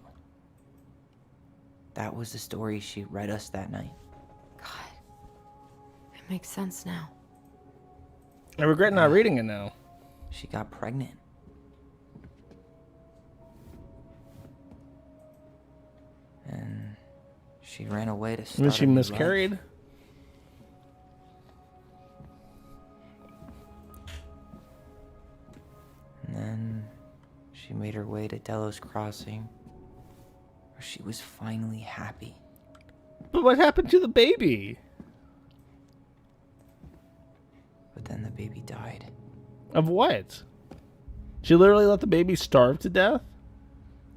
That was the story she read us that night. God. It makes sense now. I regret not reading it now. She got pregnant. And she ran away to And start then she a new miscarried. life. And then she made her way to Delos Crossing, where she was finally happy. But what happened to the baby? But then the baby died. Of what? She literally let the baby starve to death?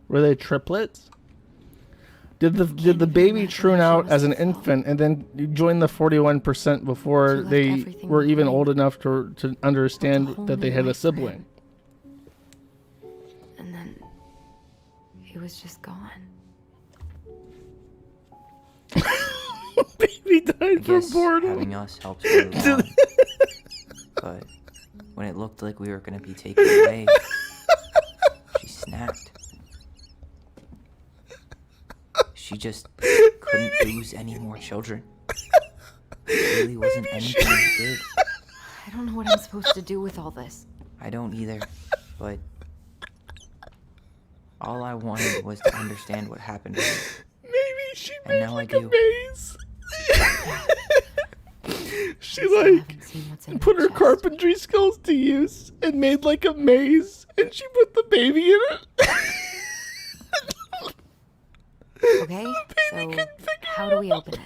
Were they triplets? Did the baby tune out as an infant and then join the 41% before She left they everything were even behind. old enough to understand whole that they new had a life for sibling? And then he was just gone. Baby I died from guess boredom. having us helps her move on. But when it looked like we were going to be taken away, she snapped. She just couldn't lose any more children. There really wasn't anything we did. I don't know what I'm supposed to do with all this. I don't either, but all I wanted was to understand what happened to her. Maybe she And made now like I a do. maze. She like put her carpentry skills to use and made like a maze, and she put the baby in it. Okay, so how do we open it?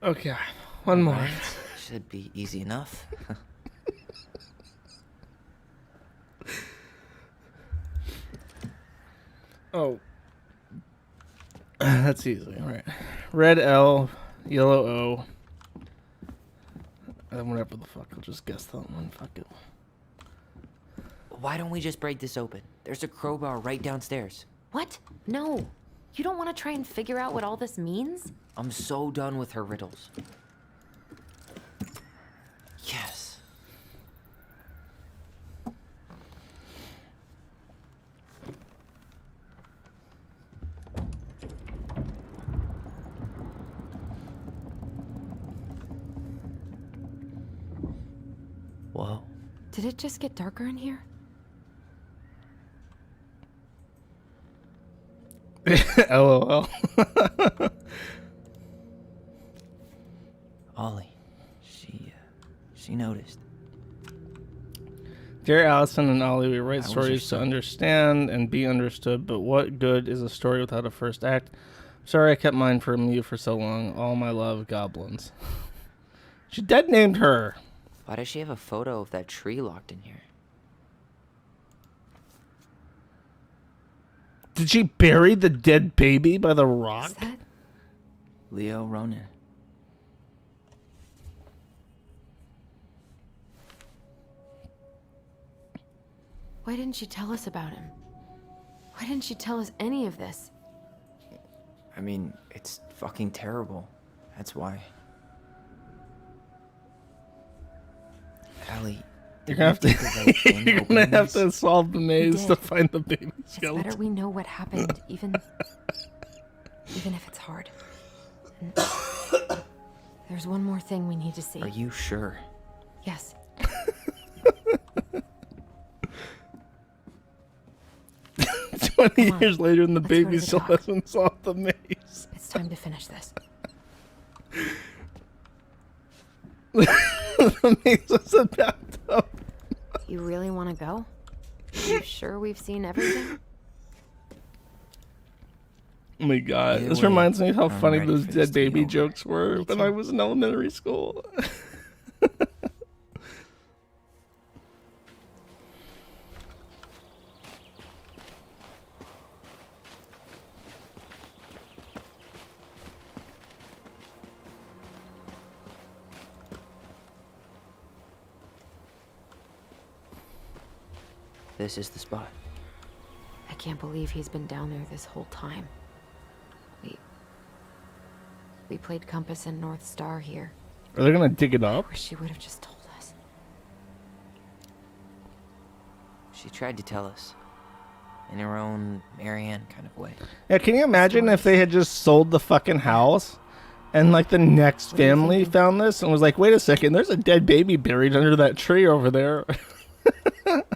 Okay, one more. Alright, should be easy enough. Oh. That's easy. All right. Red L, yellow O. And whatever the fuck. I'll just guess that one. Fuck it. Why don't we just break this open? There's a crowbar right downstairs. What? No. You don't want to try and figure out what all this means? I'm so done with her riddles. Yes. Whoa. Did it just get darker in here? LOL. Ollie. She noticed. Dear Allison and Ollie, we write How was your stories to son? understand and be understood, but what good is a story without a first act? Sorry I kept mine from you for so long. All my love, Goblins. She dead named her. Why does she have a photo of that tree locked in here? Did she bury the dead baby by the rock? Leo Ronan. Why didn't she tell us about him? Why didn't she tell us any of this? I mean, it's fucking terrible. That's why. Allie, You're gonna have to. You're gonna have to solve the maze to did. find the baby It's skeleton. better we know what happened, even if it's hard. And there's one more thing we need to see. Are you sure? Yes. 20 Come on, years later, and the let's go to baby the still dock. hasn't solved the maze. It's time to finish this. The maze was a bathtub. You really want to go? You sure we've seen everything? Oh my god, Either this way, reminds me of how I'm funny ready those for this dead to be baby over. jokes were when I was in elementary school. This is the spot. I can't believe he's been down there this whole time. We played Compass and North Star here. Are they gonna dig it up? I wish she would have just told us. She tried to tell us. In her own Marianne kind of way. Yeah, can you imagine if they had just sold the fucking house and like the next family found this and was like, wait a second, there's a dead baby buried under that tree over there.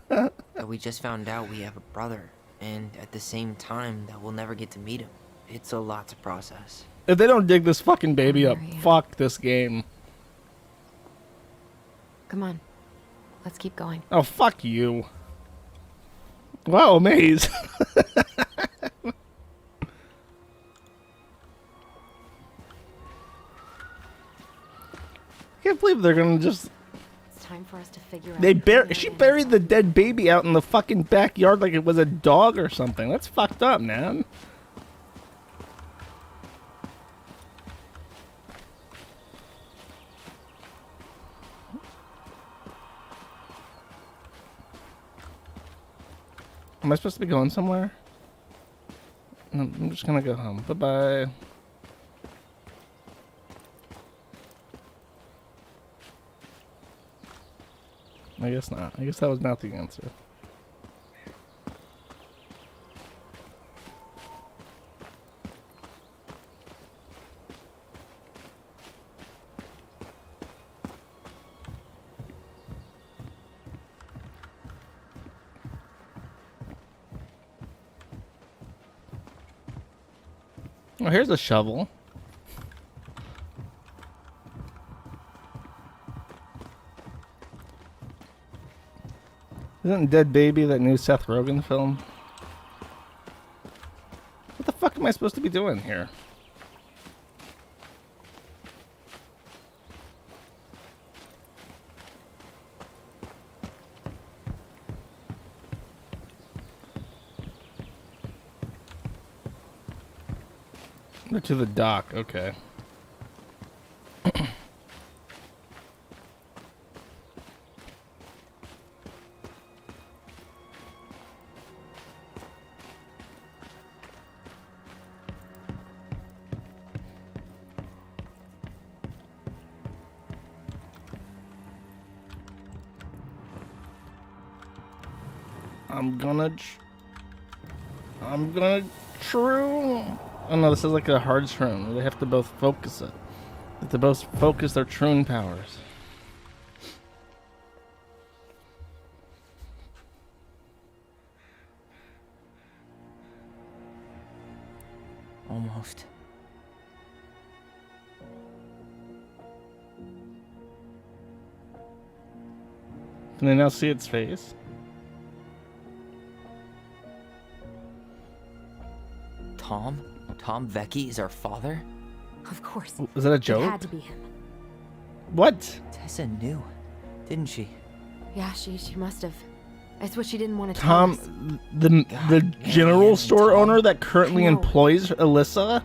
But we just found out we have a brother. And at the same time, that we'll never get to meet him. It's a lot to process. If they don't dig this fucking baby up, fuck this game. Come on. Let's keep going. Oh, fuck you. Wow, maze. I can't believe they're gonna just. It's time for us to figure out. They who she Marianne buried the dead baby out in the fucking backyard like it was a dog or something. That's fucked up, man. Am I supposed to be going somewhere? No, I'm just gonna go home. Bye-bye. I guess not. I guess that was not the answer. Oh, here's a shovel. Isn't Dead Baby that new Seth Rogen film? What the fuck am I supposed to be doing here? To the dock, okay. I'm gonna true. Oh no, this is like a hard shroom where they have to both focus it. They have to both focus their troon powers. Almost. Can they now see its face? Tom? Tom Vecchi is our father? Of course. Is that a joke? It had to be him. What? Tessa knew, didn't she? Yeah, she must have. It's what she didn't want to tell us. Tom, the general store owner that currently employs Alyssa?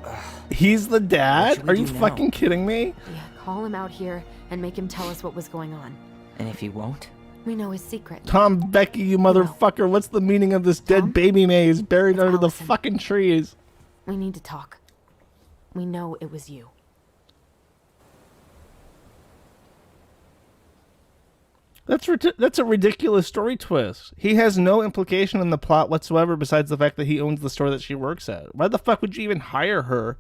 He's the dad? Are you fucking kidding me? Yeah, call him out here and make him tell us what was going on. And if he won't? We know his secret. Tom Vecchi, you motherfucker. What's the meaning of this dead baby maze buried under the fucking trees? We need to talk. We know it was you. That's a ridiculous story twist. He has no implication in the plot whatsoever besides the fact that he owns the store that she works at. Why the fuck would you even hire her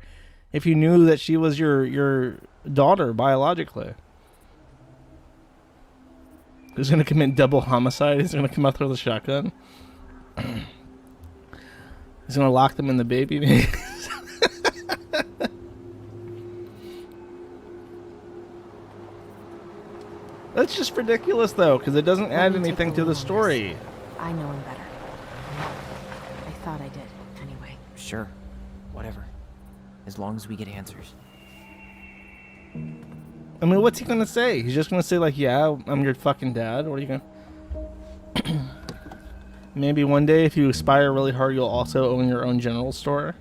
if you knew that she was your daughter biologically? He's gonna commit double homicide. He's gonna come out there with a shotgun. He's gonna lock them in the baby maze. That's just ridiculous, though, because it doesn't add anything to the story. I know him better. I thought I did, anyway. Sure. Whatever. As long as we get answers. I mean, what's he gonna say? He's just gonna say, like, yeah, I'm your fucking dad? What are you gonna... Maybe one day, if you aspire really hard, you'll also own your own general store.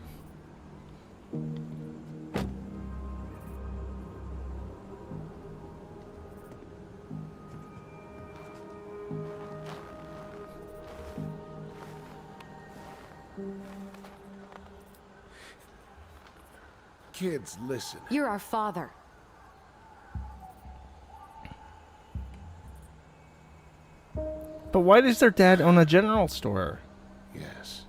Kids, listen. You're our father. But why does their dad own a general store? Yes.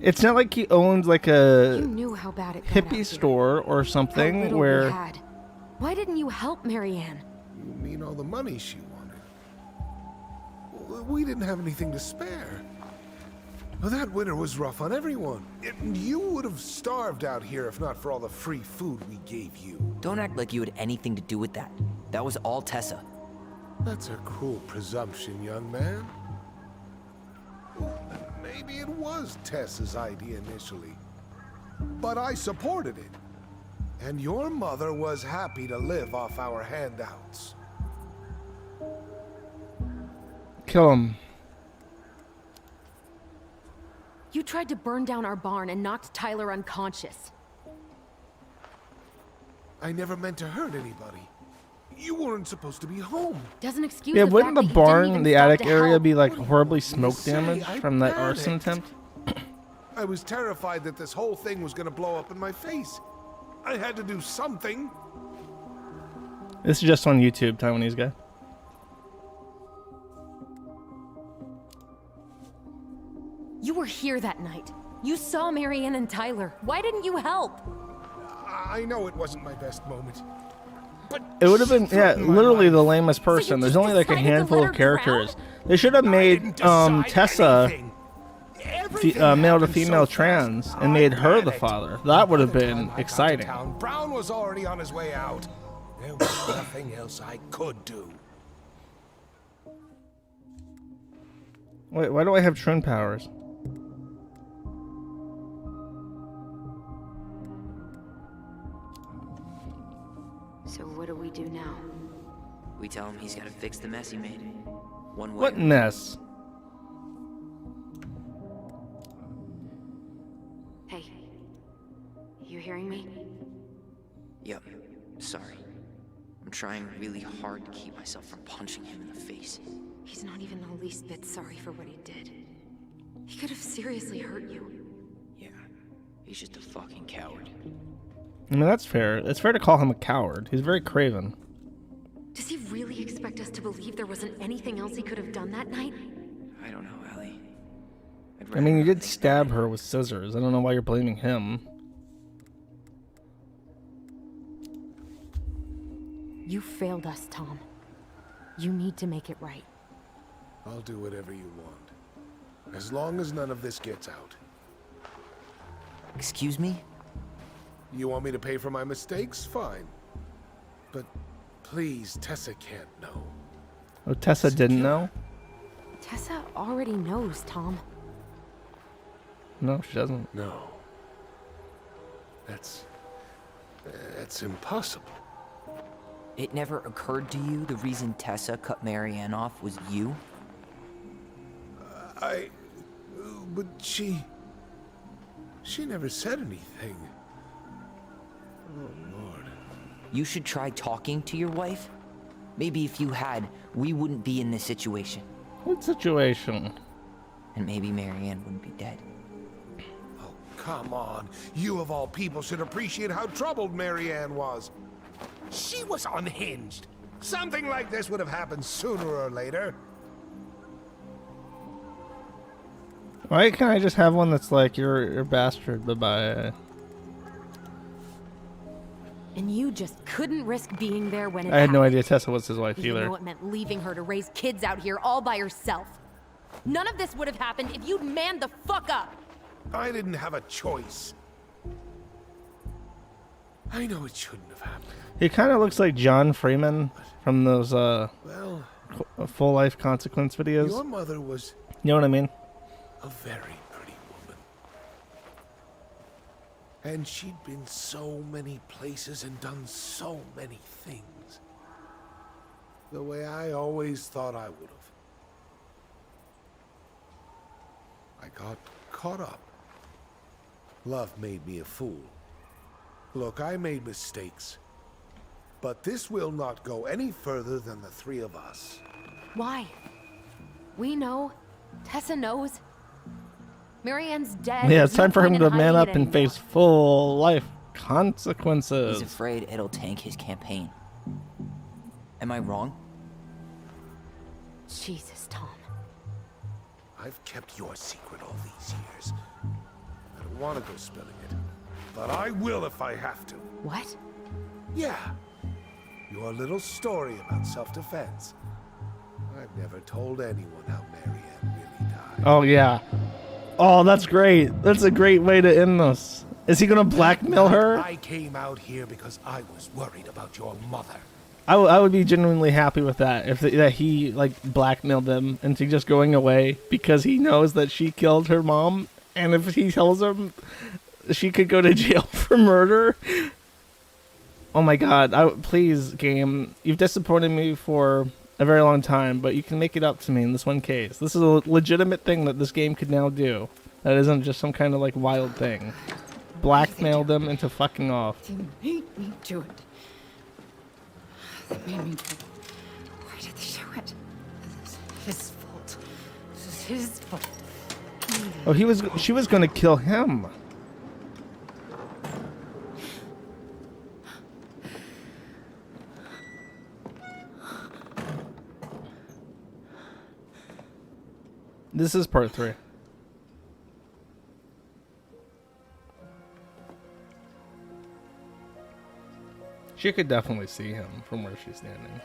It's not like he owns like a You knew how bad it got hippie store or How something little where... we had. Why didn't you help Marianne? You mean all the money she wanted? We didn't have anything to spare. Well, that winter was rough on everyone. You would have starved out here if not for all the free food we gave you. Don't act like you had anything to do with that. That was all Tessa. That's a cruel presumption, young man. Maybe it was Tessa's idea initially, but I supported it. And your mother was happy to live off our handouts. Kill him. You tried to burn down our barn and knocked Tyler unconscious. I never meant to hurt anybody. You weren't supposed to be home. Doesn't excuse Yeah, the wouldn't fact the that you didn't barn, even the stop attic to area help. be like horribly smoke say? damaged I from that arson panicked. attempt? I was terrified that this whole thing was gonna blow up in my face. I had to do something. This is just on YouTube, Taiwanese guy. You were here that night. You saw Marianne and Tyler. Why didn't you help? I know it wasn't my best moment. But It would have been, yeah, literally the lamest person. There's only like a handful of characters. They should have made Tessa male to female trans and made her the father. That would have been exciting. Brown was already on his way out. There was nothing else I could do. Wait, why do I have Tron powers? So what do we do now? We tell him he's got to fix the mess he made. One way. What mess? Hey, you hearing me? Yep. Sorry. I'm trying really hard to keep myself from punching him in the face. He's not even the least bit sorry for what he did. He could have seriously hurt you. Yeah. He's just a fucking coward. I mean, that's fair. It's fair to call him a coward. He's very craven. Does he really expect us to believe there wasn't anything else he could have done that night? I don't know, Ellie. I mean, you did stab her with scissors. I don't know why you're blaming him. You failed us, Tom. You need to make it right. I'll do whatever you want. As long as none of this gets out. Excuse me? You want me to pay for my mistakes? Fine. But please, Tessa can't know. Oh, Tessa didn't know? Tessa already knows, Tom. No, she doesn't. No. That's impossible. It never occurred to you the reason Tessa cut Marianne off was you? But she never said anything. Oh, Lord. You should try talking to your wife. Maybe if you had, we wouldn't be in this situation. What situation? And maybe Marianne wouldn't be dead. Oh, come on. You of all people should appreciate how troubled Marianne was. She was unhinged. Something like this would have happened sooner or later. Why can't I just have one that's like, you're a bastard, bye-bye? And you just couldn't risk being there when it I had no happened. idea Tessa was his wife You either. know it meant leaving her to raise kids out here all by herself. None of this would have happened if you'd manned the fuck up. I didn't have a choice. I know it shouldn't have happened. He kind of looks like John Freeman from those Well, full life consequence videos. your mother was You know what I mean? a very pretty woman. And she'd been so many places and done so many things. The way I always thought I would have. I got caught up. Love made me a fool. Look, I made mistakes. But this will not go any further than the three of us. Why? We know. Tessa knows. Marianne's dead. Yeah, it's There's no time for him point to in man hiding up it and anymore. face full life consequences. He's afraid it'll tank his campaign. Am I wrong? Jesus, Tom. I've kept your secret all these years. I don't want to go spilling it. But I will if I have to. What? Yeah. Your little story about self-defense. I've never told anyone how Marianne really died. Oh, yeah. Oh, that's great. That's a great way to end this. Is he going to blackmail her? I came out here because I was worried about your mother. I would be genuinely happy with that if that he like blackmailed them into just going away because he knows that she killed her mom, and if he tells him she could go to jail for murder. Oh my God! Please, game, you've disappointed me for a very long time, but you can make it up to me in this one case. This is a legitimate thing that this game could now do. That isn't just some kind of like wild thing. Blackmail them into fucking off. They made me do it. They made me do it. Why did they do it? This is his fault. This is his fault. Oh, she was going to kill him. This is part 3. She could definitely see him from where she's standing.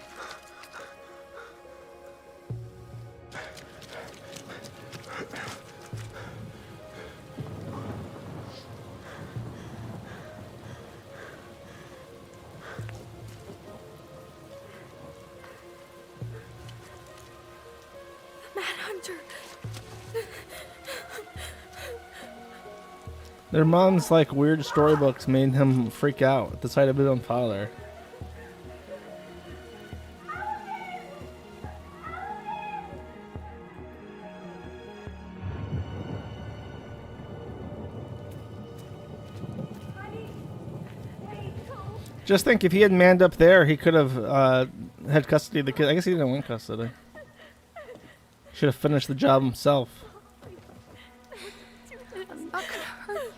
Mad Hunter. Their mom's like weird storybooks made him freak out at the sight of his own father. Just think, if he had manned up there, he could have had custody of the kid. I guess he didn't want custody. Should have finished the job himself. I'm not gonna hurt you.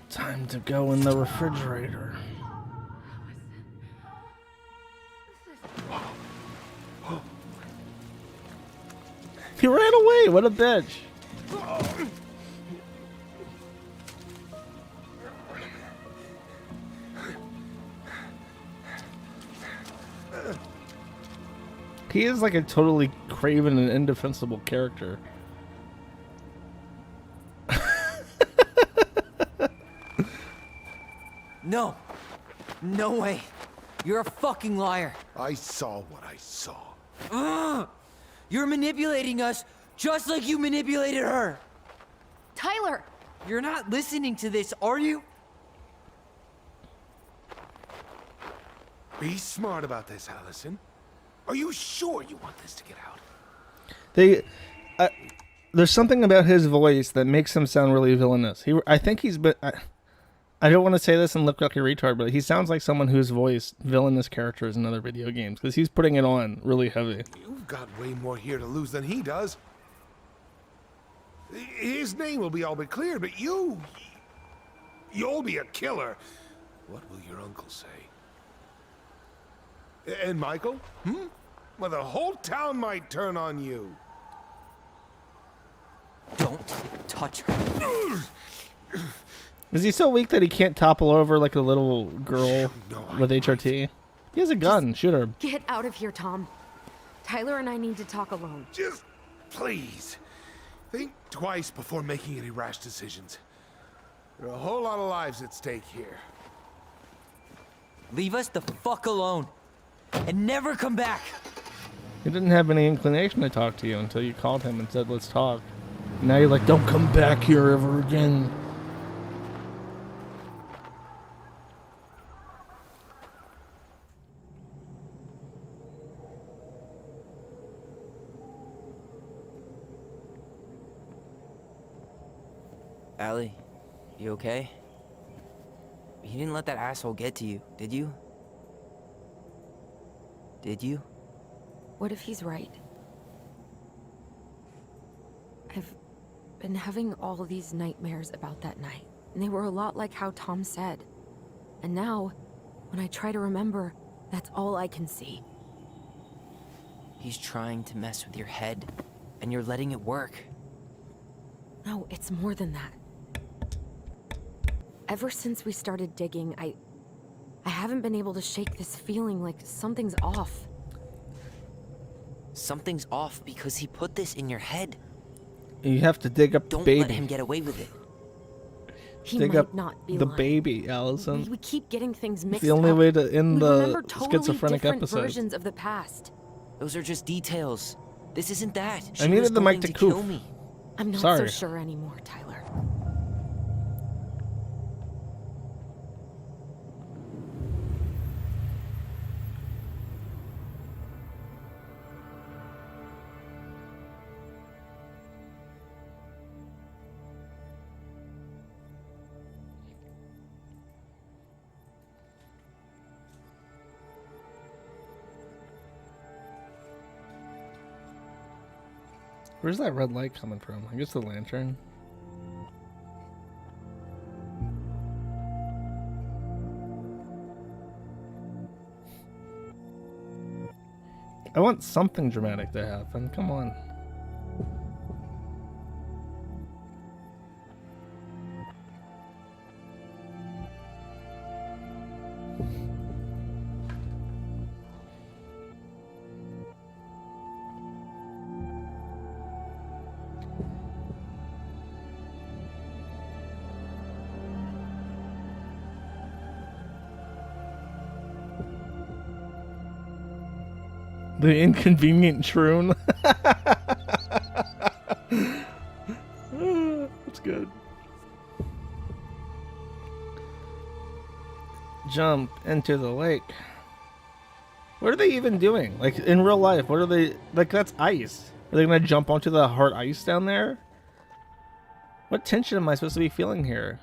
Time to go in the refrigerator. He ran away. What a bitch. He is like a totally craven and indefensible character. No. No way. You're a fucking liar. I saw what I saw. You're manipulating us just like you manipulated her. Tyler! You're not listening to this, are you? Be smart about this, Allison. Are you sure you want this to get out? There's something about his voice that makes him sound really villainous. I think he's been. I don't want to say this and look like a retard, but he sounds like someone who's voiced villainous characters in other video games because he's putting it on really heavy. You've got way more here to lose than he does. His name will be all but clear, but you'll be a killer. What will your uncle say? And Michael? Well, the whole town might turn on you. Don't touch her. Is he so weak that he can't topple over like a little girl with HRT? He has a gun. Shoot her. Get out of here, Tom. Tyler and I need to talk alone. Just please think twice before making any rash decisions. There are a whole lot of lives at stake here. Leave us the fuck alone. And never come back. He didn't have any inclination to talk to you until you called him and said, let's talk. Now you're like, don't come back here ever again. Allie, you okay? You didn't let that asshole get to you, did you? Did you? What if he's right? I've been having all these nightmares about that night, and they were a lot like how Tom said. And now, when I try to remember, that's all I can see. He's trying to mess with your head, and you're letting it work. No, it's more than that. Ever since we started digging, I haven't been able to shake this feeling like something's off. Something's off because he put this in your head. You have to dig up the baby. Don't let him get away with it. He dig might up not be the lying. baby, Allison. We keep getting things mixed It's the only up. way to end We the remember totally schizophrenic different episode. versions of the past. Those are just details. This isn't that. I She needed was the mic going to kill coof. me. I'm not Sorry. so sure anymore, Tyler. Where's that red light coming from? I guess the lantern. I want something dramatic to happen. Come on. The inconvenient troon. That's good. Jump into the lake. What are they even doing? Like in real life, what are they like? That's ice. Are they gonna jump onto the hard ice down there? What tension am I supposed to be feeling here?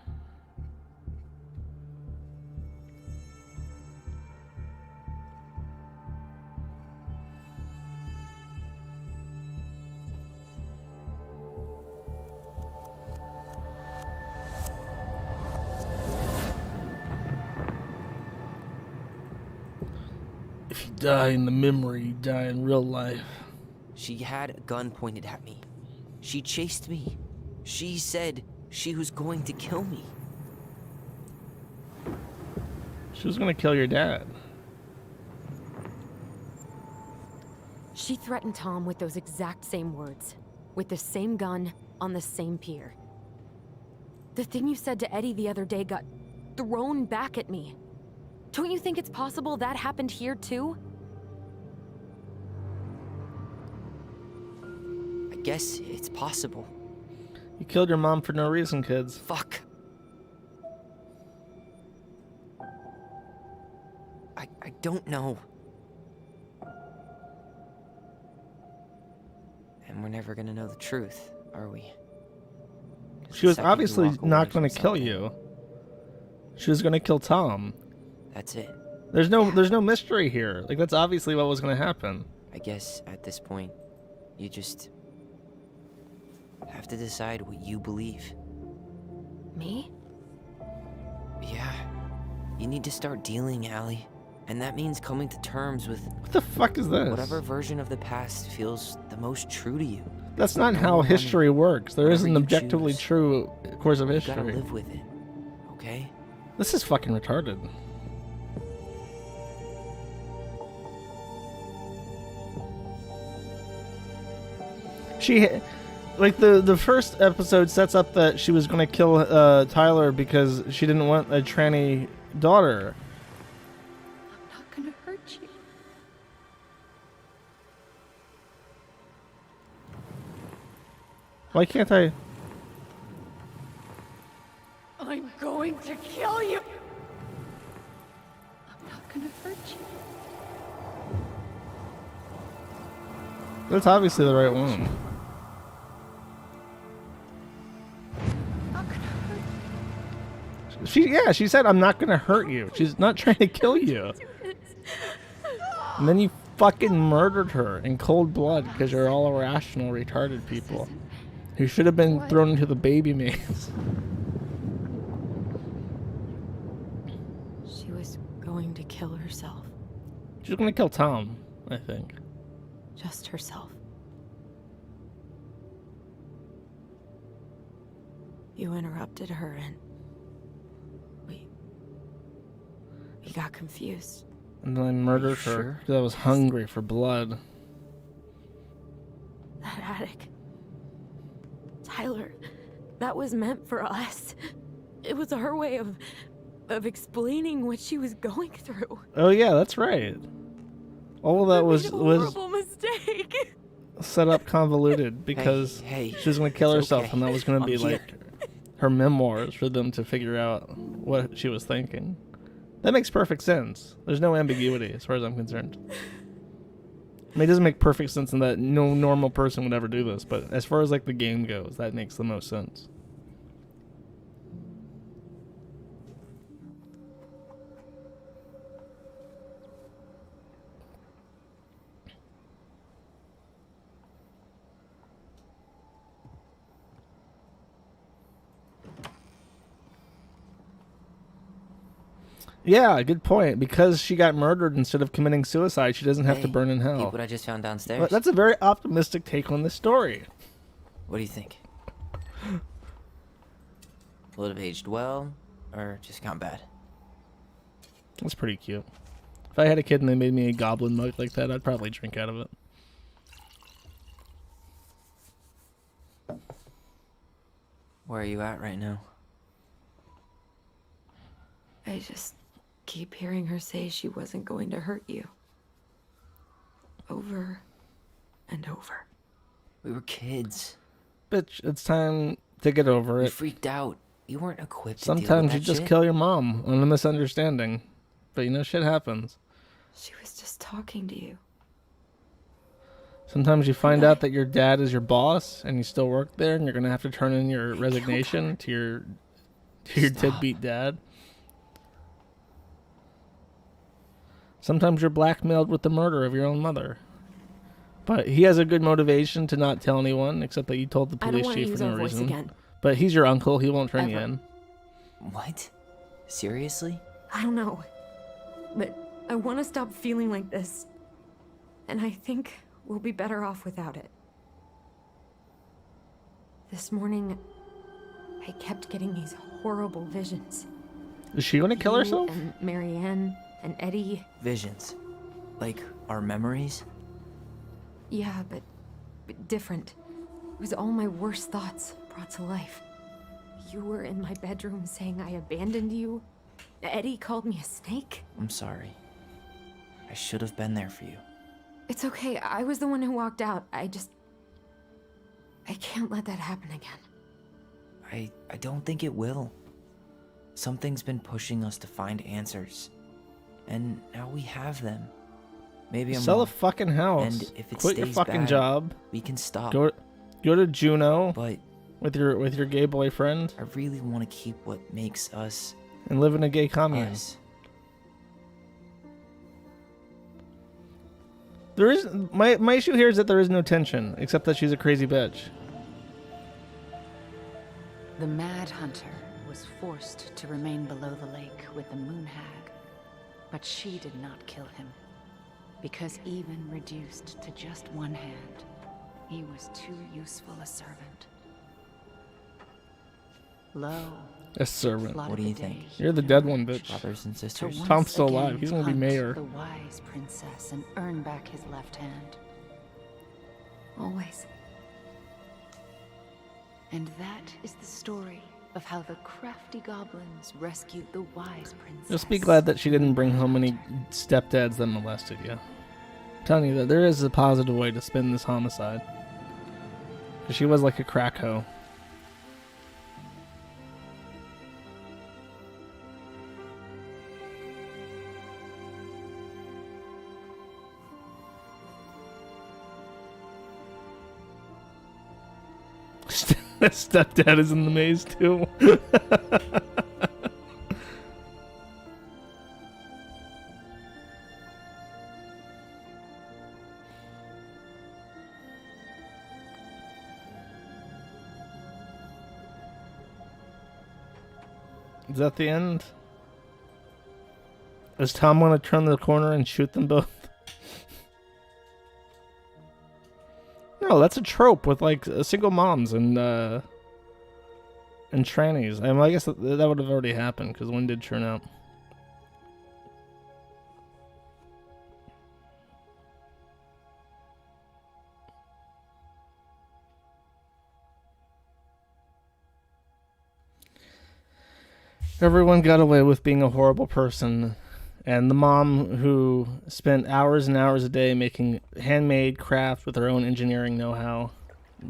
If you die in the memory, you die in real life. She had a gun pointed at me. She chased me. She said she was going to kill me. She was gonna kill your dad. She threatened Tom with those exact same words. With the same gun, on the same pier. The thing you said to Eddie the other day got thrown back at me. Don't you think it's possible that happened here too? I guess it's possible. You killed your mom for no reason, kids. Fuck. I don't know. And we're never gonna know the truth, are we? She was obviously not gonna kill you. She was gonna kill Tom. That's it. There's no mystery here. Like that's obviously what was gonna happen. I guess at this point, you just have to decide what you believe. Me? Yeah. You need to start dealing, Allie. And that means coming to terms with... What the fuck is this? Whatever version of the past feels the most true to you. That's not how history works. There is an objectively true course of You history. gotta live with it, okay? This is fucking retarded. She, like the first episode sets up that she was going to kill Tyler because she didn't want a tranny daughter. I'm not gonna hurt you. Why can't I? I'm going to kill you. I'm not gonna hurt you. That's obviously the right one. She said, I'm not gonna hurt you. She's not trying to kill you. And then you fucking murdered her in cold blood because you're all irrational, retarded people who should have been thrown into the baby maze. She was going to kill herself. She's gonna kill Tom, I think. Just herself. You interrupted her and we got confused. And then I murdered her because I was hungry for blood. That attic. Tyler, that was meant for us. It was her way of explaining what she was going through. Oh yeah, that's right. All of that was Horrible mistake. set up convoluted because Hey, she was gonna kill it's herself, okay. and that was gonna be I'm here. like her memoirs for them to figure out what she was thinking. That makes perfect sense. There's no ambiguity as far as I'm concerned. I mean, it doesn't make perfect sense in that no normal person would ever do this, but as far as like the game goes, that makes the most sense. Yeah, good point. Because she got murdered instead of committing suicide, she doesn't have to Hey, burn in peep hell. what I just found downstairs. But that's a very optimistic take on this story. What do you think? Would have aged well, or just gone bad? That's pretty cute. If I had a kid and they made me a goblin mug like that, I'd probably drink out of it. Where are you at right now? I just keep hearing her say she wasn't going to hurt you. over and over. We were kids. Bitch, it's time to get over We it. freaked out. You weren't equipped to deal with Sometimes you that just shit. kill your mom on a misunderstanding. But you know, shit happens. She was just talking to you. Sometimes you find out that your dad is your boss and you still work there and you're going to have to turn in your resignation to your deadbeat dad. Sometimes you're blackmailed with the murder of your own mother. But he has a good motivation to not tell anyone, except that you told the I don't police want to chief use for our no voice reason. again. But he's your uncle. He won't turn you Ever. in. What? Seriously? I don't know. But I want to stop feeling like this. And I think we'll be better off without it. This morning, I kept getting these horrible visions. Is she going to kill You herself? And Marianne and Eddie. Visions. Like our memories? Yeah, but different. It was all my worst thoughts brought to life. You were in my bedroom saying I abandoned you. Eddie called me a snake. I'm sorry. I should have been there for you. It's okay. I was the one who walked out. I can't let that happen again. I don't think it will. Something's been pushing us to find answers. And now we have them. Maybe I'm Sell a wrong. fucking house. And if it Quit stays your fucking bad, job. we can stop. Go to Juneau. But with your gay boyfriend. I really want to keep what makes us and live in a gay commune. us. There is my issue here is that there is no tension, except that she's a crazy bitch. The Mad Hunter was forced to remain below the lake with the Moon Hag, but she did not kill him, because even reduced to just one hand, he was too useful a servant. Lo, A servant. plotted What do you the think? day he You're the dead one, bitch. Brothers and to sisters. once Tom's still again alive. He's gonna be hunt mayor. the wise princess and earn back his left hand. Always. And that is the story of how the crafty goblins rescued the wise princess. Just be glad that she didn't bring home any stepdads that molested you. I'm telling you that there is a positive way to spin this homicide. 'Cause she was like a crack hoe. Stepdad is in the maze too. Is that the end? Does Tom want to turn the corner and shoot them both? No, that's a trope with like single moms and trannies. I mean, I guess that would have already happened because one did turn out. Everyone got away with being a horrible person, and the mom who spent hours and hours a day making handmade craft with her own engineering know-how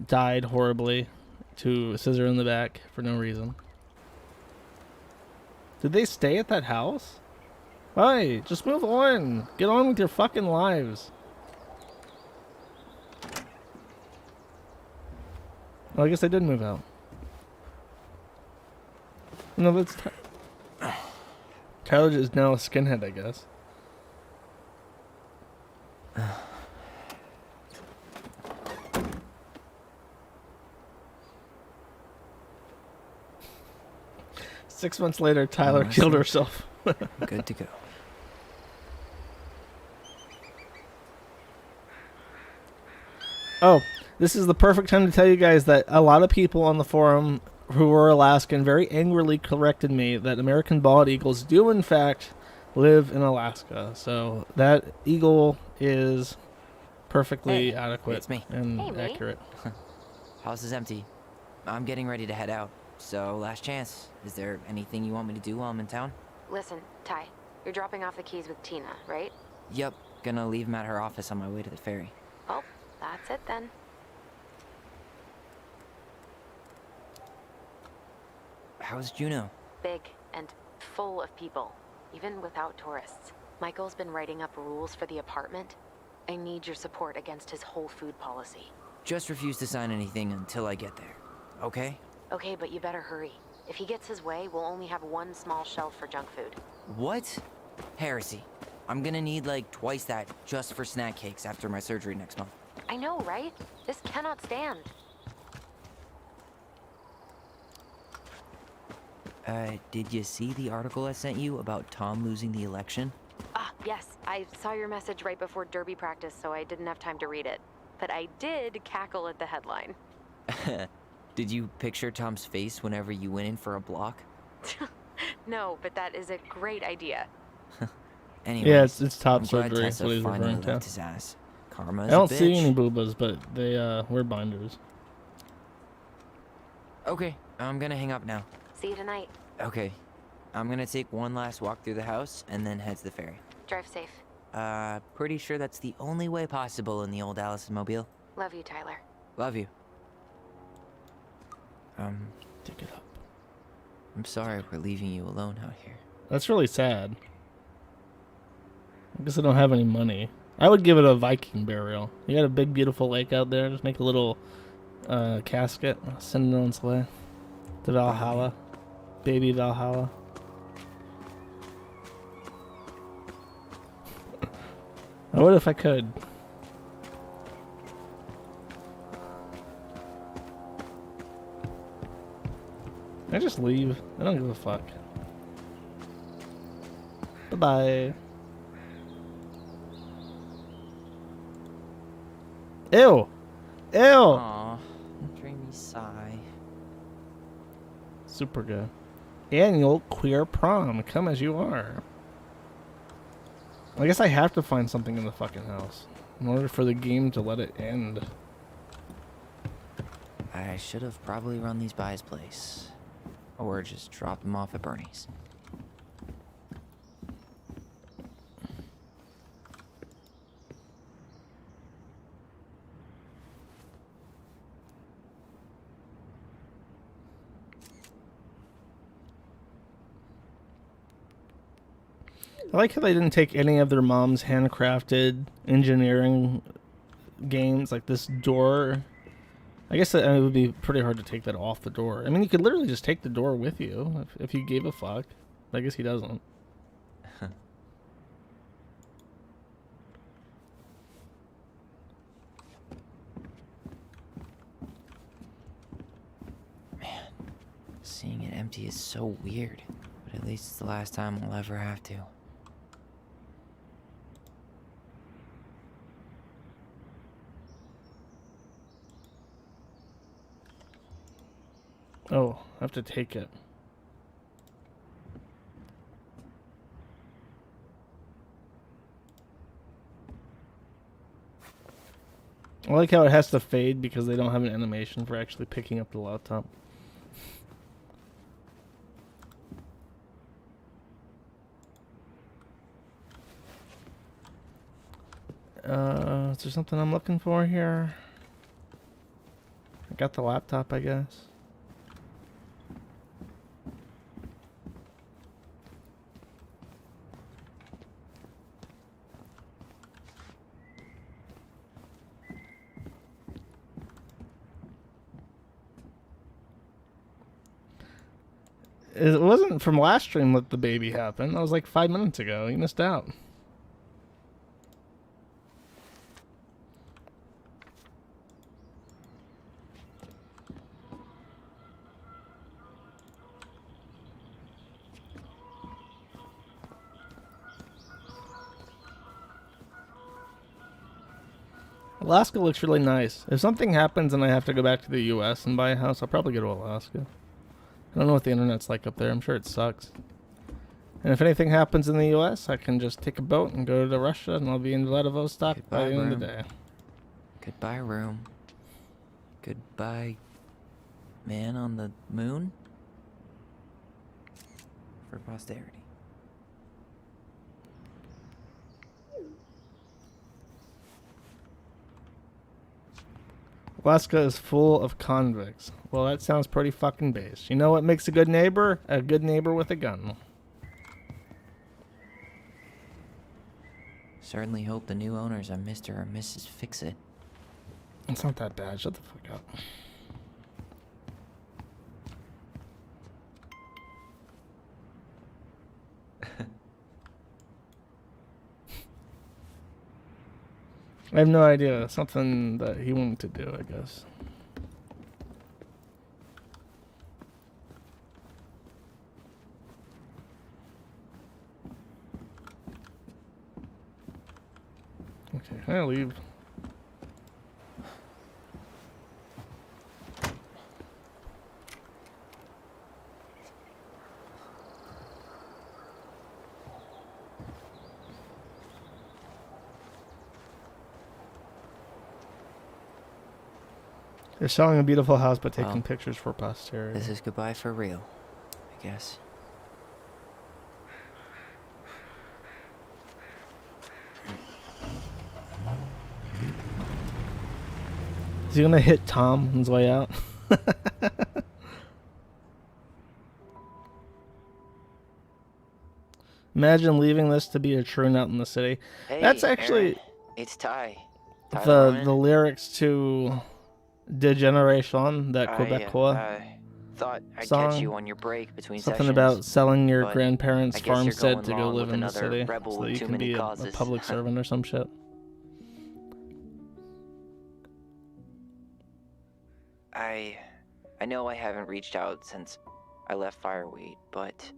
died horribly to a scissor in the back for no reason. Did they stay at that house? Why? Just move on. Get on with your fucking lives. Well, I guess they did move out. No, that's Tyler is now a skinhead, I guess. Six months later, Tyler killed herself. Good to go. Oh, this is the perfect time to tell you guys that a lot of people on the forum who were Alaskan very angrily corrected me that American bald eagles do in fact live in Alaska. So that eagle is perfectly adequate it's me. and Hey, mate. accurate. House is empty. I'm getting ready to head out. So, last chance. Is there anything you want me to do while I'm in town? Listen, Ty, you're dropping off the keys with Tina, right? Yep. Gonna leave him at her office on my way to the ferry. Well, that's it then. How's Juno? Big and full of people, even without tourists. Michael's been writing up rules for the apartment. I need your support against his whole food policy. Just refuse to sign anything until I get there. Okay? Okay, but you better hurry. If he gets his way, we'll only have one small shelf for junk food. What? Heresy. I'm gonna need like twice that just for snack cakes after my surgery next month. I know, right? This cannot stand. Did you see the article I sent you about Tom losing the election? Ah, yes. I saw your message right before derby practice, so I didn't have time to read it. But I did cackle at the headline. Did you picture Tom's face whenever you went in for a block? No, but that is a great idea. Anyways, Yeah, it's top I'm glad surgery. Tessa What he's finally referring to. left his ass. Karma's I don't a see bitch. any boobas, but they wear binders. Okay, I'm gonna hang up now. See you tonight. Okay, I'm gonna take one last walk through the house and then head to the ferry. Drive safe. Pretty sure that's the only way possible in the old Allison Mobile. Love you, Tyler. Love you. Take it up. I'm sorry we're leaving you alone out here. That's really sad. I guess I don't have any money. I would give it a Viking burial. You got a big, beautiful lake out there. Just make a little casket. Send it on its way to Valhalla. Baby Valhalla. I would if I could. I just leave. I don't give a fuck. Bye-bye. Ew! Ew! Aw, dreamy sigh. Super good. Annual queer prom. Come as you are. I guess I have to find something in the fucking house in order for the game to let it end. I should have probably run these by his place. Or just dropped them off at Bernie's. I like how they didn't take any of their mom's handcrafted engineering games, like this door. I guess it would be pretty hard to take that off the door. I mean, you could literally just take the door with you if you gave a fuck. I guess he doesn't. Man, seeing it empty is so weird. But at least it's the last time I'll ever have to. Oh, I have to take it. I like how it has to fade because they don't have an animation for actually picking up the laptop. Is there something I'm looking for here? I got the laptop, I guess. It wasn't from last stream that the baby happened. That was like 5 minutes ago. You missed out. Alaska looks really nice. If something happens and I have to go back to the US and buy a house, I'll probably go to Alaska. I don't know what the internet's like up there. I'm sure it sucks. And if anything happens in the US, I can just take a boat and go to Russia and I'll be in Vladivostok by the end of the day. Goodbye, room. Goodbye, man on the moon. For posterity. Alaska is full of convicts. Well, that sounds pretty fucking base. You know what makes a good neighbor? A good neighbor with a gun. Certainly hope the new owners are Mr. or Mrs. Fix-It. It's not that bad. Shut the fuck up. I have no idea. Something that he wanted to do, I guess. Okay, can I leave? They're selling a beautiful house but taking Well, pictures for posterity. This is goodbye for real, I guess. Is he gonna hit Tom on his way out? Imagine leaving this to be a troon out in the city. Hey, That's actually Aaron, it's Ty. the lyrics to Degeneration, that Quebecois Thought I'd song. catch you on your break between Something sessions, about selling your but grandparents' I guess you're farmstead going to go along live with in the another city rebel so that with you too can many be a causes. public servant or some shit. I know I haven't reached out since I left Fireweed, but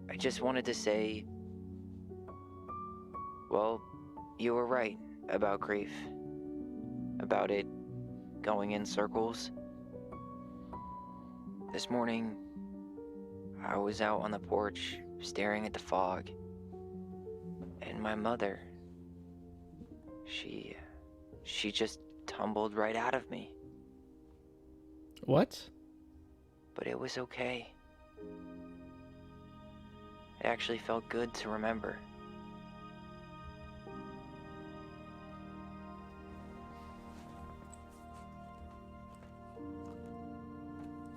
I just wanted to say, well, you were right about grief. About it going in circles. This morning, I was out on the porch staring at the fog, and my mother, she just tumbled right out of me. What? But it was okay. It actually felt good to remember.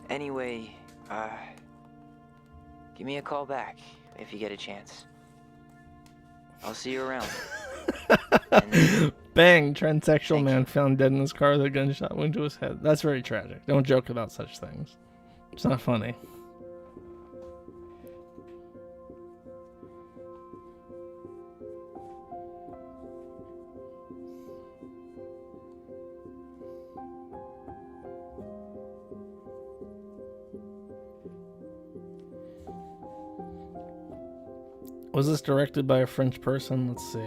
Anyway, give me a call back if you get a chance. I'll see you around. Bang! Transsexual man found dead in his car with a gunshot wound to his head. That's very tragic. Don't joke about such things. It's not funny. Was this directed by a French person? Let's see.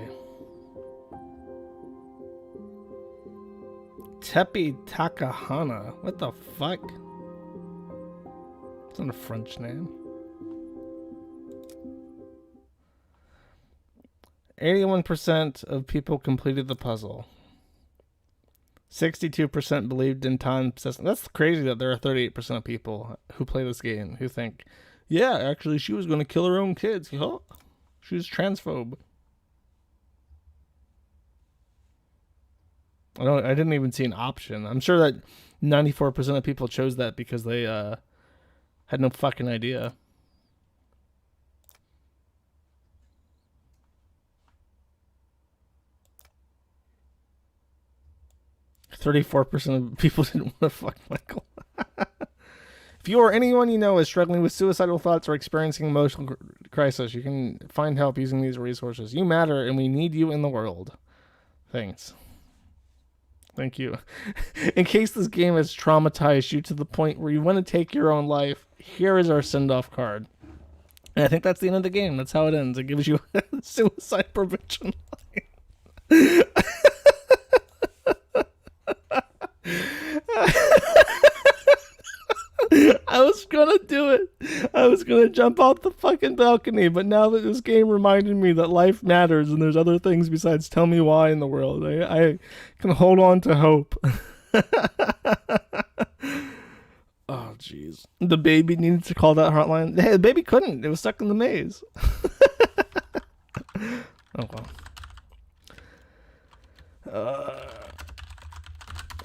Tepi Takahana. What the fuck? It's not a French name. 81% of people completed the puzzle. 62% believed in time possessing. That's crazy that there are 38% of people who play this game who think, yeah, actually she was going to kill her own kids. Huh? She was transphobe. I didn't even see an option. I'm sure that 94% of people chose that because they had no fucking idea. %of people didn't want to fuck Michael. If you or anyone you know is struggling with suicidal thoughts or experiencing emotional crisis, you can find help using these resources. You matter, and we need you in the world. Thanks. Thank you. In case this game has traumatized you to the point where you want to take your own life, here is our send-off card. And I think that's the end of the game. That's how it ends. It gives you a suicide prevention line. I was gonna do it. I was gonna jump off the fucking balcony, but now that this game reminded me that life matters and there's other things besides tell me why in the world, I can hold on to hope. Oh, jeez. The baby needed to call that hotline. Hey, the baby couldn't. It was stuck in the maze. Oh, well.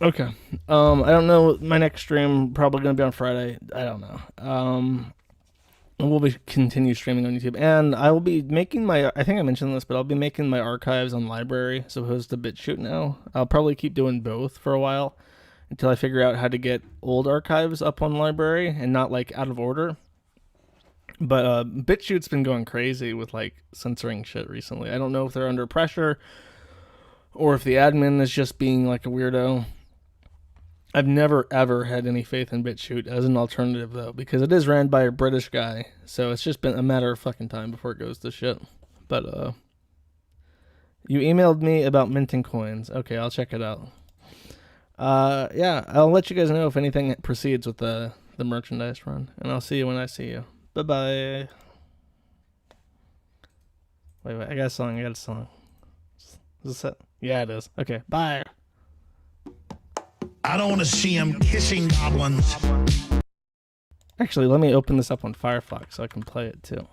Okay. I don't know. My next stream probably gonna be on Friday. I don't know. We'll be continue streaming on YouTube, and I will be making my. I think I mentioned this, but I'll be making my archives on Library as opposed to BitChute now. I'll probably keep doing both for a while until I figure out how to get old archives up on Library and not like out of order. But BitChute's been going crazy with like censoring shit recently. I don't know if they're under pressure or if the admin is just being like a weirdo. I've never ever had any faith in BitChute as an alternative though, because it is ran by a British guy, so it's just been a matter of fucking time before it goes to shit. But you emailed me about minting coins. Okay, I'll check it out. Yeah, I'll let you guys know if anything proceeds with the merchandise run, and I'll see you when I see you. Bye bye. Wait, I got a song. Is this it? Yeah, it is. Okay, bye. I don't want to see him kissing goblins. Actually, let me open this up on Firefox so I can play it too.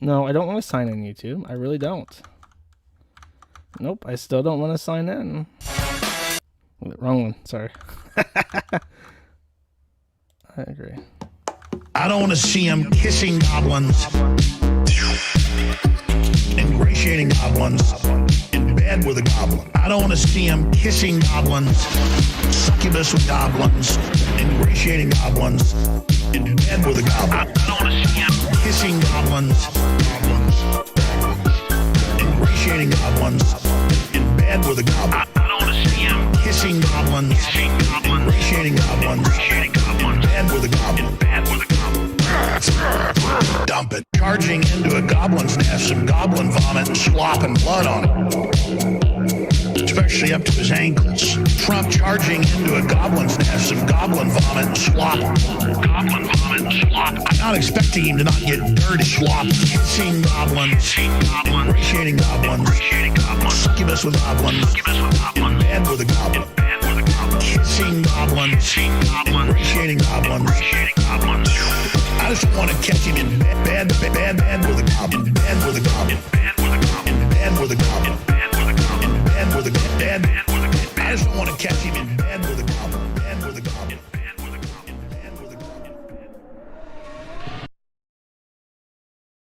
No, I don't want to sign in YouTube. I really don't. Nope, I still don't want to sign in. Wrong one, sorry. I agree. I don't want to see him kissing goblins. Ingratiating goblins. In bed with a goblin. I don't want to see him kissing goblins. Succubus with goblins. Ingratiating goblins. In bed with a goblin. I don't want to see him kissing goblins. Ingratiating goblins. In bed with a goblin. I don't want to see him kissing goblins. Ingratiating goblins. In bed with a goblin. Dump it. Charging into a goblin's nest, some goblin vomit and slop and blood on it. Especially up to his ankles. Trump charging into a goblin's nest, some goblin vomit and slop. Goblin vomit and slop. I'm not expecting him to not get dirty slop. Kissing goblins. Ingratiating goblins. Succubus with goblins. In bed with a goblin. Kissing goblins. Ingratiating goblins. I just want to catch him in bed with a goblin. In bed with a goblin. In bed with a goblin. In bed with a goblin. I just want to catch him in bed.